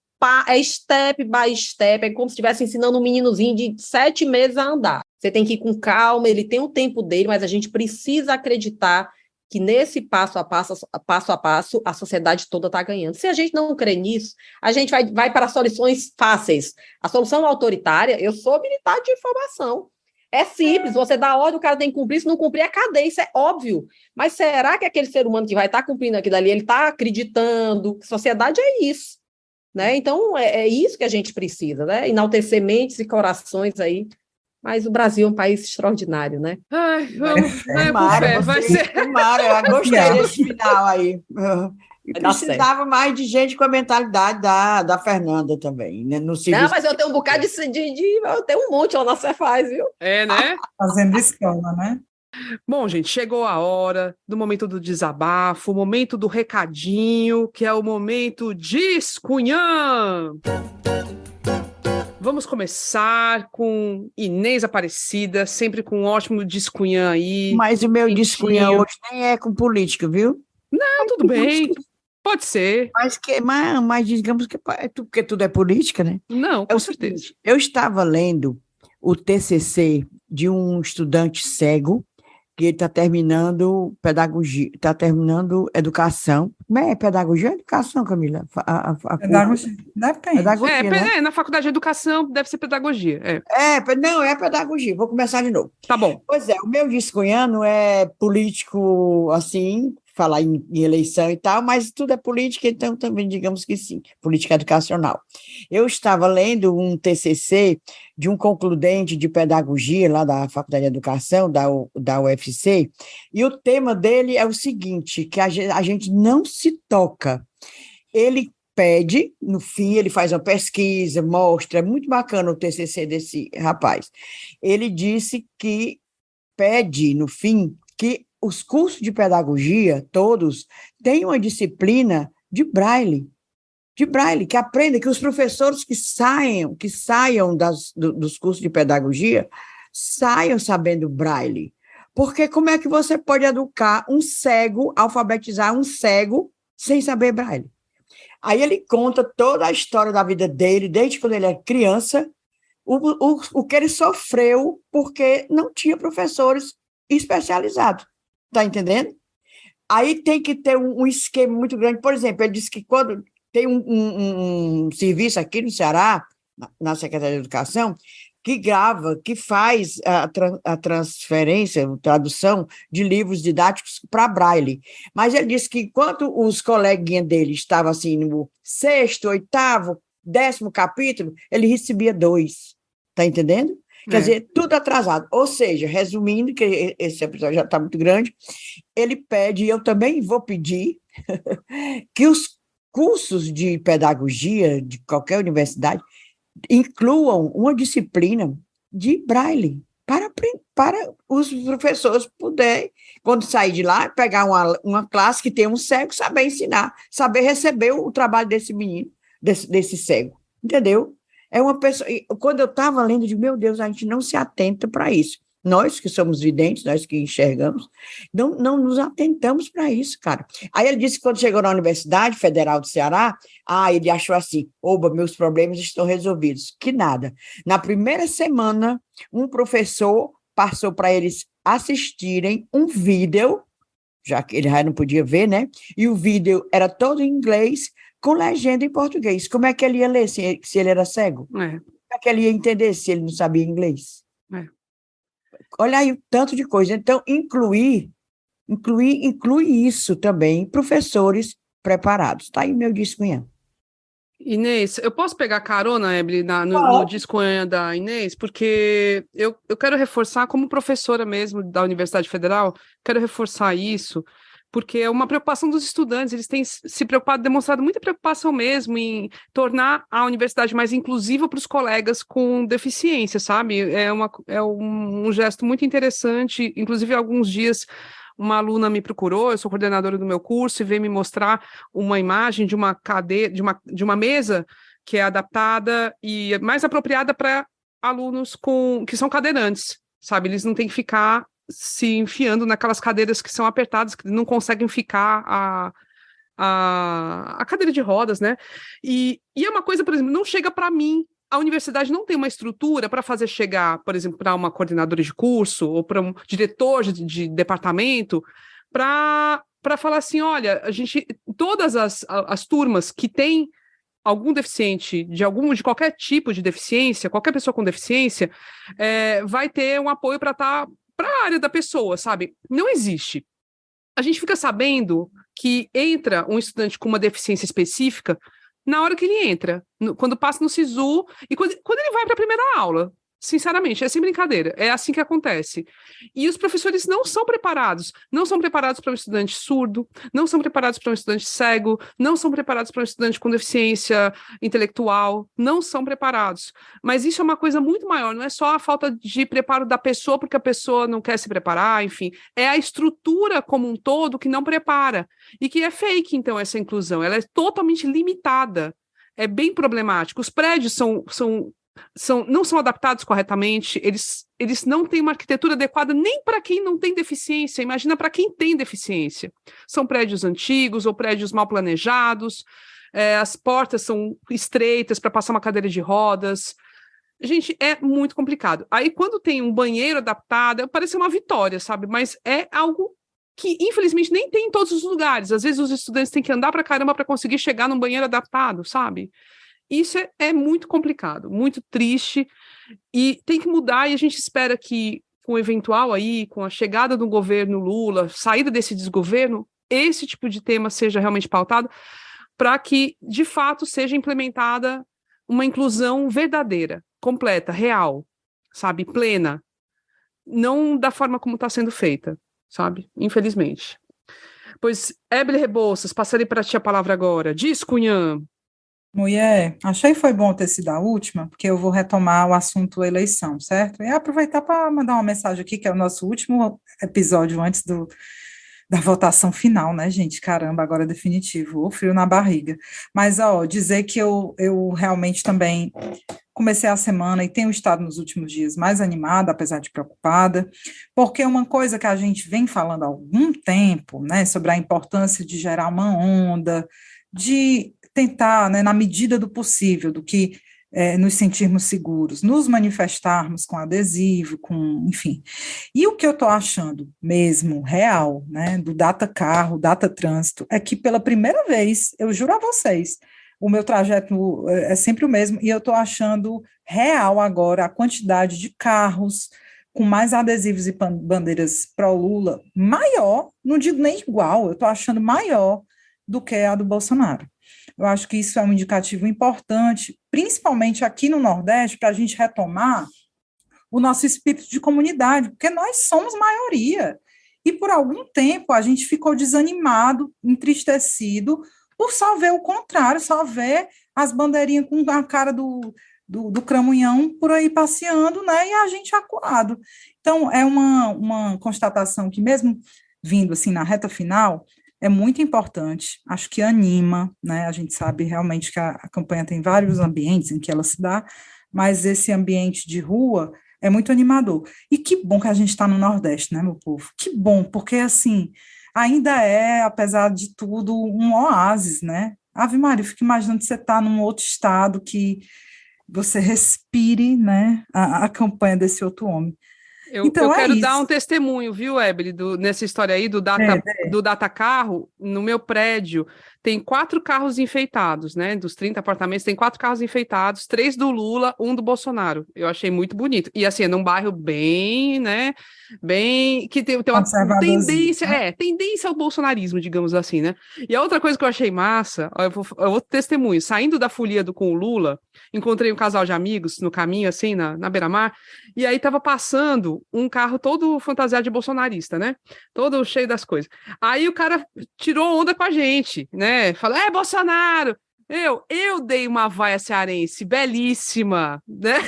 é step by step, é como se estivesse ensinando um meninozinho de 7 meses a andar. Você tem que ir com calma, ele tem o tempo dele, mas a gente precisa acreditar que nesse passo a passo, a sociedade toda está ganhando. Se a gente não crê nisso, a gente vai para soluções fáceis. A solução autoritária, eu sou militar de informação. É simples, você dá ordem, o cara tem que cumprir, se não cumprir é cadeia, isso é óbvio. Mas será que aquele ser humano que vai estar cumprindo aquilo ali, ele está acreditando? Sociedade é isso. Né? Então, é isso que a gente precisa, né? Enaltecer mentes e corações aí. Mas o Brasil é um país extraordinário, né? Ai, vamos, vai ser. Eu gostei desse final aí. E precisava mais de gente com a mentalidade da Fernanda também, né? No serviço. Não, mas eu tenho um bocado eu tenho um monte lá na Cefaz, viu? Né? Fazendo escola, né? Bom, gente, chegou a hora do momento do desabafo, o momento do recadinho, que é o momento Discunhã. Vamos começar com Inês Aparecida, sempre com um ótimo Discunhã aí. Mas o meu Discunhã hoje nem é com política, viu? Não, tudo bem, pode ser. Mas digamos que porque tudo é política, né? Não, É com o certeza. seguinte, eu estava lendo o TCC de um estudante cego que está terminando pedagogia, está terminando educação. Como é pedagogia ou educação, Camila? Pedagogia, depende. Pedagogia, né? Na faculdade de educação deve ser pedagogia. Não, é pedagogia. Vou começar de novo. Tá bom. Pois é, o meu discunhano é político, assim, falar em eleição e tal, mas tudo é política, então também digamos que sim, política educacional. Eu estava lendo um TCC de um concludente de pedagogia lá da Faculdade de Educação, da UFC, e o tema dele é o seguinte, que a gente não se toca. Ele pede, no fim, ele faz uma pesquisa, mostra, é muito bacana o TCC desse rapaz. Ele disse que pede, no fim, que os cursos de pedagogia, todos, têm uma disciplina de braille, que aprenda, que os professores que saiam dos cursos de pedagogia saiam sabendo braille. Porque como é que você pode educar um cego, alfabetizar um cego sem saber braille? Aí ele conta toda a história da vida dele, desde quando ele é criança, o que ele sofreu porque não tinha professores especializados. Está entendendo? Aí tem que ter um esquema muito grande. Por exemplo, ele disse que quando tem um serviço aqui no Ceará, na Secretaria de Educação, que grava, que faz a transferência, a tradução de livros didáticos para Braille. Mas ele disse que enquanto os coleguinhas dele estavam assim no 6º, 8º, 10º capítulo, ele recebia 2. Está entendendo? Quer dizer, tudo atrasado. Ou seja, resumindo, que esse episódio já está muito grande, ele pede, e eu também vou pedir, que os cursos de pedagogia de qualquer universidade incluam uma disciplina de braille, para os professores poderem, quando sair de lá, pegar uma classe que tem um cego, saber ensinar, saber receber o trabalho desse menino, desse cego, entendeu? É uma pessoa. Quando eu estava lendo, eu digo, meu Deus, a gente não se atenta para isso. Nós que somos videntes, nós que enxergamos, não nos atentamos para isso, cara. Aí ele disse que quando chegou na Universidade Federal do Ceará, ele achou assim, oba, meus problemas estão resolvidos. Que nada. Na primeira semana, um professor passou para eles assistirem um vídeo, já que ele já não podia ver, né? E o vídeo era todo em inglês, com legenda em português. Como é que ele ia ler se ele era cego? Como é que ele ia entender se ele não sabia inglês? Olha aí o tanto de coisa. Então, inclui isso também, professores preparados. Está aí meu discunhã. Inês, eu posso pegar carona, Ebele, no discunhã da Inês? Porque eu quero reforçar, como professora mesmo da Universidade Federal, quero reforçar isso, porque é uma preocupação dos estudantes, eles têm se preocupado, demonstrado muita preocupação mesmo em tornar a universidade mais inclusiva para os colegas com deficiência, sabe? É um gesto muito interessante, inclusive há alguns dias uma aluna me procurou, eu sou coordenadora do meu curso, e veio me mostrar uma imagem de uma cadeira, de uma mesa que é adaptada e mais apropriada para alunos que são cadeirantes, sabe? Eles não têm que ficar se enfiando naquelas cadeiras que são apertadas, que não conseguem ficar a cadeira de rodas, né? E é uma coisa, por exemplo, não chega para mim. A universidade não tem uma estrutura para fazer chegar, por exemplo, para uma coordenadora de curso ou para um diretor de departamento, para falar assim, olha, todas as turmas que têm algum deficiente, de qualquer tipo de deficiência, qualquer pessoa com deficiência, vai ter um apoio para a área da pessoa, sabe? Não existe. A gente fica sabendo que entra um estudante com uma deficiência específica na hora que ele entra, quando passa no SISU, e quando ele vai para a primeira aula. Sinceramente, é sem brincadeira, é assim que acontece. E os professores não são preparados para um estudante surdo, não são preparados para um estudante cego, não são preparados para um estudante com deficiência intelectual, não são preparados. Mas isso é uma coisa muito maior, não é só a falta de preparo da pessoa porque a pessoa não quer se preparar, enfim, é a estrutura como um todo que não prepara, e que é fake, então, essa inclusão, ela é totalmente limitada, é bem problemático. Os prédios são não são adaptados corretamente, eles não têm uma arquitetura adequada nem para quem não tem deficiência, imagina para quem tem deficiência. São prédios antigos ou prédios mal planejados, as portas são estreitas para passar uma cadeira de rodas. Gente, é muito complicado. Aí, quando tem um banheiro adaptado, parece uma vitória, sabe? Mas é algo que, infelizmente, nem tem em todos os lugares. Às vezes, os estudantes têm que andar para caramba para conseguir chegar num banheiro adaptado, sabe? Isso é muito complicado, muito triste, e tem que mudar, e a gente espera que, com o eventual aí, com a chegada do governo Lula, saída desse desgoverno, esse tipo de tema seja realmente pautado, para que, de fato, seja implementada uma inclusão verdadeira, completa, real, sabe, plena, não da forma como está sendo feita, sabe, infelizmente. Pois, Ébele Rebouças, passarei para ti a palavra agora. Diz, Cunhã. Mulher, achei que foi bom ter sido a última, porque eu vou retomar o assunto eleição, certo? E aproveitar para mandar uma mensagem aqui, que é o nosso último episódio antes da votação final, né, gente? Caramba, agora é definitivo, o frio na barriga. Mas, dizer que eu realmente também comecei a semana e tenho estado nos últimos dias mais animada, apesar de preocupada, porque uma coisa que a gente vem falando há algum tempo, né, sobre a importância de gerar uma onda, de tentar, né, na medida do possível, do que nos sentirmos seguros, nos manifestarmos com adesivo, enfim. E o que eu estou achando mesmo real, né, do Data Carro, Data Trânsito, é que pela primeira vez, eu juro a vocês, o meu trajeto é sempre o mesmo, e eu estou achando real agora a quantidade de carros com mais adesivos e bandeiras pró-Lula maior, não digo nem igual, eu estou achando maior do que a do Bolsonaro. Eu acho que isso é um indicativo importante, principalmente aqui no Nordeste, para a gente retomar o nosso espírito de comunidade, porque nós somos maioria. E por algum tempo a gente ficou desanimado, entristecido, por só ver o contrário, só ver as bandeirinhas com a cara do cramunhão por aí passeando, né, e a gente acuado. Então, é uma constatação que, mesmo vindo assim na reta final, é muito importante, acho que anima, né? A gente sabe realmente que a campanha tem vários ambientes em que ela se dá, mas esse ambiente de rua é muito animador. E que bom que a gente está no Nordeste, né, meu povo? Que bom, porque assim, ainda é, apesar de tudo, um oásis, né? Ave Maria, eu fico imaginando que você está num outro estado, que você respire, né, a campanha desse outro homem. Eu quero dar um testemunho, viu, Ébele, nessa história aí do Data Carro. No meu prédio tem 4 carros enfeitados, né? Dos 30 apartamentos, tem 4 carros enfeitados, 3 do Lula, 1 do Bolsonaro. Eu achei muito bonito. E assim, é num bairro bem, né? Bem. Que tem uma tendência ao bolsonarismo, digamos assim, né? E a outra coisa que eu achei massa, eu vou testemunho, saindo da folia com o Lula, encontrei um casal de amigos no caminho, assim, na beira-mar, e aí tava passando um carro todo fantasiado de bolsonarista, né? Todo cheio das coisas. Aí o cara tirou onda com a gente, né? Falou, Bolsonaro! Eu dei uma vaia cearense belíssima, né?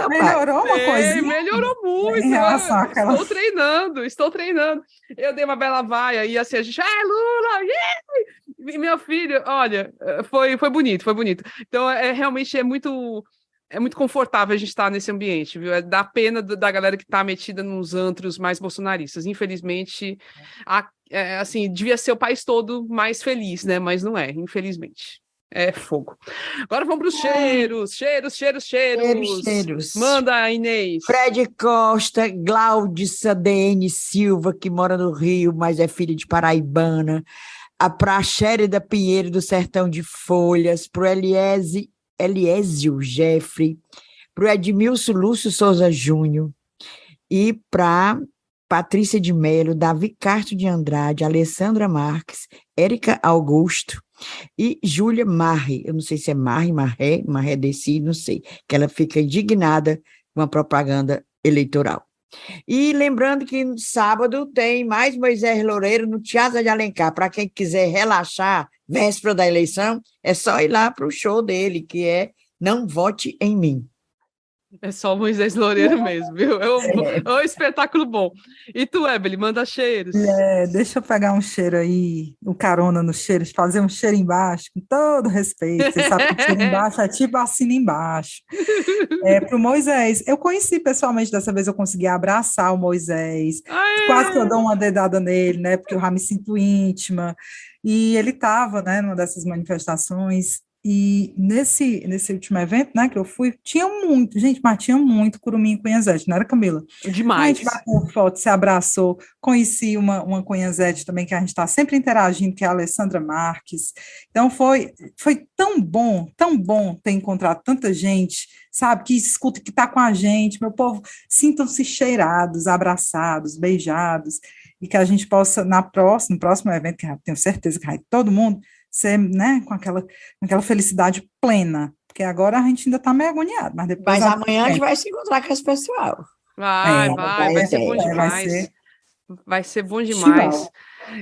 Melhorou uma coisinha? Melhorou muito. Estou treinando. Eu dei uma bela vaia e assim, a gente, Lula! Yeah! E meu filho, olha, foi bonito. Então, realmente é muito confortável a gente estar nesse ambiente, viu? Dá pena da galera que está metida nos antros mais bolsonaristas. Infelizmente, assim, devia ser o país todo mais feliz, né? Mas não é, infelizmente. É fogo. Agora vamos para os cheiros. Manda, Inês. Fred Costa, Glaudice DN Silva, que mora no Rio, mas é filha de paraibana. A Praxérida Pinheiro, do Sertão de Folhas. Para o Eliésio Jeffrey. Para o Edmilson Lúcio Souza Júnior. E para Patrícia de Melo, Davi Castro de Andrade, Alessandra Marques, Érica Augusto e Júlia Marre, eu não sei se é Marré Desi, não sei, que ela fica indignada com a propaganda eleitoral. E lembrando que no sábado tem mais Moisés Loureiro no Teatro de Alencar, para quem quiser relaxar, véspera da eleição, é só ir lá para o show dele, que é Não Vote em Mim. É só o Moisés Loureiro mesmo, viu? É um espetáculo bom. E tu, Ebeli, manda cheiros. Deixa eu pegar um cheiro aí, o carona no cheiro, fazer um cheiro embaixo, com todo respeito. Você sabe que cheiro embaixo é tipo assina embaixo. Para o Moisés, eu conheci pessoalmente, dessa vez eu consegui abraçar o Moisés, quase que eu dou uma dedada nele, né? Porque eu já me sinto íntima. E ele estava, né, numa dessas manifestações. E nesse último evento, né, que eu fui, tinha muito curumim em Cunhazete, não era, Camila? Demais. A gente bateu foto, se abraçou, conheci uma Cunhazete também, que a gente está sempre interagindo, que é a Alessandra Marques. Então, foi tão bom ter encontrado tanta gente, sabe, que escuta, que está com a gente, meu povo, sintam-se cheirados, abraçados, beijados, e que a gente possa, no próximo evento, que eu tenho certeza que vai todo mundo, ser, né, com aquela felicidade plena, porque agora a gente ainda está meio agoniado, mas depois... Mas amanhã a gente vai se encontrar com esse pessoal. Vai ser bom demais. Vai ser bom demais.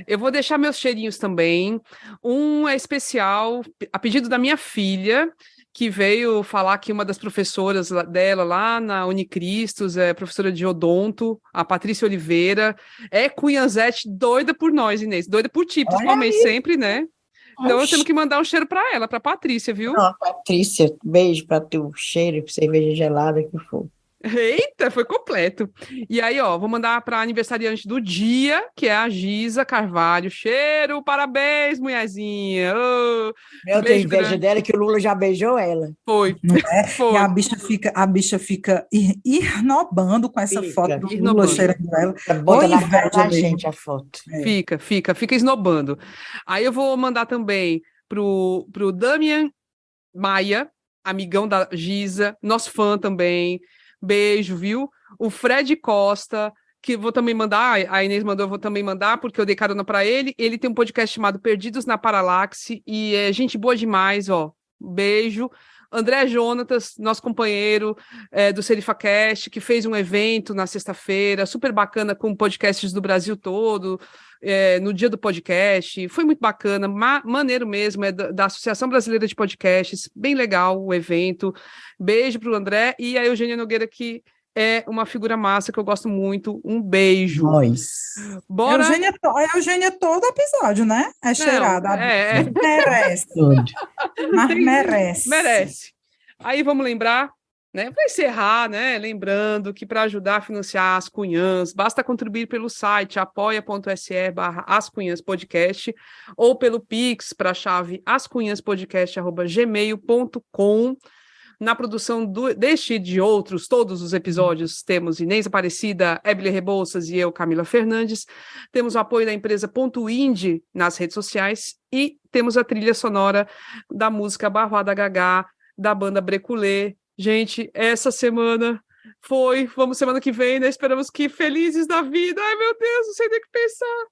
Eu vou deixar meus cheirinhos também. Um é especial, a pedido da minha filha, que veio falar que uma das professoras dela lá na Unicristos, é professora de odonto, a Patrícia Oliveira, é cunhazete, doida por nós, Inês, doida por ti, principalmente, sempre, né? Então eu tenho que mandar um cheiro para ela, para Patrícia, viu? Patrícia, beijo para tu, cheiro, cerveja gelada que for. Eita, foi completo. E aí, ó, vou mandar para a aniversariante do dia, que é a Giza Carvalho. Cheiro, parabéns, mulherzinha. Oh, eu tenho inveja dela, que o Lula já beijou ela. Foi. E a bicha fica irnobando com essa foto do Lula cheirando ela. Bota na cara da gente a foto. Fica esnobando. Aí eu vou mandar também pro Damian Maia, amigão da Giza, nosso fã também. Beijo, viu? O Fred Costa, que vou também mandar, a Inês mandou, eu vou também mandar, porque eu dei carona para ele. Ele tem um podcast chamado Perdidos na Paralaxe, e é gente boa demais, ó. Beijo. André Jonatas, nosso companheiro do SerifaCast, que fez um evento na sexta-feira, super bacana, com podcasts do Brasil todo, no dia do podcast. Foi muito bacana, maneiro mesmo, da Associação Brasileira de Podcasts, bem legal o evento. Beijo para o André e a Eugênia Nogueira, que é uma figura massa que eu gosto muito. Um beijo. Bora. A Eugênia todo episódio, né? É cheirada. Merece. Mas merece. Aí vamos lembrar, né? Para encerrar, né? Lembrando que para ajudar a financiar as Cunhãs, basta contribuir pelo site apoia.se/ascunhaspodcast ou pelo Pix para a chave ascunhaspodcast@gmail.com. Na produção deste e de outros, todos os episódios, temos Inês Aparecida, Ebele Rebouças e eu, Camila Fernandes. Temos o apoio da empresa Ponto Indie nas redes sociais e temos a trilha sonora da música Barbada Gagá, da banda Breculê. Gente, essa semana vamos semana que vem, né? Esperamos que felizes da vida. Ai, meu Deus, não sei nem o que pensar.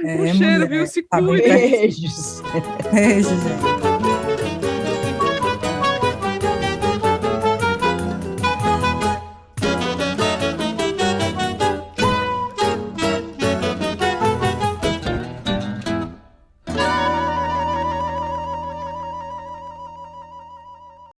Um cheiro, viu? Se cuida. Beijos. Beijo, gente.